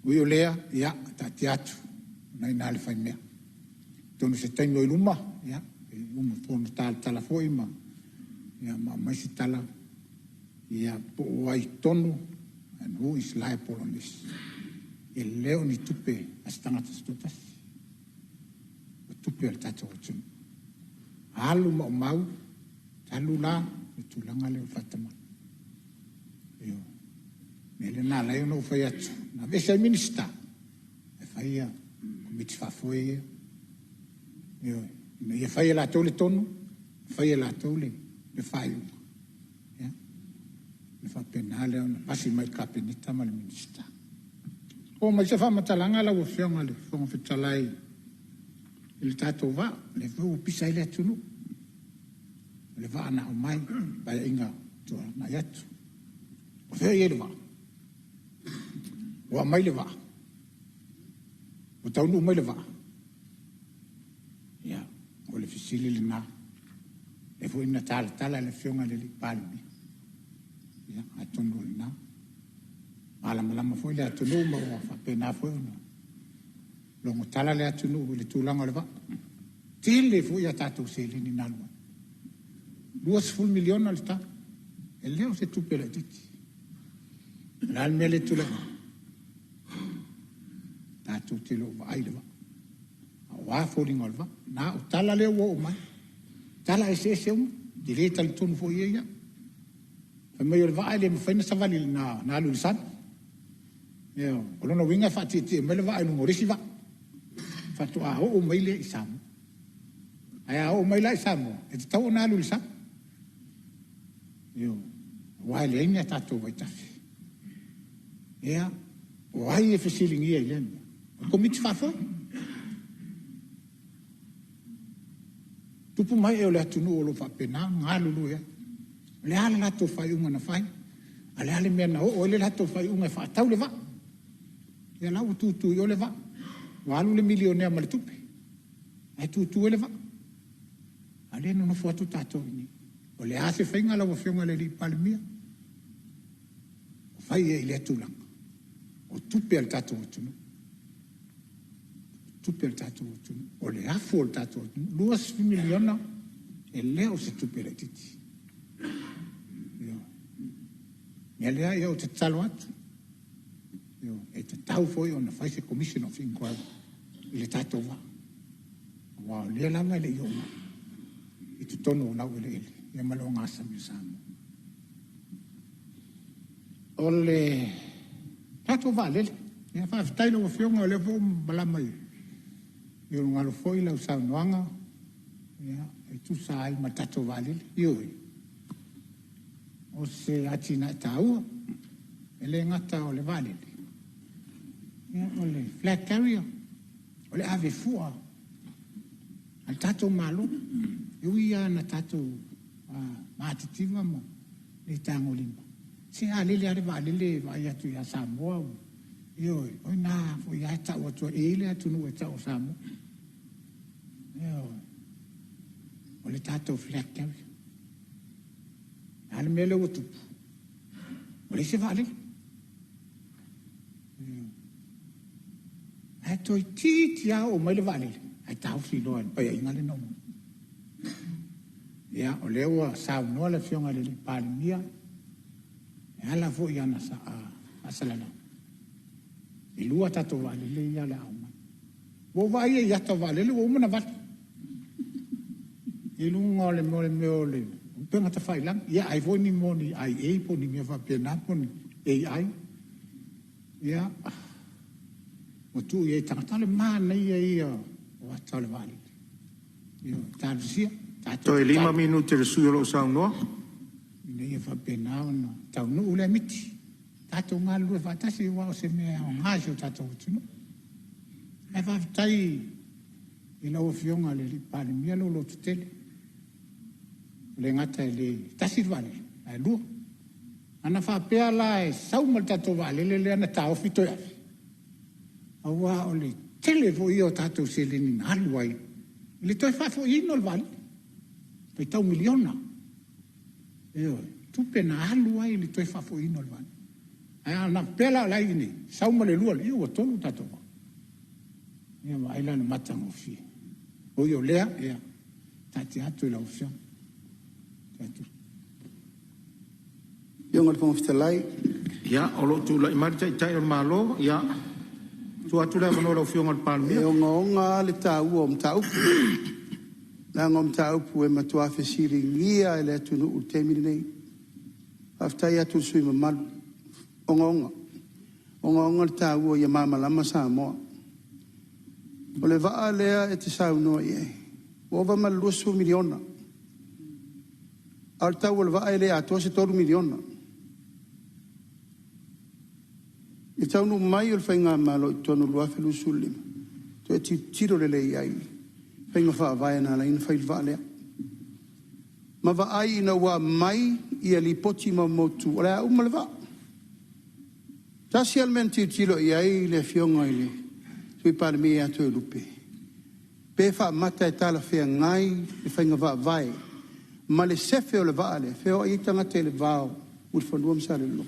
Ui o lea, ja, tati atu, nai nale whai mea. Tonu se taino I luma, ja, e uma Fonotaga tala foi ma, ja, ma maisi tala, ja, po ai tonu, and who is liable on this? E leo ni tupe as tangata stotas. O tupe al tato o tunu. Alu mau, talu la, e tūlanga leo whatama. Eo, mele nā leo no whai atu. Nā vesa minista, e whai a komiti whafoe e. Eo, e whai la tau le tonu, whai la tau le whai unga. Le whapena leo na pasi mai kapenita ma le minista. O mai se whamatalanga la o whionga le whonga whetalai. Le tātou wā, le wau pisa I le atunu. Le wā ana o mai, bai inga tua mai atu. O whea I le wā. O mai le wā. O taunu mai le wā. Ia, o le fisili le nā. Le fu ina tala le whionga le Palemene. Ia, atonu le nā. Malama foi le atunu mo fa pena foi no. Longo tala le atunu le tulanga le va. Tile foi ya tatu se le ni nalwa. 2 milioni al sta. E leo se tu pela titi. L'al mele tu le. Tatu tilo va ai le va. Wa foi ngol va. Na tala le wo mai. Tala ese um. Direta le tunu foi ya. Fa me le va le fa na savali na lu san. Yo, kalau nak winga fatiti, melawa anu ngorisi va. Fatu o maile isamu. Aya o maile isamu. Itu tahu na lulisa. Yo, wale ini tatu waitafi. Ya, wai fisiling ia ilen. Komit fafo. Tupu mai oleh tunu olo fa pena ngalulu ya. Le ala la to fai unga na fai. Ale ale mena o le la to fai unga fa tau le va. Ya la tu yo le va. Walu le milionea ma le tupe. Ai tu le va. Ale no foto tato ni. O le ase fainga la wafionga le li Palemene. O fai e le tulang. O tupe al tato tunu. Tupe al tato tunu. O le afo al tato tunu. 2 miliona e leo se tupe le titi. Yo. Ngelea yo te talo atu. Yo, e te tau foi ona fai se commission of inquiry le tato va. Wa le langa le yo. E te tono na wele ele. E malo ngasa mi samo. Ole tato va le. E fa stai no fionga le vo balama. Yo ngalo foi la usa noanga. Ya, e tu sai ma tato va le. Yo. O se atina tau. Ele ngata o le vale. Ole flag carrier. Ole ave fua. Al tato malo. Ia na tato matitiva mo. Le tango limba. Se alele arriva alele vai atu ya Samoa. Yo, oi na fo ya ta o to ele atu no ta o Samoa. Yo. Ole tato flag carrier. Al mele o tu. Ole se vale. Ai toi titia o mai le vale. Ai tau fi loan pa ia ngale no. Ya o lewa sa no le fionga le Palemene. E ala fo ia na sa asalana. I lua tato vale le ia la uma. Wo vai ia tato vale le wo mana vale. I lunga le mo le meole. Penga ta fai lang. Ya ai vo ni mo ni ai e po ni me fa pena po ni AI. Ya o tu e tangata le mana ia o tale vale. Yo tansia To e 5 minuti le sui lo sa no. Nei fa pena no. Tau no ule miti. Tato ngalu fa tasi wa se me o ngajo tato tunu. E fa tai e lo fionga le Palemene lo tutele. Le ngata le tasi vale. Ai lu. Ana fa pea la e sau mal tato vale le ana tau fito ya. Awa ole tele vo io tato se le ni alwai. Le toi fa fo ino il vale. Poi tau miliona. Io tu pena alwai le toi fa fo ino il vale. Ai na pela la ini. Sau mal lu io o tonu tato. Ia mai la matang ofi. O io lea ia. Tati atu la ofi. Tatu. Yo ngal fong fitalai. Ya, o lo tu la marcha tai o malo, ya. Tu atu le no lo fionga Palemene. E ngonga le tau o mtau. La ngom tau pu e matua fesiri ngia ele tunu u temini nei. Aftai atu sui mamal. Ngonga le tau o ya mama lama Samoa. O le vaa lea e te sau noa ie. O va mal 2 miliona. Al tau o le vaa ele atua se 3 miliona. I tau no mai o le whainga malo i tonu lua whelu sulima. To e tiro le lei ai. Whainga wha vai na la ina whail vaa lea. Ma va ai ina wa mai i a li poti ma motu. O le a uma le vaa. Tasi almenti tiro i ai le fionga i le. Tui Palemene atu e lupe. Pe wha mata e tala whea ngai le whainga vaa vai. Ma le sefe o le vaa le. Wheo ai tangata e le vao. Uri whanua msa le lo.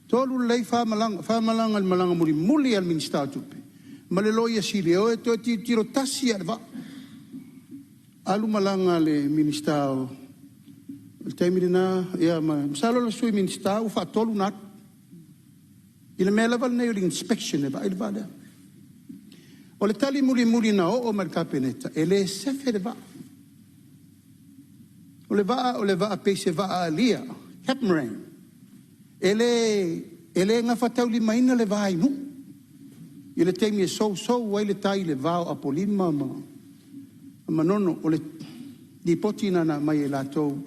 Tolu lei whamalanga malanga muli al minister tupe. Ma le loia sili o e to tiro tasi al va. Alu malanga le minister il temina ia ma salo le sui minister u fa tolu nat. Ile me level ne inspection e va il va. O le tali muli na o mal capeneta e le sefe le va. O le va pese va alia. Captain ele nga fatau li maina le vai nu. Ile temi e so wai le tai le vao apolima ma nono o le di potina na mai e latou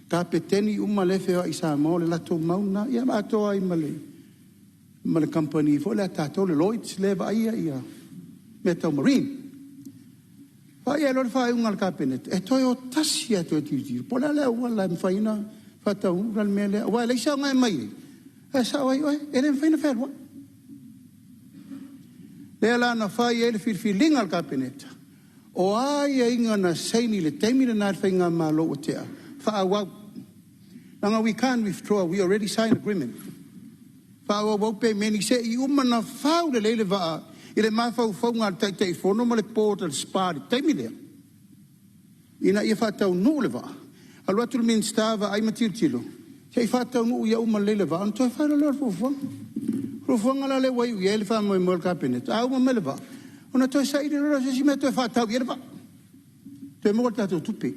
kapeteni uma lefe o Samoa le latou mauna ia latou ai male company fo le tatou le Lloyds le vai ia Metal Marine. Vai e lor fai ungal kapenet e toi o tasia to tiri po le wala mfaina fatau ral mele wa le sa ngai mai e sa oi ele mfaina ferwa le la na fai ele filfilinga al kapenet o ai inga na saini le temi na fainga malo o te fa wa nanga we can't withdraw, we already signed agreement fa wa pe meni se I umana fa le va ile mai fau ngal tai fono mo le portal spari temi le ina ia fatau nu le va alwa tu min stava ai matirtilo sei fatau nu ia uma le va anto fa le fo ngala le wai ia le fa mo cabinet au mo le va ona to sai le ro si metto fatau ia va te mo ta tu pe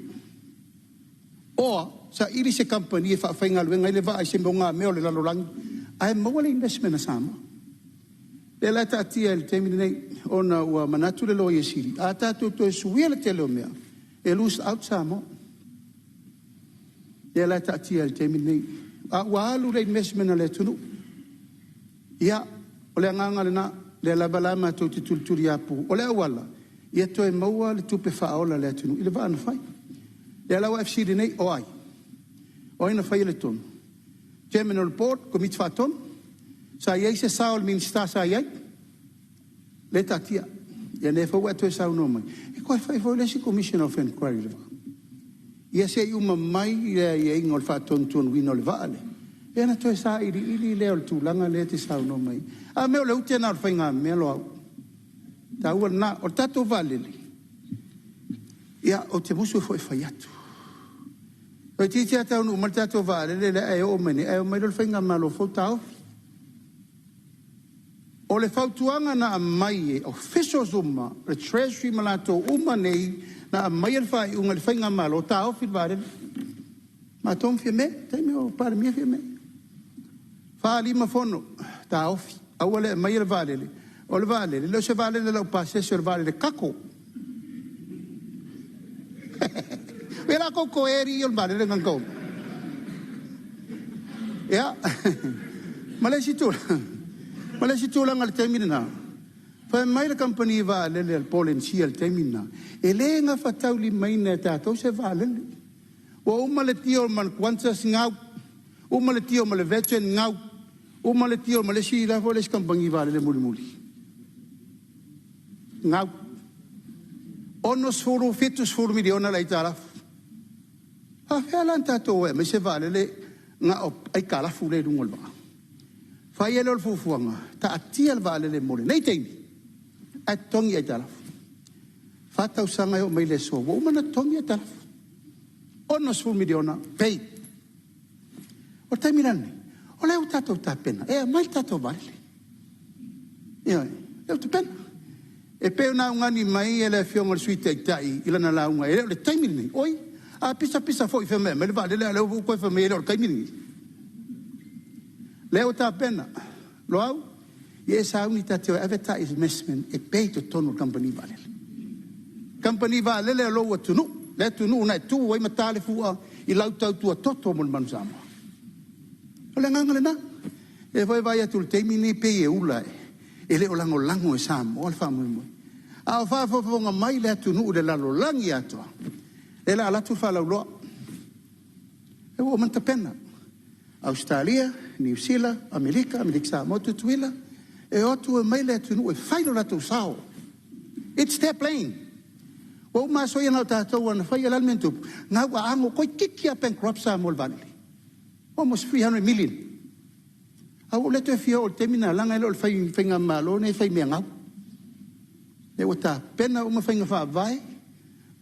o sa ili se company fa ngal wenga le va ai se mo nga me o le lalo lang ai mo le investment sama le la tatia il temine ona ua manatu le loia sili a tatu to suia le tele o mea e lose out Samoa le la tatia il temine a ua alu le investment le tunu ia o le anganga le na le la balama to titulturi apu o le awala ia to e maua le tupe faola le tunu i le vaana fai le la UFC nei o ai o ina fai le tonu Terminal Port komit faton sa iai se sao il minister sa iai le tatia ia ne fo wa to sa no mai e ko fai fo le si commission of inquiry ia se uma mai ia ingol fa ton wino le vale e na to sa ili le tu langa le te sa no mai a me le utena fa nga me lo ta u na o tato vale ia o te musu fo faiatu o ti ti ata no mal tato vale le e o meni e o mai lo fa nga malo fo tao o le fautuanga na mai e official zuma le treasury malato uma nei na mai el fai unga le fainga malo ta o filvare ma tom fieme te me o par mia fieme fa lima fono ta o awale mai el vale o le vale lo se vale le passe sur vale le caco vera coco eri il vale le ganco ya ma si tu lang al termina fa mai la company va le polensi al termina e le nga fatau li mai na ta to se va le o uma le tio man quantas ngau uma le tio ma le vechen ngau uma le tio ma le si la vo le company va le muli ngau onos furu fitus furu miliona la itala ha felanta to e me se va le nga ai kala fu le dungol ba fai ele o fufuanga ta atia vale le mole nei tei a tongi ai tala fata usanga yo mai le so wo mana tongi ai tala ono sul miliona pei o tai mirane o le utato ta pena e mai tato vale ia e tu pena e pe una ngani mai ele fiong sui te tai ila na la unga ele le tai mirane oi a pisa foi fe me le vale le ko fe me le kai mirane leo ta pena lo au e sa unita te advertisement e peito tono company vale le lo tunu le tunu na tu wai matale fu I lau tau tua toto mo man Samoa o le nganga le na e vai atu te mini pe e ula e le o lango e Samoa al famu mo a fa nga mai le tunu le lalo langi atu e la tu fa la lo e o man ta pena Australia, New Zealand, Amerika Samoa tuila e otu e mai le tunu e failo la tu sao. It's their plane. O ma so yana tatou ana fai alalmento. Nga wa ango koi kiki a bankrupt Samoa vale. Almost 300 million. Au le te fia o te mina langa ele o whainga malo ne whai mea ngau. E o ta pena uma whainga wha vai.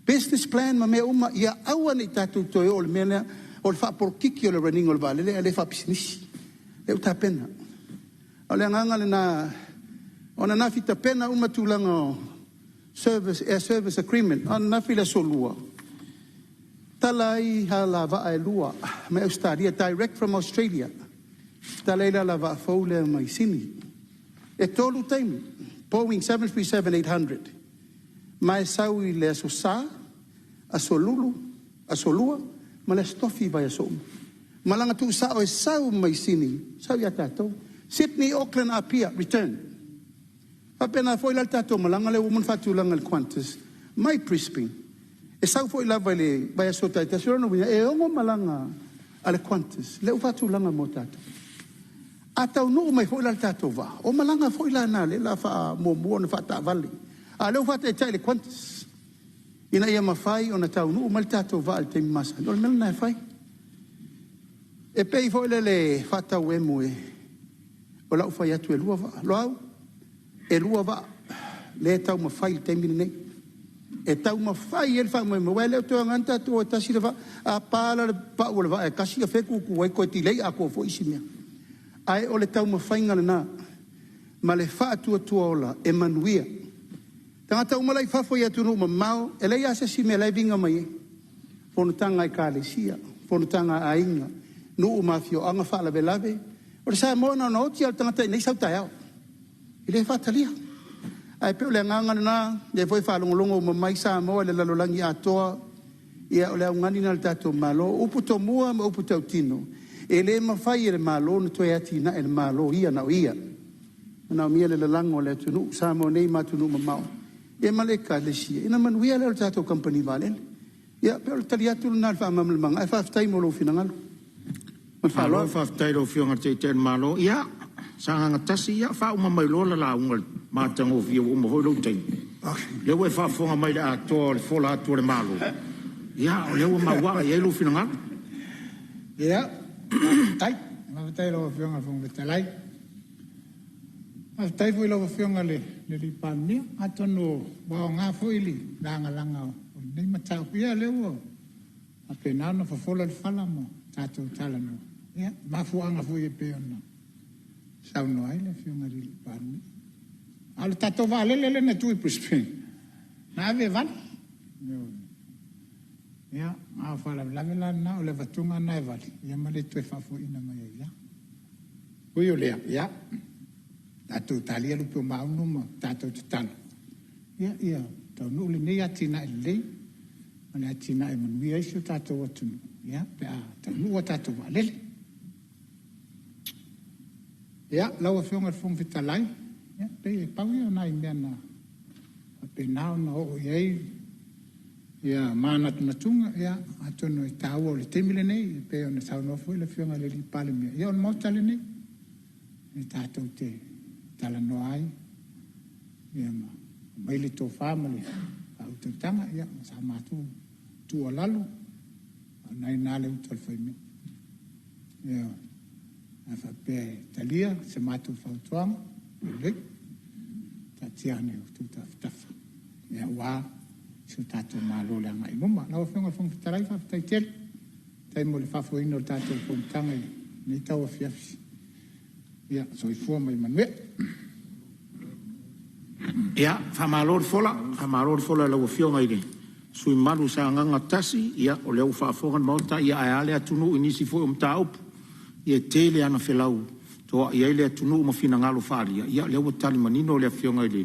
Business plan ma mea uma ia aua ni tātou toi o le mea o le wha porkiki o le running o le vale le ale wha pisinisi. E o ta pena. O le anganga le na o na nafi ta pena uma tūlanga o service agreement. O na nafi le solua. Talai ha la va e lua. Me Australia direct from Australia. Talaila la va faule mai sini. E tolu taimi. Boeing 737-800. Mai sau I le aso sa, aso lulu, aso lua, ma le stofi vai aso uma. Malanga tu sa o e sau mai sini. Sau ia tātou. Sydney, Auckland, Apia, return. Apena foi la tātou malanga le uman fatulanga le Qantas. Mai Brisbane. E sau foi la vai aso tātou. E ongo malanga ale Qantas. Le ufatulanga mo tātou. Atau no mai foi la tātou va. O malanga foi la na le la fa mo na fa ta vale. A leu fa te tai le Qantas. Ina ia mafai ona tau no mal tātou va te masa. No mel na fai. E pei foi le fa ta we mo e. O la fa ya tu e lua va. Lo e lua va. Le tau mafai te mine nei. E tau mafai el fa mo e le to nganta to ta si va a pala pa o va e kasi fe ku ku ko ti lei a ko fo isimia. Ai o le tau mawhainga na ma le whaatua tuola e manuia. Tangata umalai whafo ia tunu ma mau, e lei asa si me lei vinga mai. Fonotanga I kālesia, fonotanga a inga, nu umafio anga whaala velave. O le Samoa na oti al tangata nei sau tai au. I le whatalia. Ai peo le nganga na, le foi whalongolongo ma mai Samoa le lalolangi atoa, ia o le aungani na le tato malo, upu to mua ma upu tau tino. E le mawhai e le malo na toi ati na e le malo ia na o ia. Na o mia le lalango le tunu, Samoa nei matunu ma mau. E maleka le sia. Ina manuia le tato company valen. Ia, pero le tali atu na le whaamamlamanga. E whaftai mo lo finangalo. Malo whaftai lo fionga te te malo. Ia, sanga tasi ia, wha uma mai lola la ungal. Mātango fia uma hoi lo tei. Le ue whafonga mai le atoa le fola atua le malo. Ia, le ue mawaka ia lo finangalo. Ia. Tai, ma tai lo fionga fong betalai. Ma tai foi lo fionga le li Palemene atono ba nga foi li langa nei matau ia le o. Apena no fola le fala mo tato talano. Ia, ma fuanga foi pe ona. Sau no ai le fionga li Palemene. Al tato vale le na tu Brisbane. Na ave vale. Ia, a fala la na o le vatunga na e vali. Ia male tu e fafo ina mai ia. Ui o lea, ia. Tatou talia lupe o maunu ma tatou tatano. Ia, tau nu le nei atina e lei. Male atina e manuia iso tatou atunu. Ia, pe a tau nu a tatou wa lele. Ia, lau a fionga fong fitalai. Ia, pe e pau ia na i mea na. Pe nao na o iei. Ia, mana tuna tunga, ia, atono I tāua o le temile nei, pe ona tau nofo I le fionga le li Palemene. Ia, on mautale nei, e tātou te tala noai, ia, mai le tō whāmale, au te tanga, ia, sa mātou tua lalo, nai nāle utal whaime. Ia, a whape talia, se mātou whautuanga, le, ta tiane o tuta whtafa. Ia, wā, so tato malo le ngai ngoma na ofenga fong tarai fa tai tel tai mo le fa fo ino tato fong tanga ni tau fiafi ia so I fo mai manwe ia fa malo fola lo fionga ide sui malu sa nganga tasi ia o le fa fo ngan monta ia ale atunu inisi fo taup ia tele ana felau to ia le atunu mo fina ngalo faria ia le o tali manino le fionga ide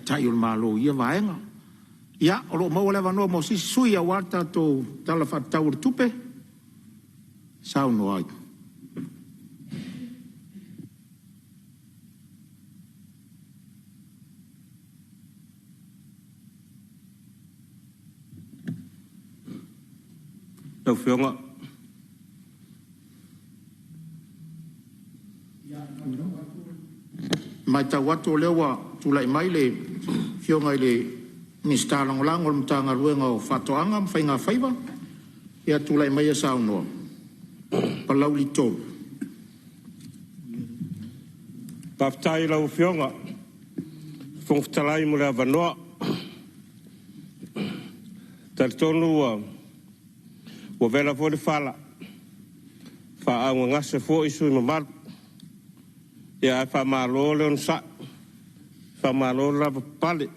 tai o malo ia vaenga. Ia, o lo mau lewa noa mo si sui a wata to tala whatau tupe. Sau no ai. Tau whionga. Mai tau watu lewa tulai mai le whionga le ni stalang lang o mtanga ruenga o fatoanga mwhainga whaiva ia tulai mai a saunoa palau li tō Paftai lau fionga. Fongtalai mo le avanoa. Taritonu ua vela fo le fala. Fa au ngase fo isu i mamalu. Ia fa malo le on sa. Fa malo la pale.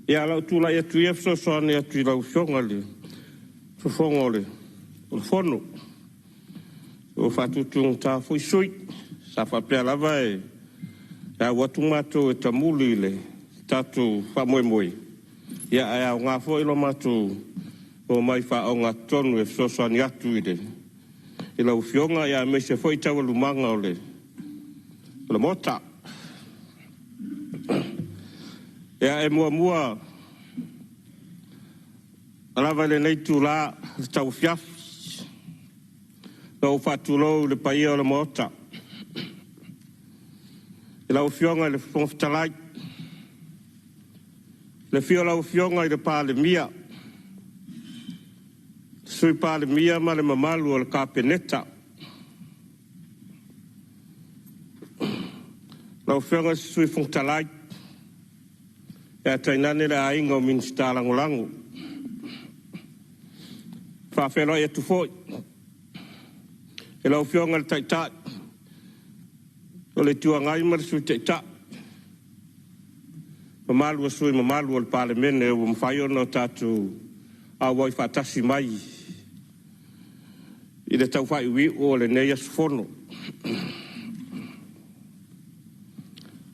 Ia lau tula ia tu so so ni tu lau fionga le. Fo fonga le. O fono. O fa tu tung ta fo isui. Sa fa pia lava e. Ia watu mato e tamuli le. Tatu fa moe moe. Ia ai au ngā fo ilo matu. O mai fa o ngā tonu e so so ni atu i le. I lau fionga ia me se fo i tawa lumanga o le. Le mota. Ia e mua mua. Alava le nei tu la tau fiaf. Lau fatulou le paia o le mota. I lau fionga le fongfitalai. Le fio lau fionga i le Palemene. Sui Palemene ma le mamalu o le kapeneta. Lau fionga sui fongfitalai. E tainane le ainga o minsta langolango. Whawhelo e tu foi. E lau fionga le taitai. O le tua ngai mara sui taitai. Mamalu a sui mamalu o le Palemene e o mwhaio no tatu a wai whatasi mai. I le tau whai ui o le nei asfono.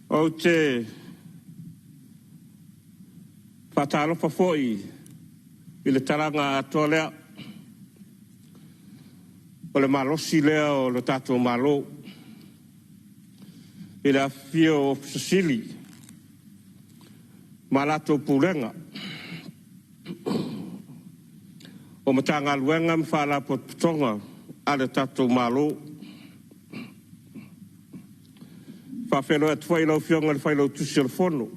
O te whatalofa foi i le taranga atoa lea. O le malosi lea o le tatu malo. I le afio o Sicily. Malato pulenga. O matanga luenga mwhala potonga ale tatu malo. Whawhelo e tuai lau fionga le whailau tusi al fono.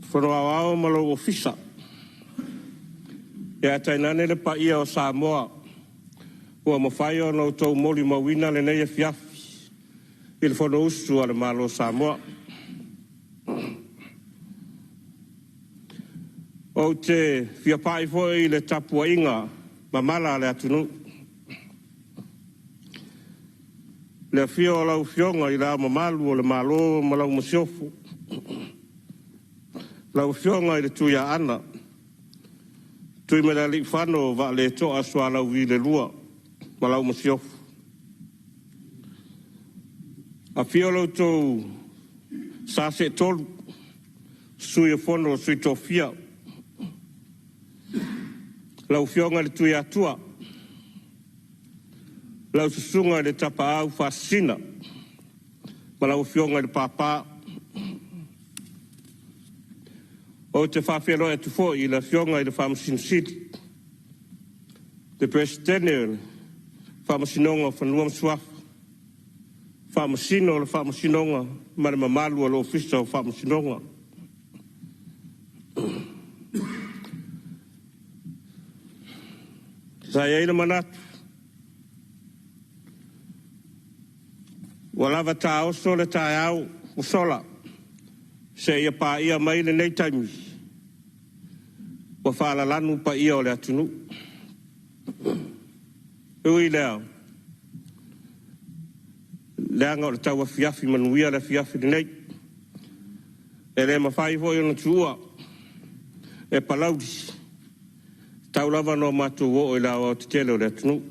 Fono au au malo ofisa. Ia tainane le pa ia o Samoa. Ua mawhai o nau tau moli mawina le nei e fiafi. I le fono usu ale malo Samoa. O te whiapai foi le tapua inga mamala le atunu. Le fio o lau fionga i la mamalu o le malo ma lau masiofu. Lau fionga i le tuia ana. Tui me la li whano va le toa soa lau vi le lua ma lau masiofu. A fio lau tau sa se tolu sui e fono sui tofia. Lau fionga le tui atua. Lau susunga le tapa au fasina. Ma lau fionga le papa. O te whawhero e tu fo i la fionga i le whamasin siti. Te presidente whamasinonga whanuam suaf. Whamasino le whamasinonga ma le mamalu o le ofisa o whamasinonga. Sai eina manatu. Walava ta oso le tae au usola. Se ia pa ia mai le nei taimi. Wa whala lanu pa ia o le atunu. Ui leo. Leanga o le taua fiafi manuia le fiafi le nei. E le mawhai hoi ona tua. E palaudi. Tau lava no mātou o i lau o te tele o le atunu.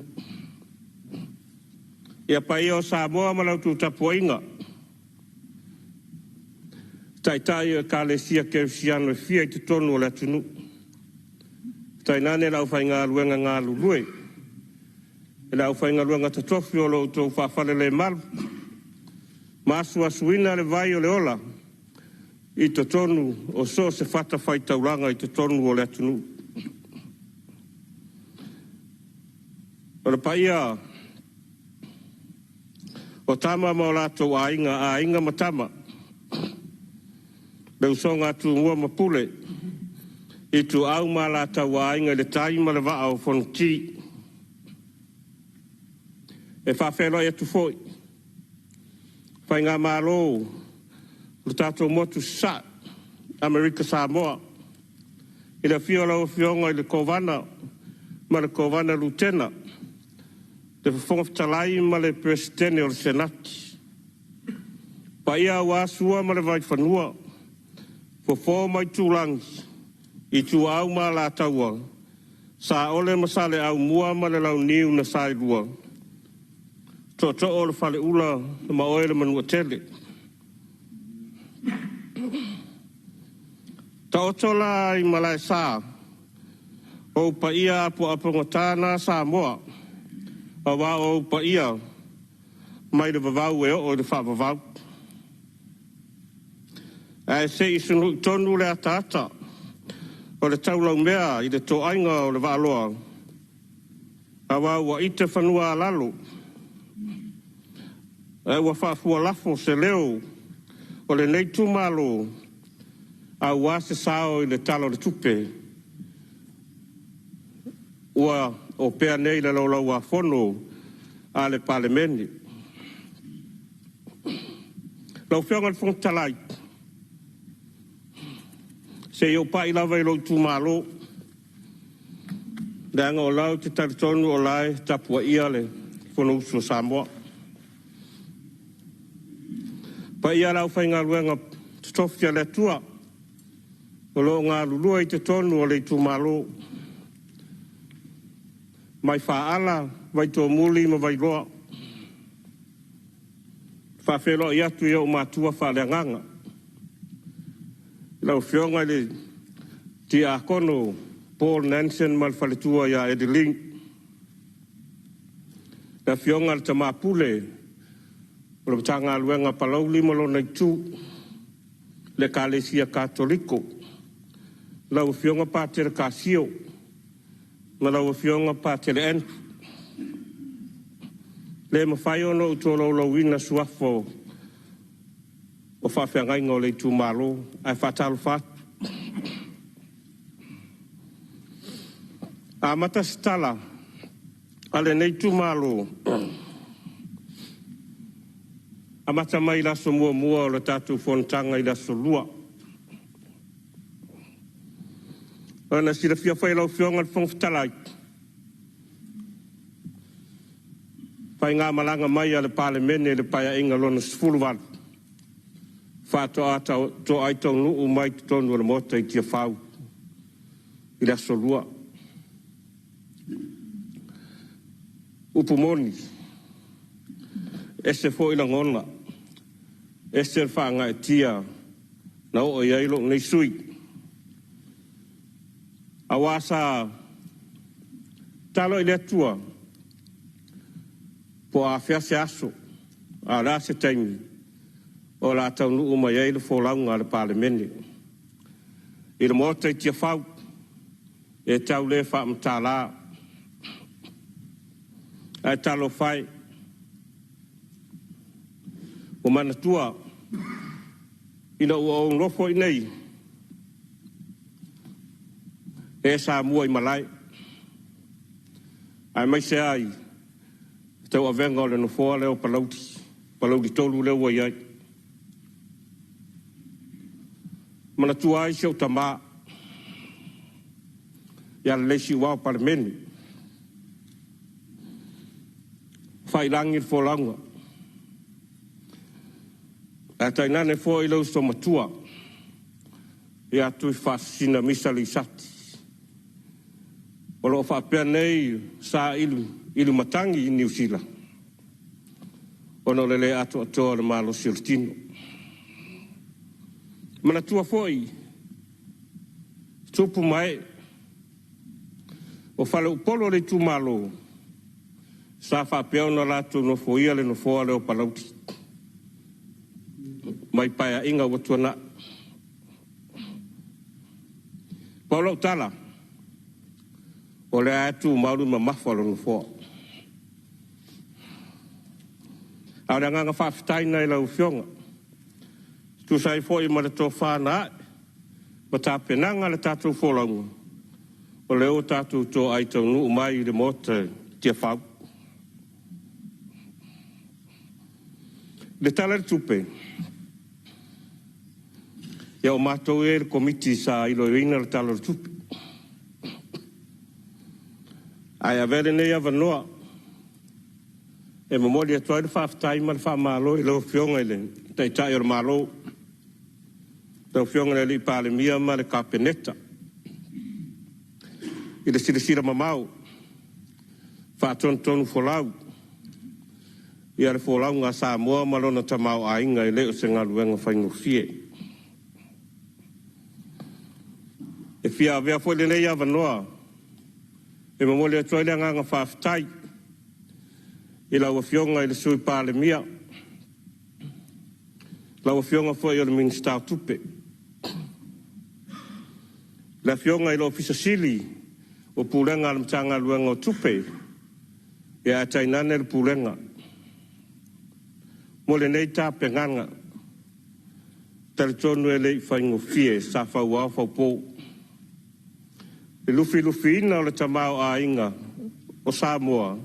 Ia pa ia o Samoa ma lau tu tapua inga. Tai e ka le sia ke siano e fia i te tonu o le atunu. Tai nane lau whai ngā luenga ngā lulue. E lau whai ngā luenga te tofi o lo tau whawhale le malu. Masua suina le vai o le ola. I te tonu o so se whata whai tauranga i te tonu o le atunu. O le paia, o tama ma o lato a inga matama. Le usonga tu ngua mapule, i tu au ma lata wa inga le taima le vaa o fonti. E whawhelo e tu foi, Pai ngā mālo, le tātou motu sa, Amerika Samoa. I le fio lau fionga i le kovana, ma le kovana lutena. Le whafonga talai ma le presidente o le senati. Pa ia wāsua ma le vai whanua. Fo mai tūlangi, i tū au ma la taua. Sa ole masale au mua ma le lau niu na sai lua. To o le fale ula le ma oe le manua tele. Ta otola i malai sa. O pa ia apu apungatana Samoa. A wā o pa ia. Mai le vavau e o le wha vavau. Ai se i sunu tonu le atata. O le taulau mea i le toainga o le wāloa. A wā ua ite whanua lalo. Ai ua whaafua lafo se leo. O le nei tumalo. A ua se sao i le talo le tupe. Ua o pea nei le laulau a fono a le Palemene. Lau whianga le Fonotaga. Se iau pai lawa i lau tumalo. Le anga o lau te taritonu o lai tapua ia le Fonotaga Samoa. Pa ia lau whai ngā luenga tofia le tua. O lo ngā lulua i te tonu o le tumalo. Mai whaala, vai tō muli ma vai roa. Whawhelo i atu i au mātua whale nganga. Lau whionga le ti a kono Paul Nansen mal whaletua ia Edeling. La whionga le tamapule. O le tanga luenga palauli malo nei tū. Le Kalesia Katoliko. Lau whionga pātere kāsio. Ma lau whionga pātere en. Le mawhai ono utolo lau ina suafo. O whawhiangai ngō le tū malo. Ai whatalu whatu. A mata stala. Ale nei tū malo. A mata mai laso mua o le tātou Fonotaga i laso lua. Ana sira fia whai lau whionga le Fonotaga. Whai ngā malanga mai a le Palemene le paia inga lona sfuluwal. Whāto a tō aitau nuu mai te tonu le mota i tia whau. I laso lua. Upumoni. Ese fo ila ngona. Ese whaanga e tia. Na o iailo nei sui. A wasa talo i le tua. Po a whiase aso. A rā se taimi. O la tau nuu mai eilu fo launga le Palemene. I le mota i tia whau. E tau le wha mtala. Ai talo whai. O mana tua. Ina ua o nofo i nei. E sa mua i malai. Ai mai se ai. Tau a venga o le nofoa leo palauti. Palauti tolu leo wa iai. Mana tua ai seo tama. Ia leisi wao Palemene. Whailangi fo launga. A tainane fo i lau so matua. Ia tui whasina misa li sati. O lo whapea nei sa ilu matangi i New Zealand. Ono lele ato atoa le malo siltino. Mana tua foi. Tupu mai. O whale upolo le tu malo. Sa whapea ona lato no foia le no foa leo palauti. Mai paia inga watuana. Paulau tala. O le atu mauru ma mafalo no foa. Au rea nganga whawhitaina i lau whionga. Tu sai fo i mara tō whāna. Ma tā penanga le tātou wholaunga. O leo tātou tō aitau nuu mai i le mota tia whau. Le tala le tupe. Ia o mātou e le komiti sa ilo ina le tala le tupe. Ai a vere nei avanoa. E mamoli a toa le whaafitai ma le whaamalo i lau fionga ile. Tai tai o le malo. Lau fionga le li Palemene ma le kapeneta. I le sira mamau. Whaatonu folau. Ia le folau ngā Samoa malona tamau ainga i leo se ngā luenga whaingofie. E fia avea fwele nei avanoa. E mamoli a toa le ngā whaafitai. I lau fionga i le sui Palemene. Lau fionga fwoi o le minister tupe. La fionga i lo fisasili o pulenga al mtanga luenga o tupe. E a tainane le pulenga. Mole nei tā penganga. Tale tonu e lei whaingofie sa whaua whaupo. E lufi ina o le tamau a inga o Samoa.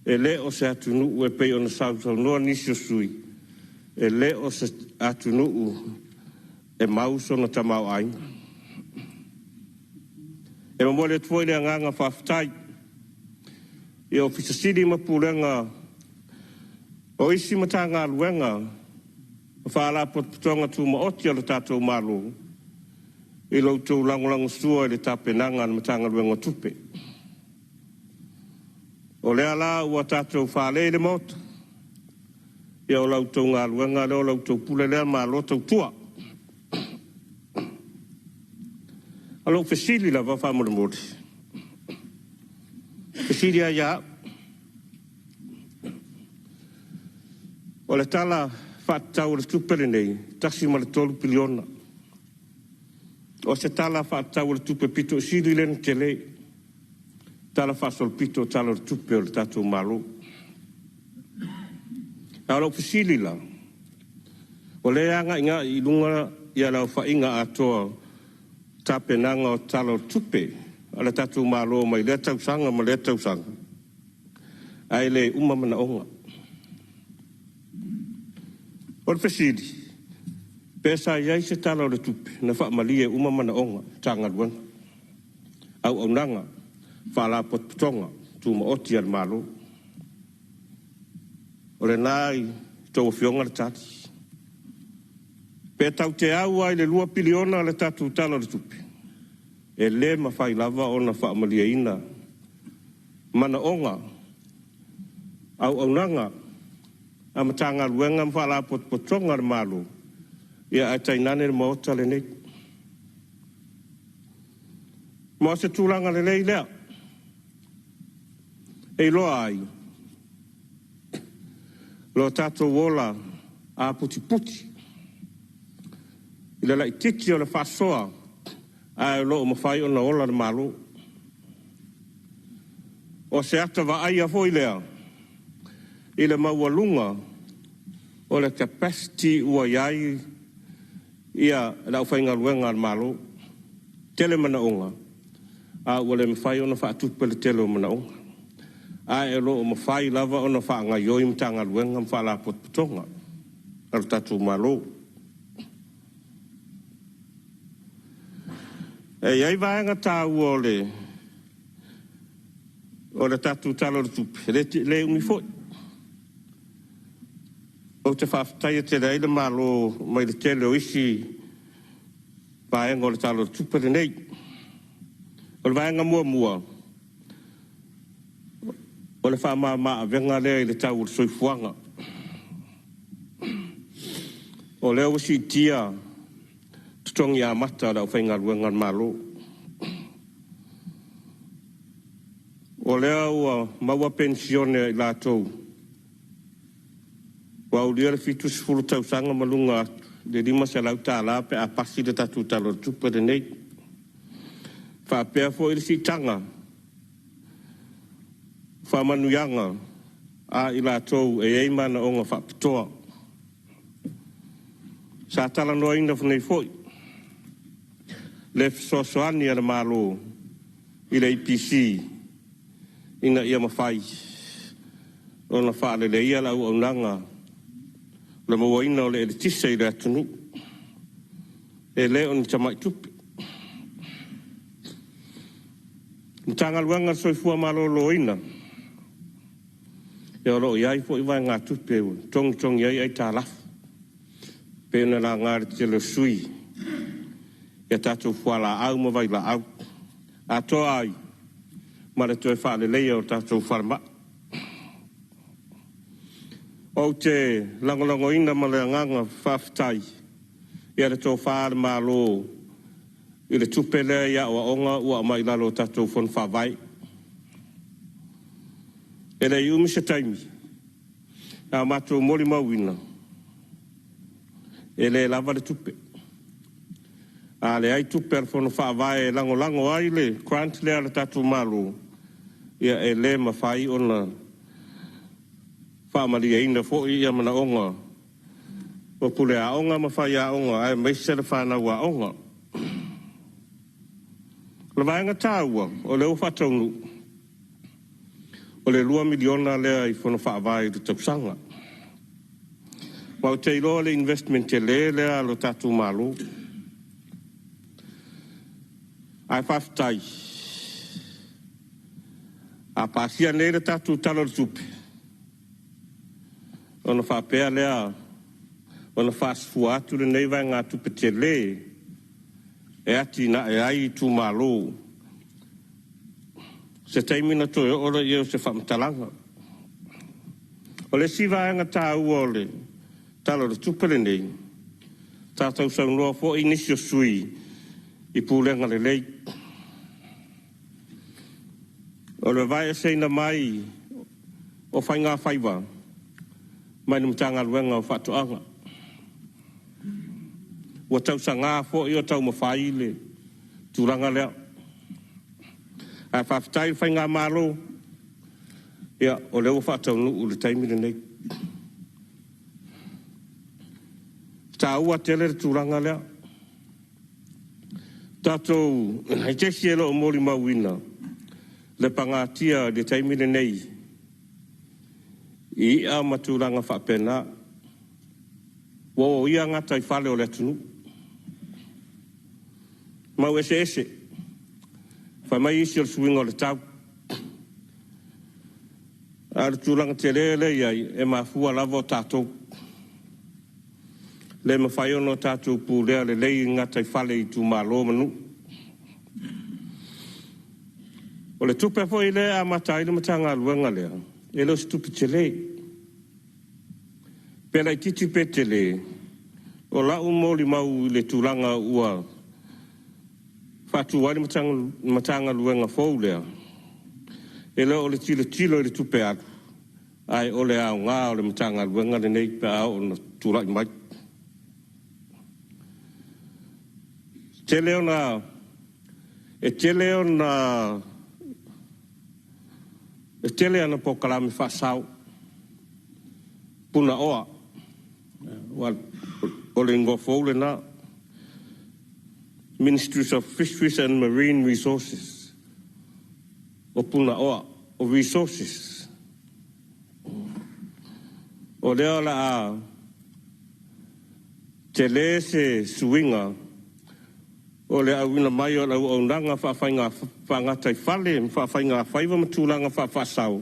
E le o se atunu e pei o na sautau noa nisi o sui. E le o se atunu e mauso na tamau a inga. E mamole tuoi le anganga whaafitai. E o fisasiri mapulenga o isi matanga luenga. Whaala potonga tu maoti ala tātou malo. I lau langolango sua i le tāpenanga na matanga luenga tupe. O lea la ua tātou whaale le mota. Ia o lau tau ngā luenga leo lau tau pule lea malo tau tua. Alo fesili la wa whamura mori. Fesili a ia. O le tala whaatau le tupere nei, tasi ma le 12 piliona. O se tala whaatau le tupe pito siri len te le. Tala whaasol pito tala le tupe o le tatou malo. Alo fesili la. O le anga inga i lunga ia lau whainga atoa tapenanga o tala o tupe. Ala tatou malo mai le tausanga ma le tausanga. Ai le umamana onga. O le fesili. Pesa iai se tala o le tupe. Na whaamalie umamana onga tanga luanga. Au nanga. Whaala potpotonga. Tuma oti al malo. O le nai tau fionga le tati. Pe tau te au ai le 2 piliona le tatu tala o le tupe. E le mawhai lava o na whaamalia ina. Mana onga. Au nanga. A matanga luenga mwhala potpotonga le malo. Ia ai tainane le maota le nei. Mo se tūlanga le lei lea. E loa ai. Lo tato wola a puti. Ila lai tiki o le whasoa. Ai lo mawhai o na ola le malo. O se ata wa ai a foi lea. I le maualunga o le capacity ua iai ia lau whainga luenga al malo. Tele mana onga. A ua le mawhai o na whaatupe le tele o mana onga. A e lo o mawhai lava o na whaanga ioi mtanga luenga mwhala potpotonga. Al tatu malo. E iai vaenga tā ua o le tatu talo le tupe. Le umi foi. O te whaafitai te rei le malo mai le tele o isi vaenga o le talo le tupe le nei. O le vaenga mua. O le whaamama venga lea i le tau le soifuanga. O leo si tia tutongi a mata la o whainga luenga malo. O leo maua pensione i lātou. Wa ulia le fitu sifuru tausanga malunga le lima se lau tāla pe a pasi le tatu talo tupe le nei. Whaapea fo i si tanga. Whamanuyanga a i lātou e eimana o ngā whaapitoa. Sa tala noa ina whanei foi. Le sosoani ala malo i le IPC ina ia mawhai. O na whaale le ia lau au nanga. Le mawaina o le tisa i le atunu. E le on tamai tupi. Ntanga luanga soifua malolo ina. E oro iai fo iwa ngā tupi e tong iai ai tā lafu. Pena la ngāre te le sui. E tātou fuala au ma vai la au. A toa ai. Ma le toe whaale leia o tātou wharma. O te langolango ina ma le nganga whaftai. Ia le tō whaare malo. I le tupe lea ia o onga ua mai lalo tātou whon whawai. E le iumi se taimi. A mātou mori mauina. E le lava le tupe. A le ai tupe al whon whawai e lango ai le grant lea le tātou malo. Ia e le mawhai ona whaamalia ina fo ia mana onga. O pule a onga mawhai a onga, ai meisere whanau a onga. Le vaenga tāua, o le uwhataunu. O le 2 miliona lea i whono whaavai du tausanga. Mau te iloa le investment te lea lo tātou malo. Ai whaftai. A pasia nei le tātou talo tupe. Ona whapea lea, ona whasfu atu le nei vai ngā tupe te le, e ati na e ai tu malo. Se taimina to e ora iau se whamtalanga. O le siwa anga tā ua o le talo le tupe le nei, tātou saunua fo inisio sui i pūlenga le lei. O le vai e seina mai o whainga whaiwa. Mai ni mtanga luenga o whatuanga. Ua tau sa ngā fo i o tau mawhai le tūranga lea. Ai whawhitai whai ngā mālo. Ia o leo whatau nu u le taimire nei. Tā ua tele le tūranga lea. Tātou hei tesi elo o mori mauina. Le pangatia le taimire nei. I a maturanga whapena. Wo ia ngata i whale o le tunu. Mau ese. Wha mai isi o suinga o le tau. A le tūranga te lele iai e mafua lavo tātou. Le mawhai ono tātou pūlea le lei ngata i whale i tū malo manu. O le tupe fo i le a matai le matanga luenga lea. E lo stupi te le. Pela i titi pe te le. O la umoli mau le tūranga ua. Whatu wari matanga luenga fau lea. E lo o le tilo i le tupe atu. Ai o le au ngā o le matanga luenga le nei pe au na tūrai mai. Te leo na. E te leo na. E tele ana po kalami whasau. Puna oa. O le ngofo le na. Ministries of Fisheries and Marine Resources. O puna oa. O resources. O leo la a. Te le se suinga. O le awina mai o la unanga whawhainga whangatai whale, whawhainga whaiva matūlanga whawhasau.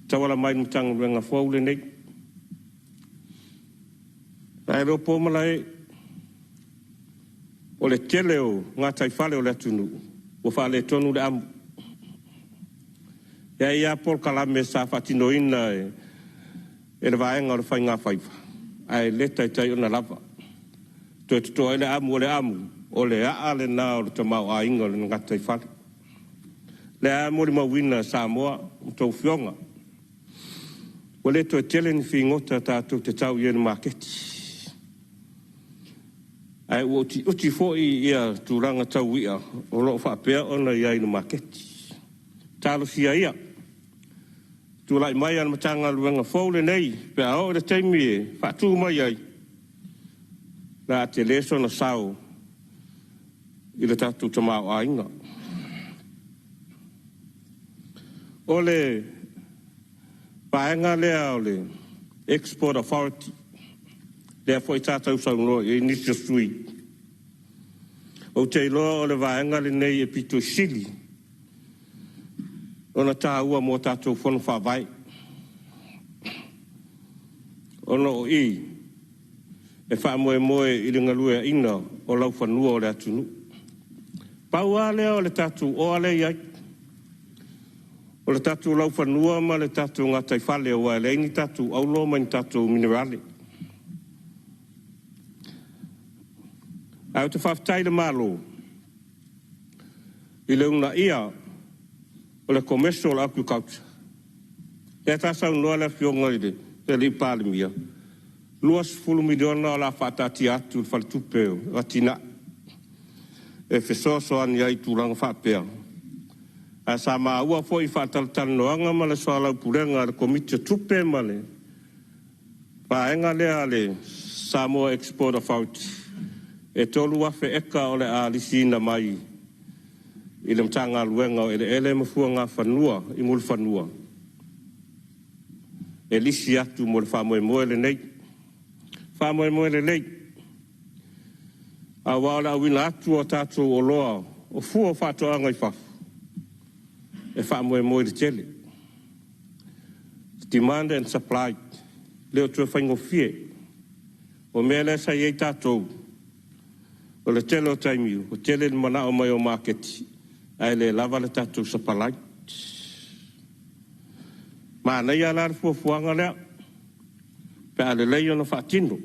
Tawala mai mtanga renga whaule nei. Ai ro pōmalai, o le tele o ngātai whale o le atunu, o whale tonu le amu. Ia pol kalame sa whatino ina e le vaenga o le whainga whaiva. Ai leta i tai ona lava. Toi tutoa le amu o le amu. O le a le nā o le tamau a inga o le ngata i whare. Le a mori mawina Samoa, tau whionga. O le toi tele ni whingota tātou te tau i ene maketi. Ai uti fōi ia tūranga tau ia, o loo whapea ona ia ene maketi. Tālo sia ia. Tūlai mai ana matanga luenga fōle nei, pe a o le teimi e, whātū mai ai. Nā te leso na sao, i le tātou tamau a inga. O le paenga lea o le Export Authority le foi tātou sauno e nisi sui. O te iloa o le vaenga le nei e pito sili. Ona tāua mo tātou whanu whawai. Ona o i, e wha moe i ringa lue ina o lau whanua o le atunu. Pau a lea o le tātou o ale iai. O le tātou lau whanua ma le tātou ngā taifale o le ini tātou aulo ma ni tātou minerale. Au te whaftai le malo. I le una ia o le commercial agriculture. E tāsau noa le fionga i le li Palemene. Luas fulu miliona o la whatati atu le whaletupeo, atina. E whesoso ani ai tūranga whapea. A sa maua fo i whataltanoanga ma le soalau purenga le komite tupe ma le. Paenga lea le Samoa Export Authority. E tolu afe eka o le alisina mai i le mtanga luenga o ele mafua ngā whanua i mul whanua. E lisi atu mo le whamoe le nei. Whamoe le nei. A wala wina atu o tātou o loa o fua whātua ngai whafu. E whamoe le tele. Demand and supply. Leo tua whaingo fie. O mea le sa iei tātou. O le tele o taimiu. O tele ni mana o mai o marketi. Ai le lava le tātou supply. Ma nei ala le fuafuanga lea. Pe ale lei ona whaatino.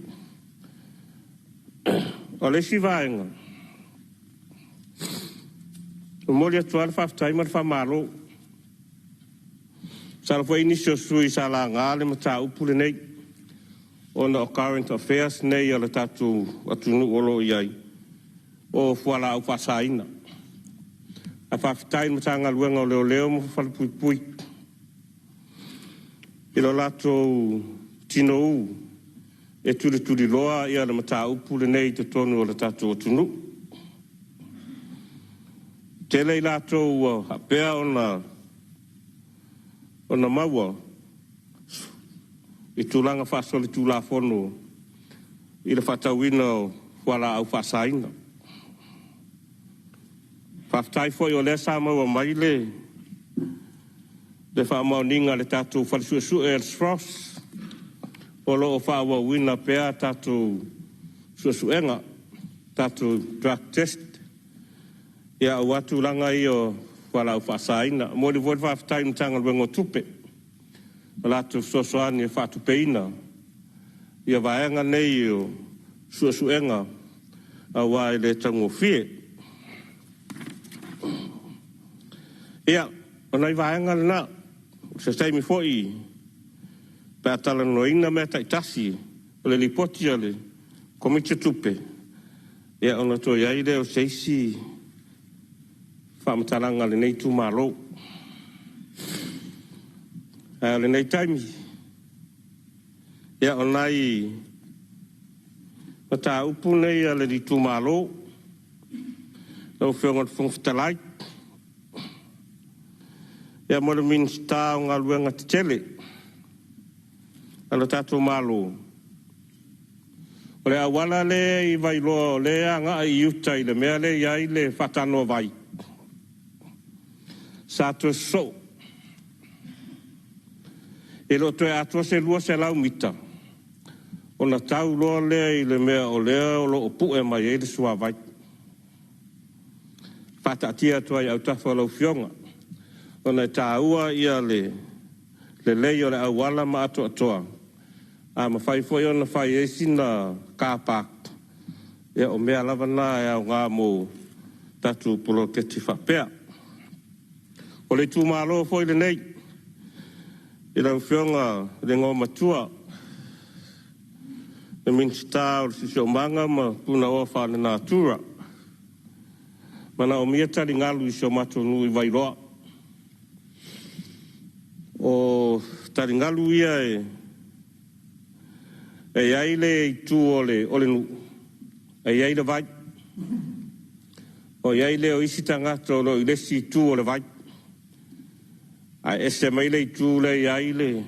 O le si vaenga. O mori atu ala whaftai ma le whamalo. Sala fo inisio sui sa la ngā le mata upule nei. Ona o current affairs nei ala tātou atunu olo iai. O fuala au whasaina. A whaftai mata ngā luenga o leo mo whalapui pui. Ilo lato tino u. E turi loa ia le mata upule nei te tonu o le tātou atunu. Tele i lato hapea ona maua. I tūlanga whasole tūla whono. I le whatauina o whala au whasaina. Whaftai foi o le sa maua mai le. Le whamau ninga le tātou whalisuesu e Frost. O lo o whaua wina pea tātou suesuenga. Tātou drug test. Ia o watu langa i o whala au whasaina. Mori voi whaftai mtanga luengo tupe. Latu sosoani e whatupeina. Ia vaenga nei o suesuenga. A wai le tango fie. Ia, o nei vaenga le na. Se teimi foi. Pea tala noina mea taitasi. O le lipoti ale. Komite tupe. Ia ona to iai le o seisi. Whamataranga le nei tu malo. Le nei taimi. Ia o nai. Mata upu nei ale di tu malo. Lau whionga whungwhitalai. Ia mo le minsta o ngā luenga te tele. Ala tātou malo. O le awala le i vai loa le anga i utai le mea le iai le whatano vai. Sato so. E lo toe atua se lua se lau mita. O na tau loa lea i le mea o lea o lo opu e mai e le sua vai. Whata atia atua i au tawha lau fionga. O na tāua ia le lei o le awala ma atua atoa. A ma whai foi o na whai e sina kāpak. Ia o mea lava nā e au ngā mō tatu polo ke ti whapea. O le tū mālo foi le nei. I lau whionga le ngō matua. Le minsta o le sisi o manga ma puna o whāne nā tūra. Mana o mia tari ngalu i sio mato nui vai roa. O tari ngalu ia e aile i tū ole nu. E aile vai. O aile o isi tangata o lo i lesi tū ole vai. A ese mai le tū le aile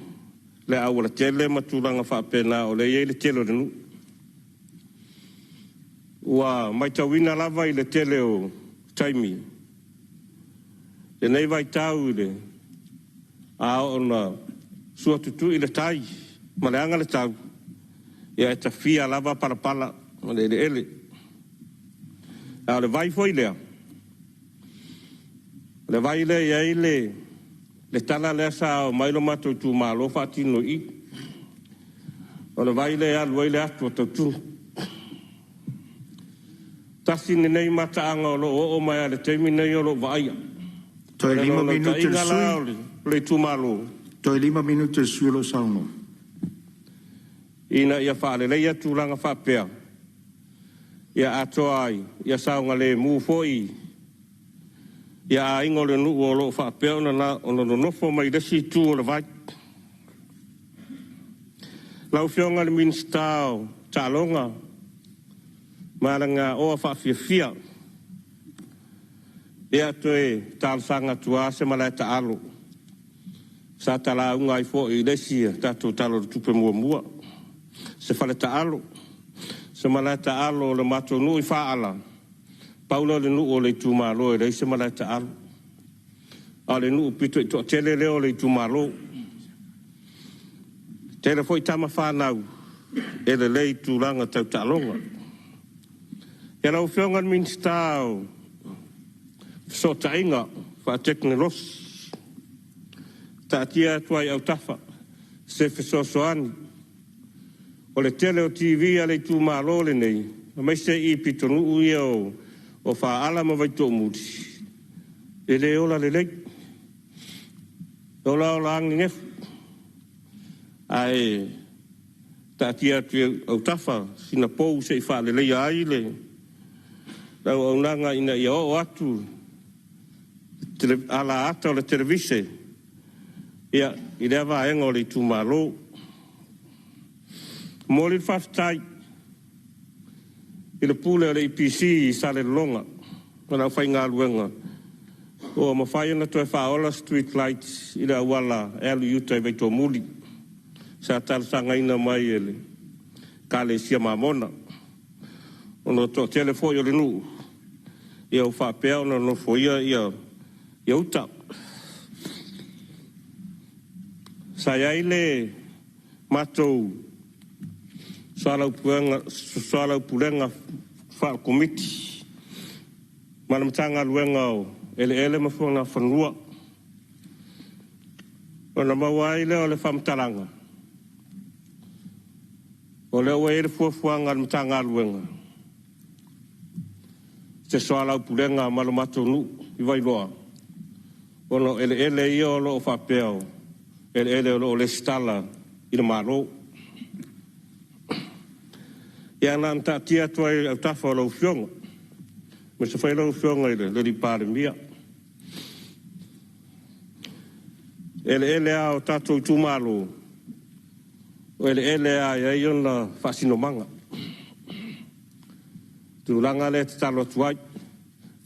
le awala tele matulanga whapena o le aile telo renu. ua mai tauina lava i le tele o taimi. E nei vai tau i le a ona sua tutu i le tai, ma le anga le tau. Ia e tafia lava parapala, ma le ele. A le vai foi lea. Le vai le ia i le tala lea sa o mailo mato tu malo fatino i. O le vai le alua i le atu o tautu. Tasi ni nei mataanga o lo o mai ale teimi nei o lo vaia. Toi 5 minuti sui. Le tu malo. Toi 5 minuti sui lo sauno. Ina ia whaale leia tūranga whapea. Ia atoa ai, ia saunga le mu foi. Ia a ingo le nuu o lo whapea ona no nofo mai resi tū o le vai. Lau whionga le minstao, tālonga. Maranga oa whawhiawhia. Ea toe tālsanga tua se malai ta alo. Sa tala unga i fo i lesia tātou talo tupe mua mua. Se whale ta alo. Se malai ta alo le mato nui whaala. Paula le nuu o le tūmalo e rei se malai ta alo. A le nuu pito i toa tele leo le tūmalo. Tele fo i tama whanau. E le lei tūranga tau talonga. E lau whiongan minstao. So ta inga, wha teknolos. Ta tia tuai au tafa. Se fesosoani. O le tele o TV a le tu malole nei. Mai se i pitonu uia o wha ala ma vai tō muti. E le ola le lei. Ola ola angi ngefu. Ai, ta tia tuai au tafa. Sina pou se i wha le lei ai le. Rau au nanga ina ia o atu. Ala ata o le televise. Ia, i rea vaenga o le tu malo. Mōli whaftai. I le pule o le IPC i sale longa. Mana whai ngā luenga. O ma whai ana toi whaola street lights i le awala elu yutai vei tō muli. Sa talasanga ina mai ele. Kale sia mamona. Ono tō telefoi o le nuu. Ia o whapea ona no foia ia uta. Sa iai le matou soalau pulenga wha komiti. Malamatanga luenga o ele mawhona whanua. Ona mawai leo le whamtalanga. O leo e ele fuafuanga le matanga luenga. Se soalau pulenga malamatou nu i wailoa. Ono ele ia o loo whapeo. Ele o loo le stala i le maro. Ia nā nta tia tuai au tafa o lau whionga. Me se whai lau whionga i le li Palemene. Ele a o tātou tūmalo. O ele a ia i ona whasinomanga. Tūranga le te talo tuai.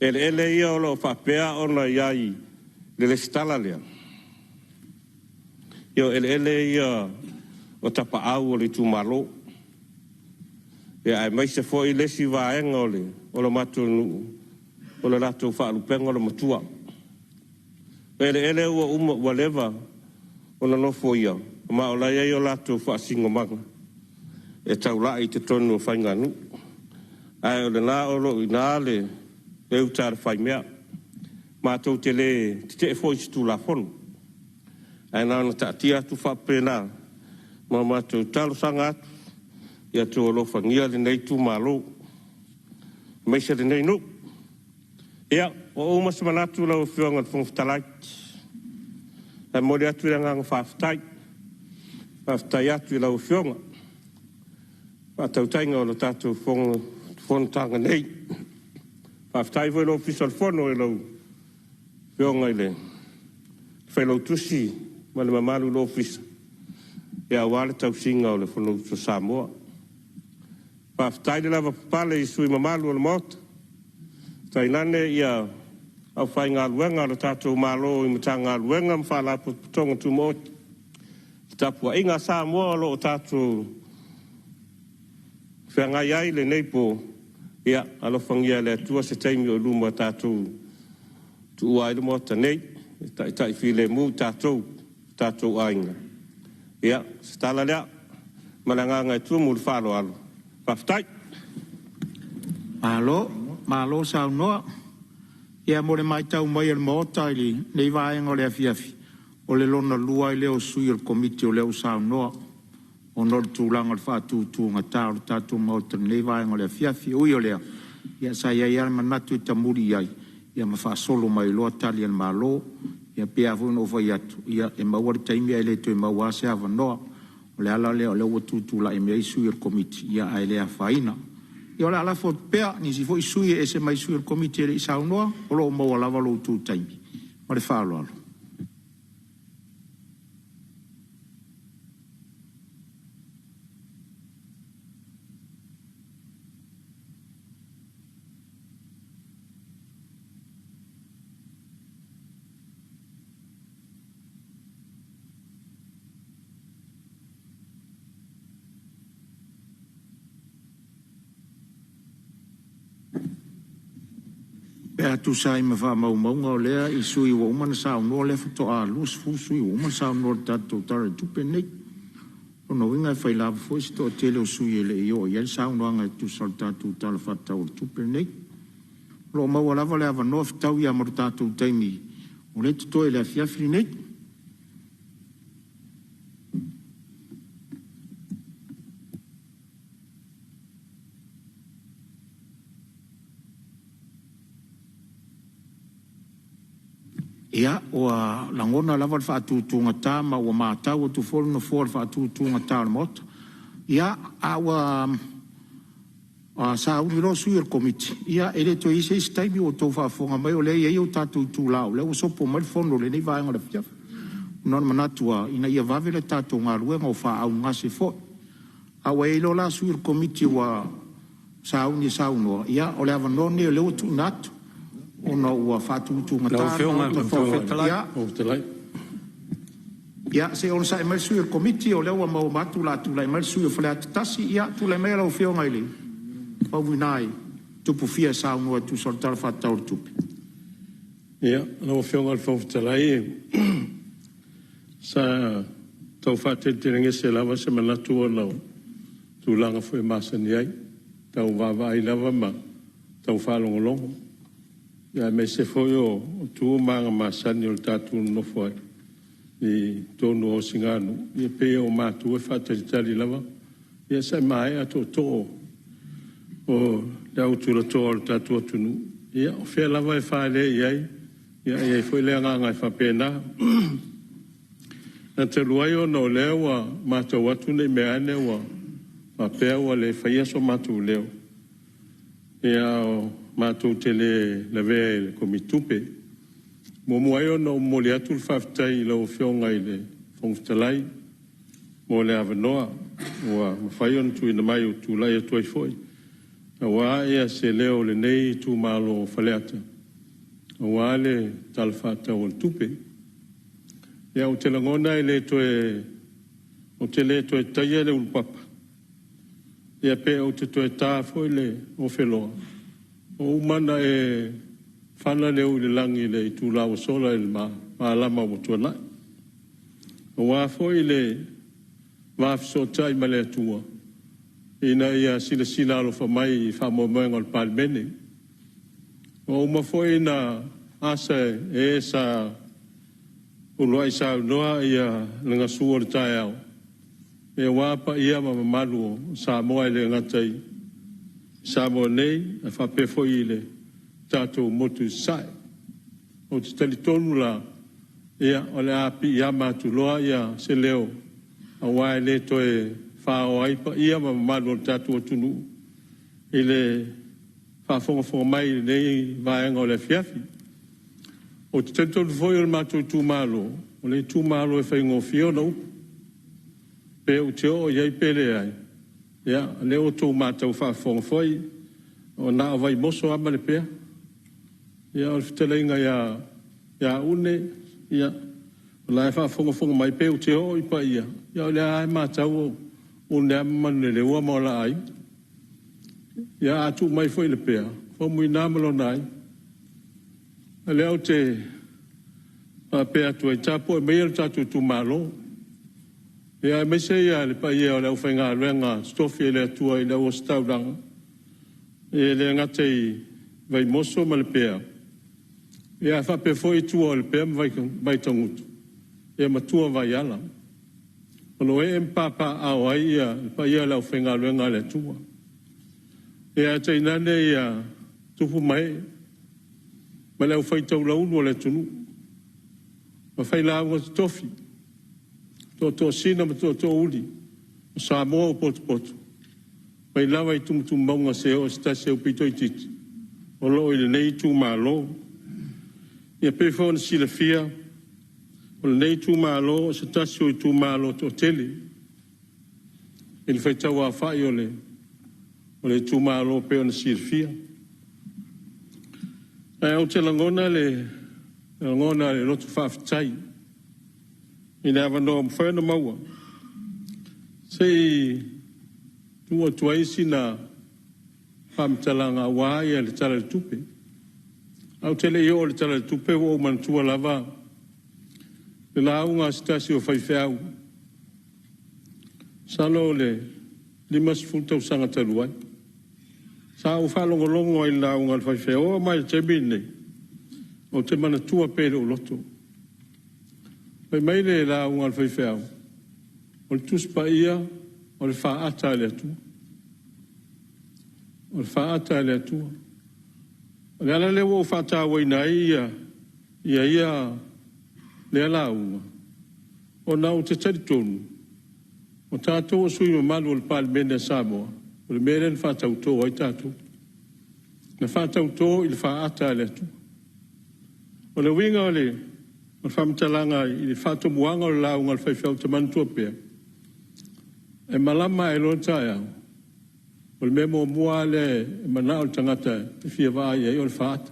Ele ia o loo whapea ona iai le stala lea. Io ele ia o tapa au o le tūmalo. Ia ai mai se foi lesi vaenga o le matu o le rato whaalupenga o le matua. Ele ua uma ua lewa o na nofo ia. Ma o lai ei o lato whaasingo manga. E tau lai te tonu o whainganu. Ai o le nā o lo i nā le utāra whai mea. Mātou te le te foi stu la fonu. Ai nā na tātia atu whapena. Ma mātou talo sanga atu. Ia tō lo whangia le nei tū malo. Meisa le nei nu. Ia, o umas manatu lau whionga whongwhtalai. Ai mori atu i nganga whawhtai. Whawhtai atu i lau whionga. Whatautainga o lo tātou Fonotaga nei. Whawhtai voi lo fisal whono i lau whionga i le. Whailau tusi, ma le mamalu lo fisa. Ia wale tau singa o le whono to Samoa. Whawhtai le lava pale i sui mamalu o le mota. Tai nane ia au whai ngā luenga o tātou malo i mata ngā luenga mwhala putonga tu moti. Tapua inga Samoa lo o tātou whengai ai le neipo Ia, alofangia le tua se taimi o luma tātou tu ai le mota nei, tai file mu tātou ainga. Ia, stala lea, malanganga e tua mulu whalo alo. Whaftai. Malo sao noa. Ia more mai tau mai al mota ili, nei vaenga o le afiafi. O le lona lua i leo sui al komiti o leo sao noa. O nor tūlanga al whātūtū ngā tāru tātou mauta nei vaenga o le afiafi. Ui o lea. Ia sa ia ia manatu i tamuri ai. Ia ma whaasolo mai loa tali al malo. Ia pia vuna o vai atu. Ia e mawari taimi ai le to e mawase ava noa. O le ala leo leo tūtū la e mea sui al komiti. Ia ai lea whaina. Ia o le ala fo pea ni si fo i sui e se mai sui al komiti e le isau noa. O lo maua lava lo tū taimi. O le whaalo alo. Pea tu sai ma wha maunga o lea i sui wa umana sao noa le fato a lus fu sui wa umana sao noa tato tara tupe nei. O no winga whai lava fo si to tele o sui e le i o iel sao noa ngai tu sal tato tala fata o tupe nei. Lo maua lava le ava noa fitau ia mara tato taimi. O le tuto e le afiafiri nei. Ia, o a langona lava le whaatūtūnga tā, ma ua mātau o tu wholu na whore whaatūtūnga tā le mota. Ia, a ua sa uni ro sui al komiti. Ia, ele to ise isi taimi o tau whaafonga mai o le ia o tātou tū lao. Le o sopo mai whono le nei vaenga le whiafa. Nona manatua, ina ia vave le tātou ngā ruenga o wha au ngase fo. A ua eilo la sui al komiti wa sa uni sa unoa. Ia, o le ava none o le o tu natu. Ona ua whātūtūnga tā. Ia, se ona sa e mai sui al komiti o lewa mau matu la tu lai mai sui o whale atatasi. Ia, tu lai mai lau whionga ili. Pauwinai, tupu fia sa unua tu sortara whātaur tupi. Ia, lau whionga al whauwhitalai. Sa tau whāteterenga se lava se manatu o lau. Tu langa fwe masani ai. Tau wawa ai lava ma. Tau whālongolongo. Ia me se foi o tu manga masani o tatu no foi i tonu o singano i pe o matu e fatalitali lava ia sai mai a to o dau tu la to o tatu tunu ia o fe lava e fa le ia foi le nga fa pena na te luaio no lewa matu watu nei me ane wa pa pe o le fa ia so matu leo ia mātou tele la vea le komitupe. Mo ai ona o mole atu le whaftai lau whionga i le whongwhitalai. Mo le awanoa. Ua mawhai ona tu ina mai o tu lai atu ai foi. A wā ea se leo le nei tu malo whaleata. A wā le talwhata o le tupe. Ia o te langona i le toe o te le toe taia le ulpapa. Ia pe o te toe tā foi le o wheloa. O umana e whana leo i le langi le i tū lau sola i le maalama o tuana. O wāfo i le wāfiso tai ma le atua. Ina ia sila alo whamai i whamomoenga o le Palemene. O umafo ina asa e sa ulua i sa unoa ia lenga sua le tai au. E wāpa ia ma mamalu o Samoa i le ngatai. Samoa nei, a whape foi le tātou motu sai. O te talitonu la, ia o le api ia mātu loa ia se leo. A wae le toe whao aipa ia ma mamalu o tātou atunu. I le whafonga mai nei vaenga o le fiafi. O te talitonu foi o le mātou tūmalo. O le tūmalo e whaingo fiona upu. Pe o te o iai pele ai. Ia, le o tō mātou whaafonga foi, o nā vai moso ama le pea. Ia, o le whiteleinga ia une, ia, o lai whaafonga mai pe o te o i pa ia. Ia, o le ai mātou o ne ama le ua maola ai. Ia atu mai foi le pea. Fo mui namalo nai. A leo te a pea tu e tapo e meia tatu tu malo. Ia me se ia le pa ia o leo whainga luenga stofi e lea tua i leo o stauranga. E lea ngate i vai moso ma le pea. Ia whape foi tua o le pea vai tangutu. Ia matua vai ala. Ono e mpapa au ai ia le pa ia leo whainga luenga le tua. Ia te inane ia tupu mai. Ma leo whai tau launu le tunu. Ma whai launga tofi. To sina ma to uli. Samoa o potu. Mai lawa i tumu maunga se o stase o pito i titi. O lo i le nei tu malo. Ia pefo na sila fia. O le nei tu malo o stase o i tu malo to tele. Ili whai tau a whai o le tu malo peo na sila fia. Ai au te langona le lotu whaafitai. Ina avano mwhena maua. Sei tua tuaisi na whamtalanga waia le tala le tupe. Au tele i o le tala le tupe o mantua lava. Le launga stasi o whaifeau. Salo le limas funtau sanga taluai. Sa o whalongolongo ai launga le whaifeau. O mai te mine. O te mana tua pere o loto. Pai mai le launga le whaifeau. O le tuspa ia. O le whaata le atua. O le whaata le atua. O le ala lewa o whaata waina ia le ala unga. O nau te taritonu. O tātou o sui malu o le Palemene a Samoa. O le mele le whaatau tō ai tātou. Le whaatau tō i le whaata le atua. O le winga o le whamtalanga i le whaatau muanga o le launga le whaifeau te mantua pēr. E malama e lonta e au. O le memo mua le mana o le tangata e fia vai e o le whaata.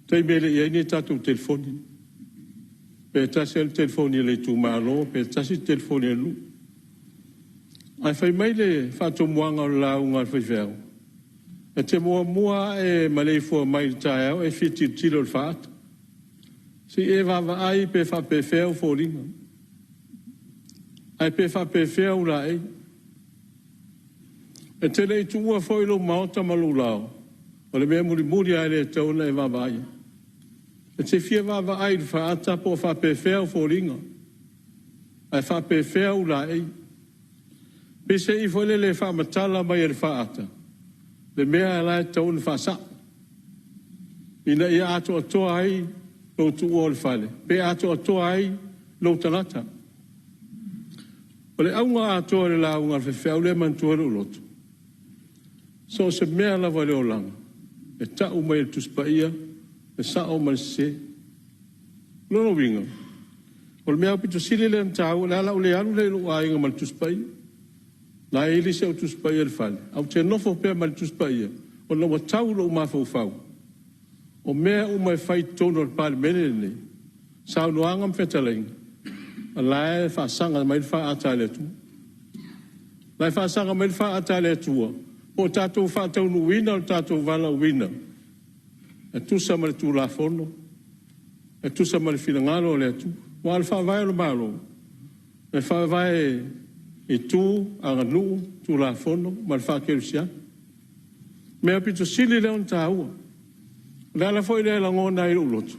Tei mele i aini tātou telefoni. Pe tasi el telefoni le tu malo, pe tasi telefoni lu. Ai fai mai le whaatau muanga o le launga le whaifeau. E te mua e malei fua mai le tae au e fia tilo le whaata. Si e vava ai pe whape feo fo ringa. Ai pe whape feo la ei. E te lei tua foi lo maota malu lao. O le mea muri ai le tauna e vava ai. E te fia vava ai le whaata po whape feo fo ringa. Ai whape feo la ei. Pe se i foi le whamatala mai e le whaata. Le mea e lai tauna whasa. Ina i ato atoa ai lo tu o le fale. Pe ato atoa ai lo tanata. O le aunga atoa le launga le whewhau le mantua le ulotu. So se mea lava le o langa. E tau mai le tuspaia, e sao mai se. Lono winga. O le mea pito sili le mtau, le ala o le anu le lo ainga mai le tuspaia. Na ili se o tuspaia le fale. Au te nofo pea mai le tuspaia. O lo ma tau lo mafau fau. O mea o mai fai tono le Palemene ne. Sao noanga mwhetalainga. Lai whaasanga mai le whaata le tua. Lai whaasanga mai le whaata le tua. O tātou whaatau nuwina o tātou wala uwina. E tusa ma le tū la fono. E tusa ma le whilangalo le atu. Wa le whaavai o le malo. E whaavai e tū anga nuu tū la fono ma le whaakerusia. Mea pito sili leo nta ua. Le ala foi le langona i ulotu.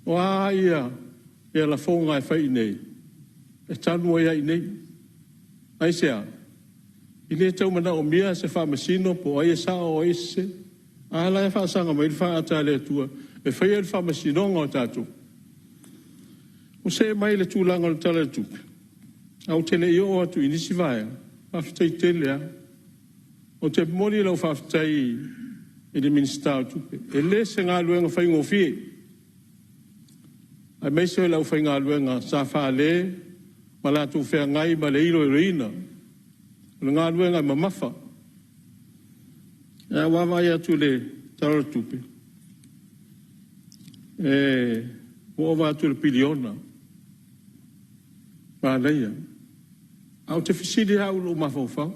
O a ia. E la fonga e fai nei. E tanu ia i nei. Ai sea. I le tau mana o mia se wha masino po ai e sa o ese. A la e wha sanga mai wha ata le tua. E fai e wha masino ngā tātou. O se mai le tūlanga le tala tupe. Au tele i o atu inisi vaya. Whaftai tele a. O te moni lau whaftai i le minister tupe. E le se ngā luenga whai ngofie. Ai mai se lau whai ngā luenga sa wha le, ma la tu whea ngai ma le ilo i reina. Le ngā luenga ma mafa. E wawai atu le tara tupe. E wawa atu le piliona. Ma leia. Au te fisiri hau lo mafau fau.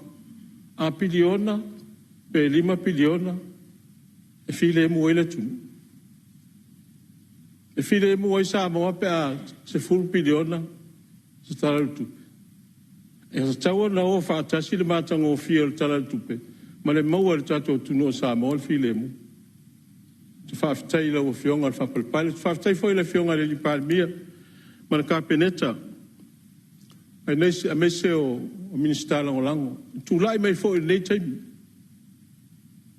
A piliona, pe 5 piliona e file mo ele tu e file mo ai Samoa pe a se full piliona se tala tu e se taua na o fa tasi le matanga o fia le tala tu pe ma le mau le tato tu no Samoa file mo te fa ftai la o fionga fa palpale fa ftai foi le fionga le Palemene ma le kapeneta ai nei a mese o minister lango tu lai mai foi nei time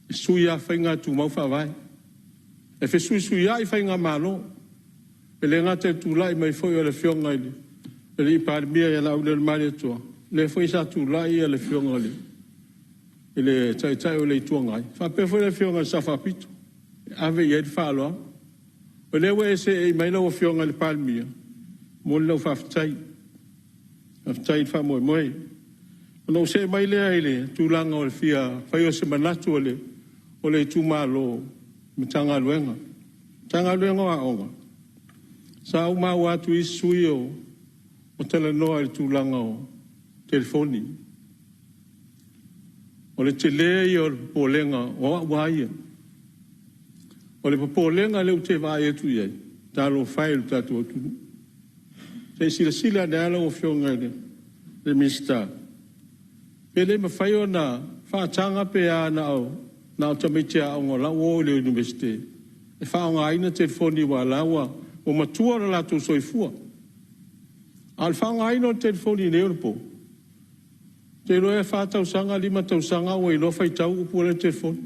suia fainga tu mau fa vai e fe suia i fainga malo e le ngate tu lai mai foi le fionga le Palemene la o le mare tu le foi sa tu lai le fionga le tai o le tuangai fa pe foi le fionga sa fa pito ave ye fa lo o le we se mai lo fionga le Palemene mo lo fa tai fa mo no se mai le tu langa o fia fa yo se manatu o le tu malo tanga luenga a onga sa o ma wa tu isuio o tele no al tu langa o telefoni o le tele yo polenga o wa ia o le polenga le te va e tu ye ta lo file ta tu se sila de ala o fionga le mista ele me fai ona fa tanga pe ana na o tamitia o la o le universite e fa nga ina telefoni wa lawa o matua la tu soifua al fa nga ina telefoni ne po te lo e fa tau sanga lima tau sanga o lo fai tau po le telefoni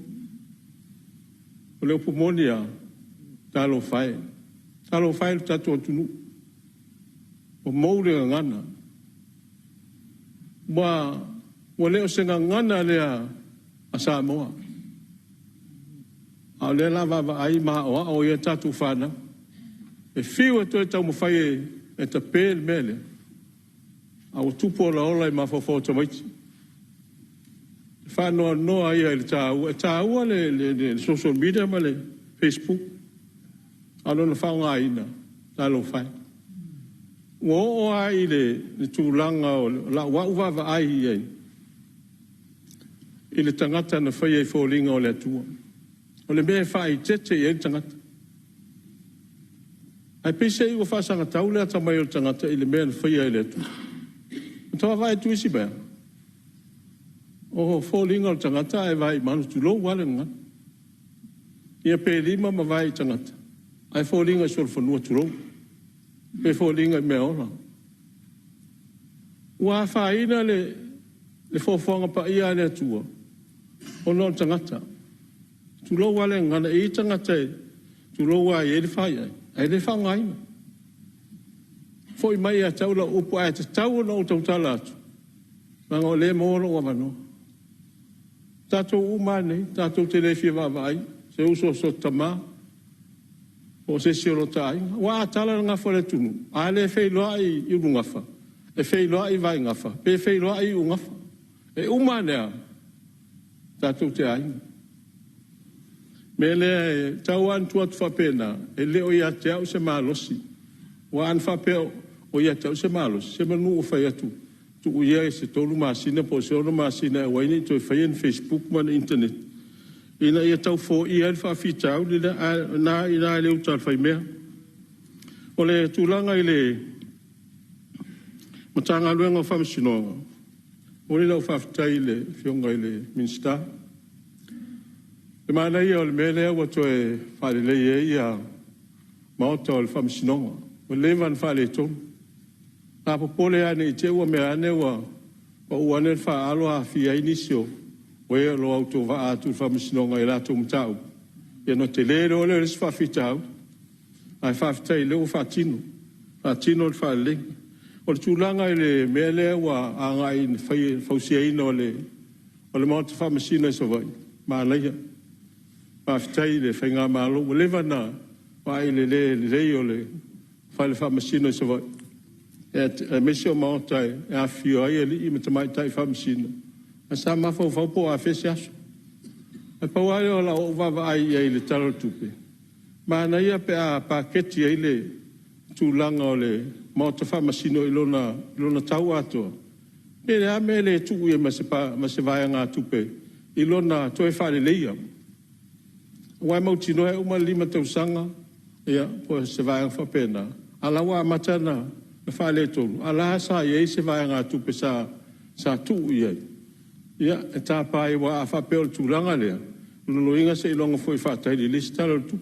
o le pomonia talo fai ta tu o moure ngana wa leo senga ngana le a Samoa a le lava ai ma o ia tatu fana e fiu to tau mo fai e ta pel mele a o tupo la ola ma fo to mai fa no ai el tau le social media ma le Facebook a no fa ngai na ta lo fai o ai le tūlanga o la wauwawa ai ei. I le tangata na whai e whōlinga o le atua. O le mea whai tete i e tangata. Ai pese i wa whasanga tau le ata mai o tangata i le mea na whai e le atua. O tawa whai tuisi bea. O whōlinga o tangata e vai manu tu lo wale nga. Ia pe lima ma vai tangata. Ai whōlinga sol whanua tu lo. Pe whōlinga me ora. Ua whaina le whōwhanga pa ia le atua. O non tangata. Tu lo wale ngana i tangata e. Tu lo wa e le whai ai. Ai le whangaina. Foi mai a tau la upu ai te tau na o tau tala atu. Nanga o le moro o wano. Tatou umane, tatou te le fia wawai. Se uso so tama. O se siolo tai. Wa tala nga fole tunu. A le fei loa i urungafa. E fei loa i vai ngafa. Pe fei loa i ungafa. E umanea. Tatou te ai. Me le tau an tuat whapena. E le o ia te au se malosi. Wa an whapeo o ia te au se malosi. Se manu o whai atu. Tu uia e se tolu masina po se ono masina e waini to e whai en Facebook man internet. Ina ia tau fo i al whawhitau ni na ina le utal whai mea. O le tūlanga i le matanga luenga o whamasinoa. O le lau whawhitai le whionga i le minsta. E mana ia o le mele awa to e whare le e ia maota o le whamasinoa. O le levan whare tonu. Nā popole ane i te ua mea ane wa uane wha aloha whia inisio. Wea lo auto wa atu whamisinonga i rato mtau. Ia no te lero le res whawhitau. Ai whawhitai leo whatino. Whatino le whalengi. O le tūlanga i le mea lea wa anga i whausia ina o le maota whamasina i sawai. Maa leia. Whawhitai le whainga malo. O lewa na wa i le rei o le whamasina i sawai. E mesi o maota e a whio ai e li i matamai tai whamasina. A sa mafau po a fese aso. E pauare o la o wawa ai i le taro tupe. Ma na ia pe a paketi ai le tūlanga o le maota whamasino i lona tau atoa. E le ame le tuku e ma se vaya ngā tupe. ilona toe whare leia. Wai mautino e uma 5 tausanga, ia, po se vai ngā whapena. Ala wa matana, na whale tonu. Ala sa iei se vai ngā tupe sa tuu iei. Ia, e tā pai wa a whapeo tūranga lea. Lulu inga se ilonga foi whatai li listalo tu.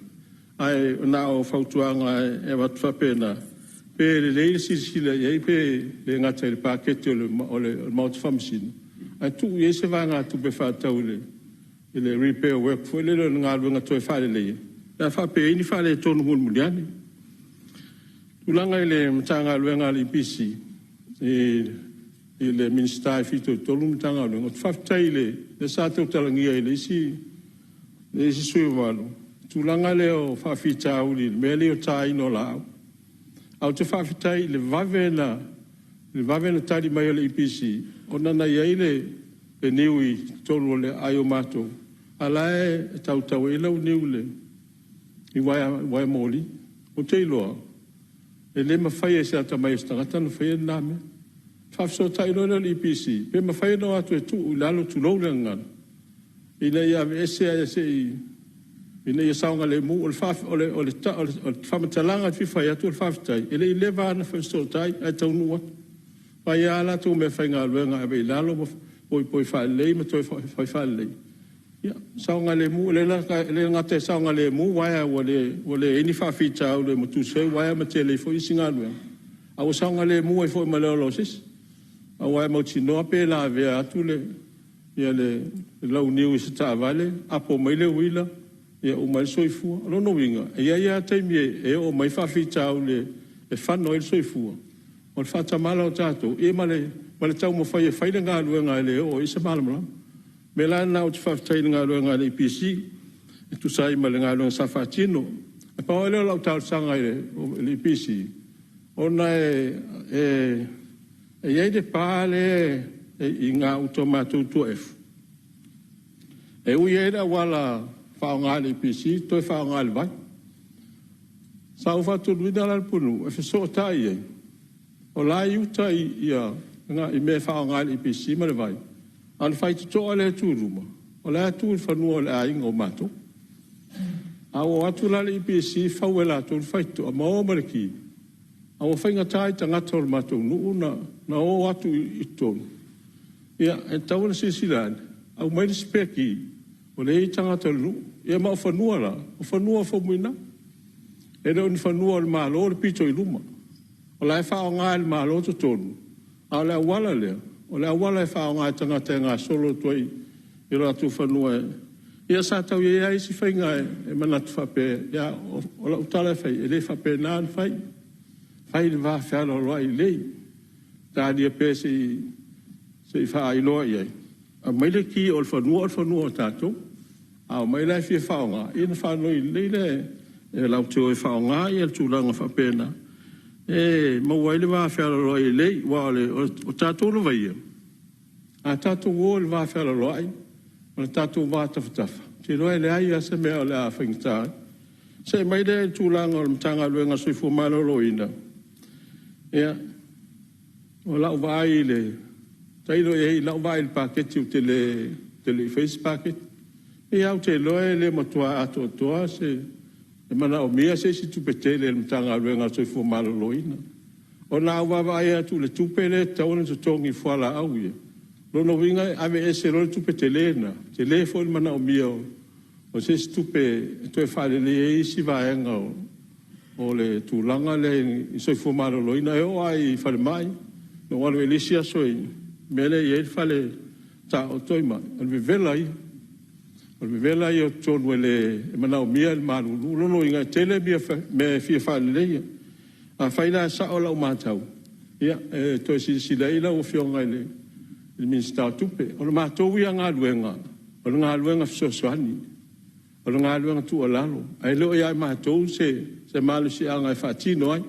Ai, na o whautuanga e watu whapena. Pe le leile sila iei, pe le ngata le pakete o le mautu whamisina. Ai tu iei se vai ngā tupe whatau le. Le repair work foi le ngā luenga toi whale leia. Na whape ini whale tonu hul muliani. Tulanga i le mtanga luenga li pisi. I le minister fito tolu mtanga luenga. Whaftai le sātou talangia i le isi sui wano. Tulanga le o whawhita uli, me le o tā ino lao. Au te whawhitai le vavena tari mai o le ipisi. O nana iei le niui tolu le ai o mātou. Alae e tau e lau niu le. I wai mōli. O te iloa. E le mawhai e se ata mai stangata no whai e nāme. Whafso tai loa le ipisi. Pe mawhai no atu e tu u lalo tu lau le ngana. Ina ia ese a ese i. Ina ia saunga le mu. O le whamatalanga fi whai atu o le whaftai. E le i le vana whafso tai. Ai tau nua. Pai ala tu me whai ngā luenga. Ebe i lalo poi whai lei. Ma toi whai lei. Ya, saunga le mu le ngate saunga le mu waya wale ini whawhita au le mutu se waya ma te le fo isinga lue. Au saunga le mu e fo malolosis. Au waya mauti noa pe la vea atu le ia le lau niu i se ta vale apo mai le wila ia o mai soifua. Lono winga. Ia taimi e o mai whawhita au le whano e soifua. O le whata mala o tato. E male tau mo whai e whaile ngā lue ngā le o isa malamala. Me la na o te whawhtai ngā rua ngā le IPC, e tu sai ma le ngā rua sa whatino. E pa o leo lau tau sanga le IPC. O na e de pāle i ngā utomatu tu efu. E ui e da wala whao ngā le IPC, toi whao ngā le vai. Sa u whatu luida la punu, e wheso tai e. O la i uta i me whao ngā le IPC ma le vai. Al fai to le turuma. O le atu fanua le ainga o mato. A o atu la le IPC fauela to fai to ma o marki. A o fainga tai tangata o mato nu na o atu i tonu. Ia e tau na sisilan. A o mai speki o le i tangata nu. Ia ma o fanua la. O fanua fo muina. E reo ni fanua le malo le pito i luma. O la e fao ngā le malo to tonu. A le awala lea. O le awala e whao ngā tangata ngā solo toi i ratu whanua e. Ia sa tau i ea isi whainga e manatu whape. Ia o la utala whai e le whape nān whai. Whai le wā whiara roa i lei. Tādia pē se i wha ailoa i ei. A maile ki o le whanua o tātou. A o maile e whia whao ngā. I na whanua i lei le e lau teo e whao ngā i al tūlanga whape nā. E mawai va whiara roa i lei, wale o tātou lo vai. A tātou o le va whiara roa i, o tātou va tawhatafa. Te roa le ai asa mea o le a whaingita. Se mai le tūlanga o le mtanga luenga soifu malo loina. Ea, o lau vai le, tailo e lau vai le paketi o tele face paket. E au te loe le matua ato toa se... E mana o mea se si tupetele le mtanga luenga soifu malo loina. O na wawa ai atu le tupele tauna to tongi fuala au ia. Lono winga ave ese role tupetele na. Te le fo mana o mea o se si tupe to e fale le e isi vaenga o le tūlanga le i soifu malo loina. E o ai fale mai. No wano e lisia soi. Mele i e fale ta o toima. Alve vela i. O me vela i o tonu ele e manao mia il maru. Lono inga tele mia me fia whaale leia. A whaina sa o lau mātau. Ia, to e si leila o fionga ele. Il minister tupe. O le mātou ia ngā luenga. O le ngā luenga fisosoani. O le ngā luenga tu o lalo. Ai leo ia mātou se malu si anga e whaatino ai.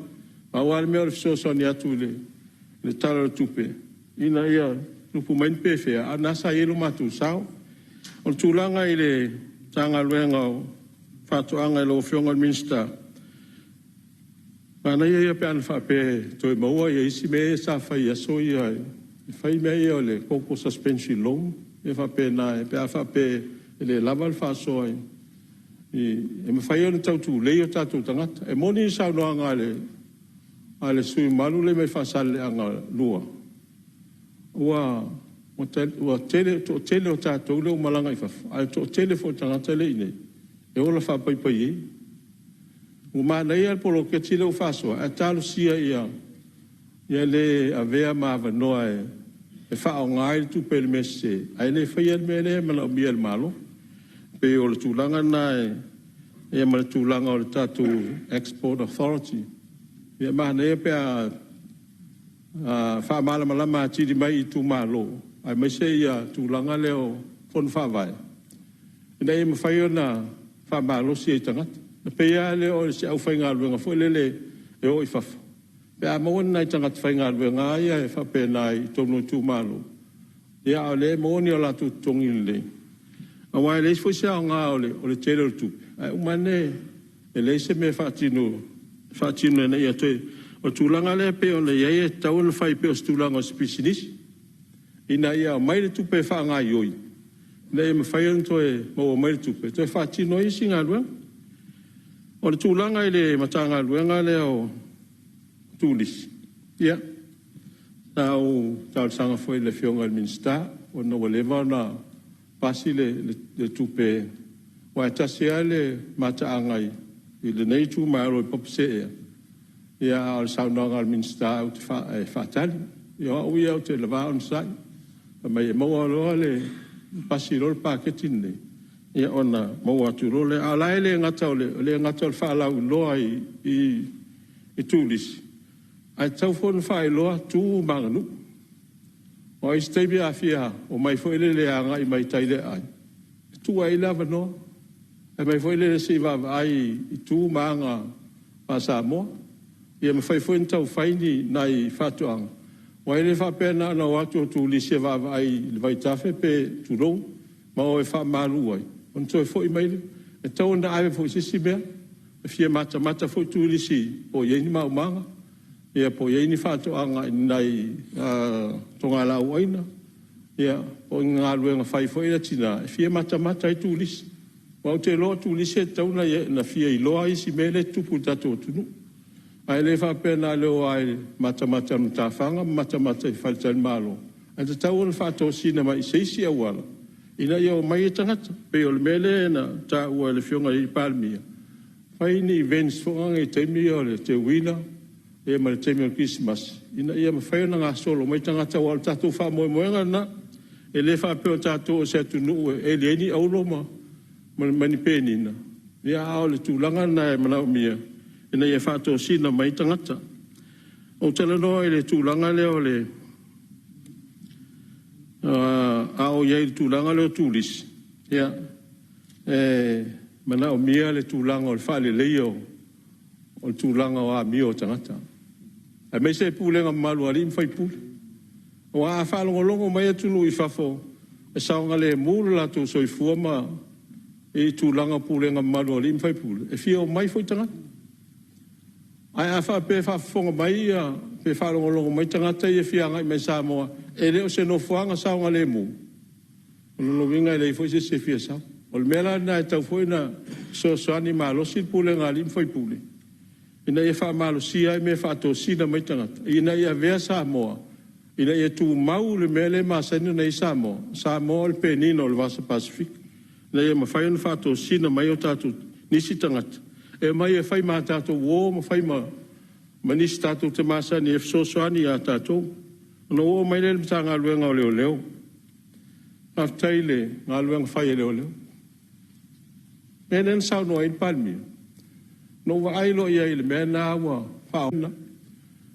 Ma wale mea o le fisosoani atu le tala tupe. Ina ia nupu main pefea. A nasa ielo mātou sao. O tūlanga i le tanga luenga o whātuanga i lo whionga o minsta. Mana ia pe ana whape toi maua ia isi me sa whai aso ia. I whai mea ia o le koko suspension loan. e whapena, e pea whape, e le lava le whasoa e me whai ona tautu leo tātou tangata. E moni i sau noa ngā le sui malu le me whasale anga lua. Ua tele o tātou leo malanga i whafu. Ai to tele fo tangata le ine. E ola whapai pai e. Ua mānei al polo ke tile o whasoa. E tālu sia ia le avea māwa noa e whao ngai tu pele me se. Ai le whaian me le mana o mia le malo. Pe o le tūlanga na e mana tūlanga o le tātou Export Authority. Ia mānei pe a wha malama tiri mai I tū malo. Ai mai se ia tūlanga leo fon whawai. Ina e mawhai o na wha malo si e tangata. Na pe ia leo se au whai ngā luenga fo lele e o I whafu. Pe a mawana nai tangata whai ngā luenga ia e whape nai tonu tū malo. Ia o le maoni o la tu tongi le. A wai leis fo se au ngā o le tere o tupe. Ai umane e leise me whaatino na ia toe. O tūlanga le pe o le iae tau na whai pe o tūlanga o spisinisi. Ina ia o maile tupe wha ngā ioi. Ina ia mawhai on toe mau o maile tupe. Toe whaatino isi ngā luenga. O le tūlanga I le mata ngā luenga le o tūlisi. Ia. Tau sanga foi le fionga al minsta. O na walewa na pasi le tupe. Wa tasi ale mata angai. I le nei tū maaro I popse ea. Ia al saunanga al minsta au te whaatali. Ia ui au te lawa on sai. Mai e maua loa le pasi rol pāketin nei. Ia ona maua tu role. A lai le ngata o le ngata o le whaalau loa I tūlisi. Ai tau fōna whae loa tū manganu. O I steibi a fia o mai fōile le anga I mai taile ai. Tu ai lava no. E mai fōile le si vava ai I tū manga pa Samoa. Ia me whai fōin tau whaini nai whatuanga. Wa ele whapena na watu o tūlisi e vava ai le vaitafe pe tūrou. Ma o e wha maru ai. On toi fōi maile. E tau na aiwe fōi sisi mea. E fia mata fōi tūlisi o ieni maumanga. Ia po ieni whatuanga nai tonga lau aina. Ia o ngā luenga whai fōi na tina. E fia mata I tūlisi. Wa o te loa tūlisi e tau na fia I loa isi mele tupu tato o tunu. Ai le whapena leo ai mata no tāwhanga, mata I whaitani malo. Ai te tau ona whātou sina mai seisi awala. Ina ia o mai e tangata. Pe o le mele na tā ua le fionga I Palemene. Whai ni events whonga I teimi o le te wina, e ma le teimi o Christmas. Ina ia ma whai ona ngā solo, mai tangata wala tātou wha moemoenga na, e le whapeo tātou o se atunu e le eni aulo mani pēnina. Ia ao le tūlanga na e manau mia. Ina ia whātou sina mai tangata. O tala noa I le tūlanga leo le ao iei le tūlanga leo tūlisi. Ia mana o mia le tūlanga o le whale leio o le tūlanga o a mia o tangata. A mei se pūlenga malu ali mwhai pūle. O a whalongolongo mai atunu I whafo e saonga le mūru lato so I fuama e tūlanga pūlenga malu ali mwhai pūle. E fia o mai fwoi tangata. Ai a whape whafonga mai ia, pe whalongolongo mai tangata I e whianga I mai Samoa, e leo se no fuanga saonga le mū. Ono winga I lei fwoi se fia sao. O le mela na e tau fwoi na soani malosi pule ngā lim fwoi pule. Ina ia wha malosi ai me whato sina mai tangata. Ina ia vea Samoa. Ina ia tu mau le mele masani na I Samoa. Samoa le penina o le vasa Pacific. Ina ia ma whai ona whato sina mai o tātou nisi tangata. E mai e whai mā tātou wō, ma whai ma nisi tātou te māsani e fsosoani a tātou. Ono wō mai le mta ngā luenga o leo leo. Naftai le ngā luenga whai e leo leo. E nen sao noa in Palemene. No wa ailo ia ile me nā wa whaona.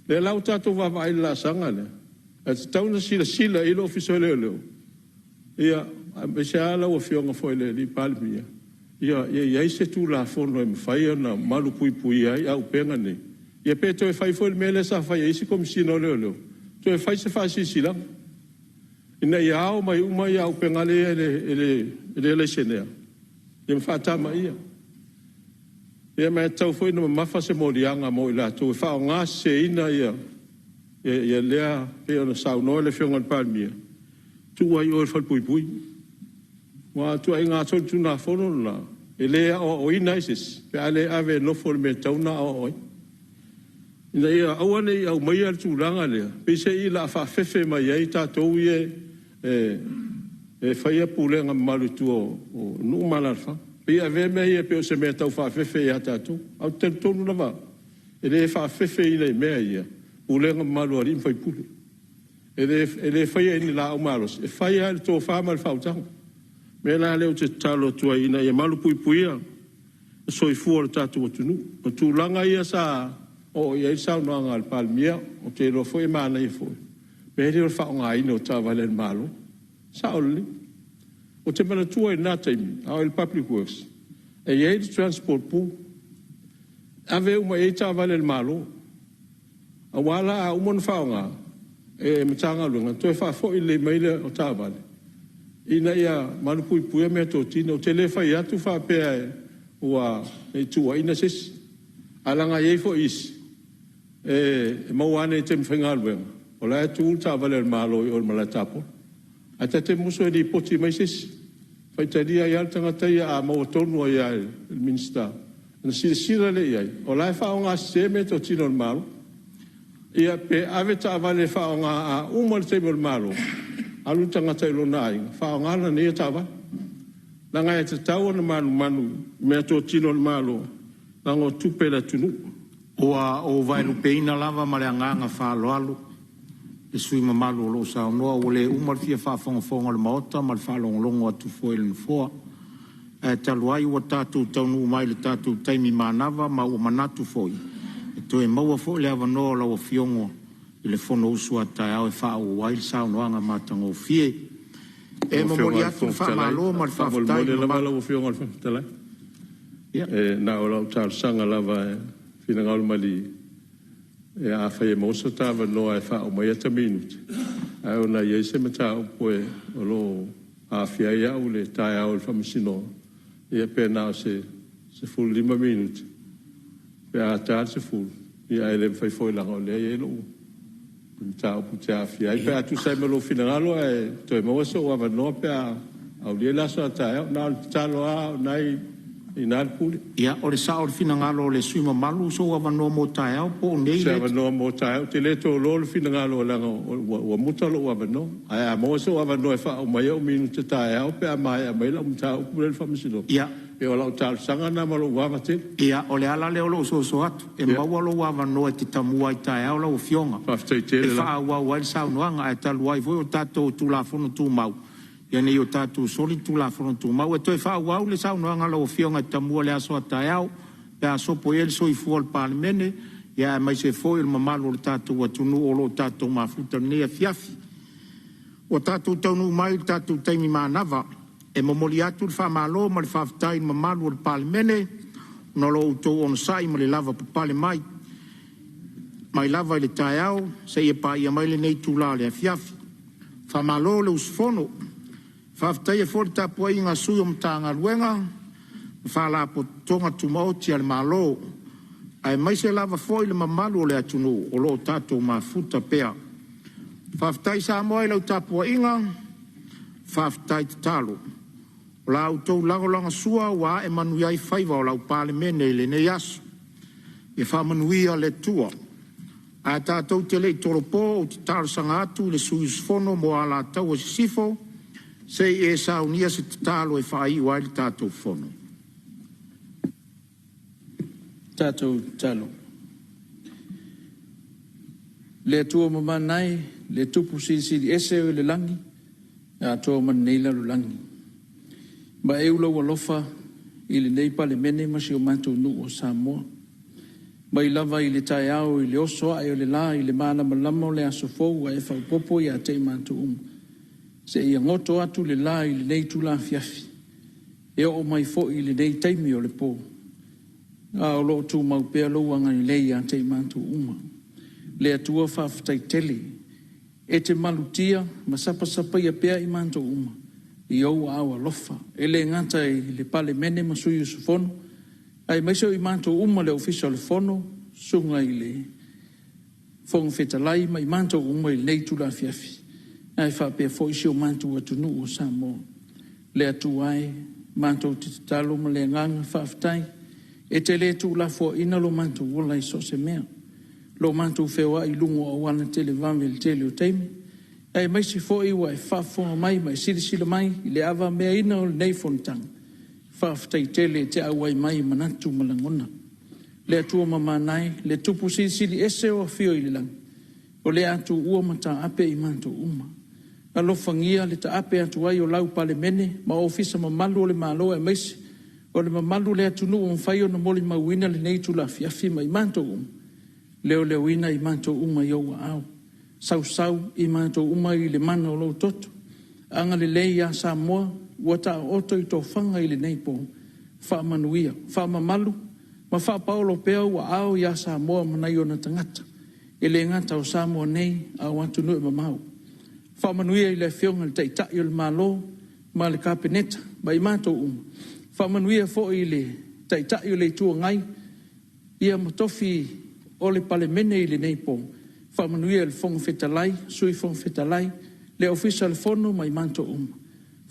Le lau tātou wa ailo la sanga le. E te tauna sila ilo ofiso leo leo. Ia, me se ala wa fionga fwoi le li Palemene. Ia se tu la fono e mwhai na malu pui ai au penga ne. Ia pe to e whai fwoi mele sa whai eisi komisina leo leo. To e whai se whai si lang. Ina ia au mai umai au penga le senea. Ia mwhatama ia. Ia mai tau fwoi na mafa se morianga mo ila to e whao ngā se ina ia. Ia lea pe ona sau noa le fionga Palemene. tu ai o fal pui pui wa tu ai nga tu na fono na ele o inaises pe ale ave no for me tauna o ina ia awane au mai al tu langa le pe se ila fa fefe mai ai ta to ie faia pulenga malu tu o no malarfa pe ave me ia pe se me tau fa fefe ia ta tu au te tonu na va ele fa fefe ina me ia pulenga malu ari fai pule ele faia ni la o malos e faia to fa mal fa utang me la le te talo tu ina ia malu pui puia so i fu ta tu tu langa ia sa o ia sa no ngal palmia o te lo foi mana i foi me le fa ngai no ta vale malu sa oli o te mana tu na time au il public works e ia il transport pu ave uma e ta vale malu awala a umon fa nga e mtanga lunga to fa fo ile maile o ta vale ina ia malu pui pui me to tino telefa ia tu fa pe wa e tu ina sis alanga ye fo is mo ane tem fingalwe ola tu ta vale malo o mala tapo ata te muso di poti mai sis fa tadia ia tanga taia a mo tonu ia il minsta na sila le ia ola fa nga seme to tino malo ia pe ave ta vale fa nga a umol table malo alu tanga tailo nai fa nga na ne tava la nga te tau na manu me to tino malo la ngo tupe la tunu o vai lu peina lava male anga fa loalu e sui mamalu lo sa no o le umar fia fa fonga le mota mal fa longo atu foi le fo e taluai o tatu tonu mai le tatu taimi manava ma o manatu foi e to e maua fo le ava no la o fiongo le fono usua ta e fa o wai sa no anga matango fie e mo moli atu fa malo mal fa tai le malo o fiongo fa tala na o la tal sanga lava fina ngol mali e a fa mo so ta va no e fa o mai ta minut ai ona ye se mata o poe o lo a fia ia o le tai o fa misino e pe na se full 5 minut pe a ta se full ia ele fa foi la ole e lo ta o puta fia pe a tu sai me lo fina ngalo e to mo so va no pe a o le la so ta na ta lo a nai inal puli ia o le sa o fina ngalo le sui malu so ava no mo tai au po nei le no mo tai te le to lo fina ngalo la o muta lo ava no ai mo so ava no fa o mai o minuto tai au pe mai la muta o le fa misilo ia e o la tal sanga na malo ava te ia o le ala le o lo so atu e mau lo ava no e te tamua i tai au la o fionga e fa wa sa no anga e talu ai vo o tato tu la fono tu mau ia nei o tatu soli tu la fono tu mau e toi fa wa le sa no anga lo fionga tamua le aso ataiao pe aso po el so i fuol Palemene ia mai se foi il mamalo le tatu wa tunu o lo tatu mafuta ne fiafi o tatu tonu mai tatu taimi manava e momoli atu fa malo ma le fa tai mamalo le Palemene no lo to on sai ma le lava papale mai lava le taiao se ia pa ia mai le nei tu la le fiafi fa malo le usfono Faftai e fori tapu ai ngā sui o mtanga luenga, whala po tonga tumauti al malo, ai mai se lava foi le mamalu o le atunu, o lo tatou mafuta pea. Faftai Samoa i lau tapu ai inga, faftai te talo. O la autou lagolanga sua wa e manuia i faiva o lau Palemene i le nei asu. E wha manuia le tua. A tatou te lei toropo o te talo sanga atu le sui usfono mo ala tau o sifo, sei e sa unia se talo e fai wa il tato fono tato talo le tu mama nai le tu pusi si ese le langi a to man nei la langi ba e ulo lofa ile nei Palemene ma si o manto nu o Samoa ba lava ile taiao ile oso ai le la ile mana malamo le asofo e fa popo ya te manto se ia ngoto atu le la i le nei tula fiafi. E o mai fo i le nei taimi o le po. A o lo tu mau pea lo wanga i lei a te mantu uma. Le atua whaftai tele. E te malutia ma sapa ia pea i mantu uma. I au awa lofa. E le ngata i le Palemene ma sui usufono. Ai maiso i mantu uma le ofisa le fono. Sunga i le fonga fetalai ma i mantu uma i le nei tula fiafi. ai whapea fo isi o mātou atunu o Samoa. Le atu ai, mātou te talo ma le nganga whaftai, e te le tu la fo ina lo mātou wola I so se mea. Lo mātou whewa I lungo o wana tele vamel tele o teimi. Ai maisi fo I wa e whafonga mai sirisila mai, I le awa mea ina o le nei Fonotaga. Whaftai tele te awai mai manatu malangona. Le atua mamanai, le tupu sili ese o fio I le lang. O le atu ua mata ape I mātou uma. Alofangia le ta ape atu ai o lau Palemene, ma ofisa mamalu o le malo e maisi. O le mamalu le atunu o mwhai o na moli mawina le neitu la fiafi mai mātou uma. Leo ina I mātou uma I aua au. Sau I mātou uma I le mana o lau toto. Anga le lei a Samoa, wata oto I tō whanga I le neipo. Wha manuia, wha mamalu, ma wha paolo pea wa au I a Samoa manai o na tangata. E le ngata o Samoa nei a watunu e mamau. Wha manuia I le whionga le taitai o le malo, ma le kapeneta, ma I mātou uma. Wha manuia fo I le taitai o le tua ngai, ia matofi o le Palemene I le neipo. Wha manuia le fonga fetalai, sui fonga fetalai, le ofisa le fono ma I mātou uma.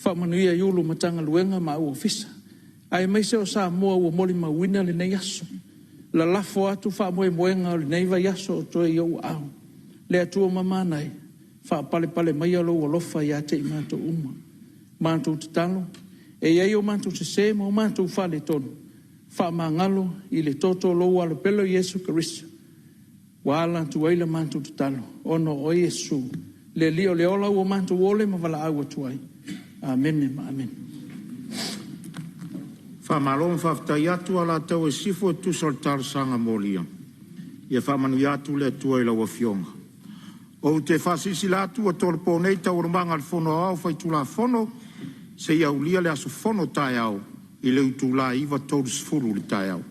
Wha manuia iulu matanga luenga ma au ofisa. Ai maise o Samoa ua moli mawina le nei aso. La lafo atu wha moe moenga o le nei vai aso o toe iau au. Le atua mamanai, wha pale mai alo o lofa I ate I mātou uma. Mātou te talo, e iei o mātou te se ma o mātou wha le tonu. Wha mangalo I le toto lo alo pelo Yesu Karisto. Wa ala tu aila mātou te talo, ono o Yesu. Le lio le ola o mātou ole ma wala au atuai. Amen ma amen. Whamalong whaftai atu ala tau e sifo tu sortar sanga molia. Ia whamanu atu le tua I lawa fionga. O te whasisi la atu a torpo nei tau rumanga al fono au whai tula fono, se ia ulia le aso fono tai au, I le utula iwa tōrus furu li tai au.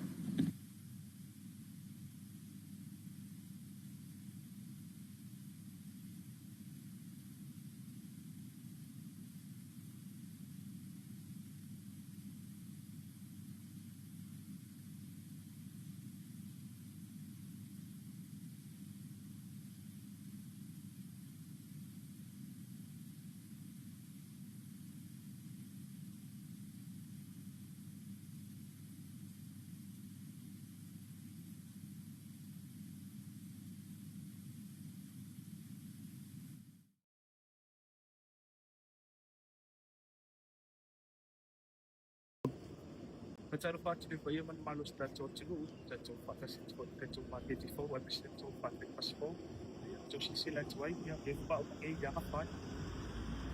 Macam apa tu dia man malus dan cocok pada cocok mati di bawah habis cocok pada paspor cocok sila cuai yang berapa yang apa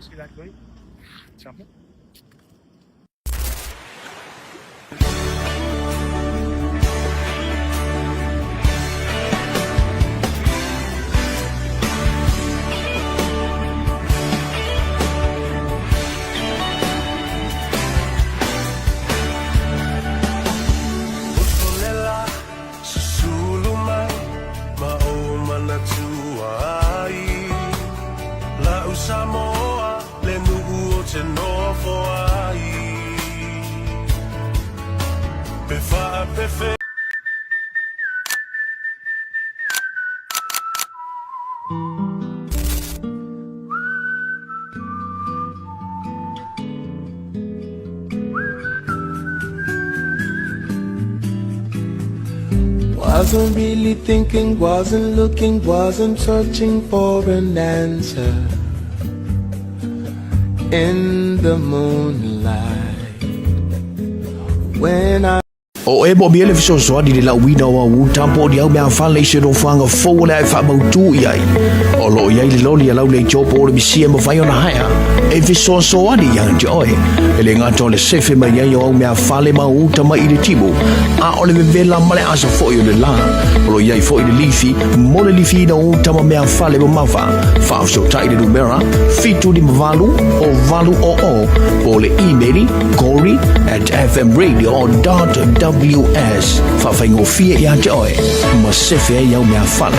sila cuai sama. Samoa, le nu'u o te nofo ai. Pe wha pe fe. Wasn't really thinking, wasn't looking, wasn't searching for an answer. In the moonlight, when I O e bo biele fiso so di la wina wa wu tampo di au me afale se do fanga fo la fa mo tu yai o lo yai lo li la le jopo le bisi mo fa yo na haya e fiso so di yang joy ele nga to le sefe ma yai o me afale ma u tama i le tibo a o le vela male aso fo yo le la o lo yai fo i le lifi mo le lifi na u tama me afale mo mafa fa so tai de numera fitu di valu o valu o le email gory@fmradio.ws fa faingo fie ya joy ma sefe ya me afale.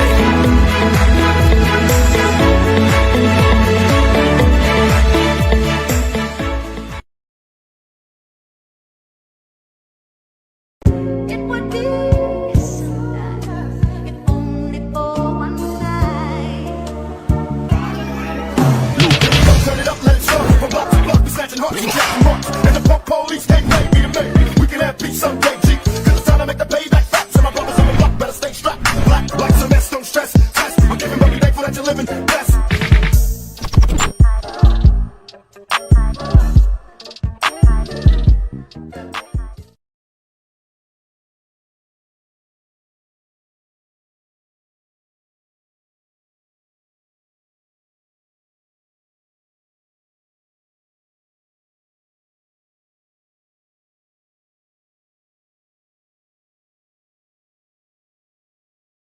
It would be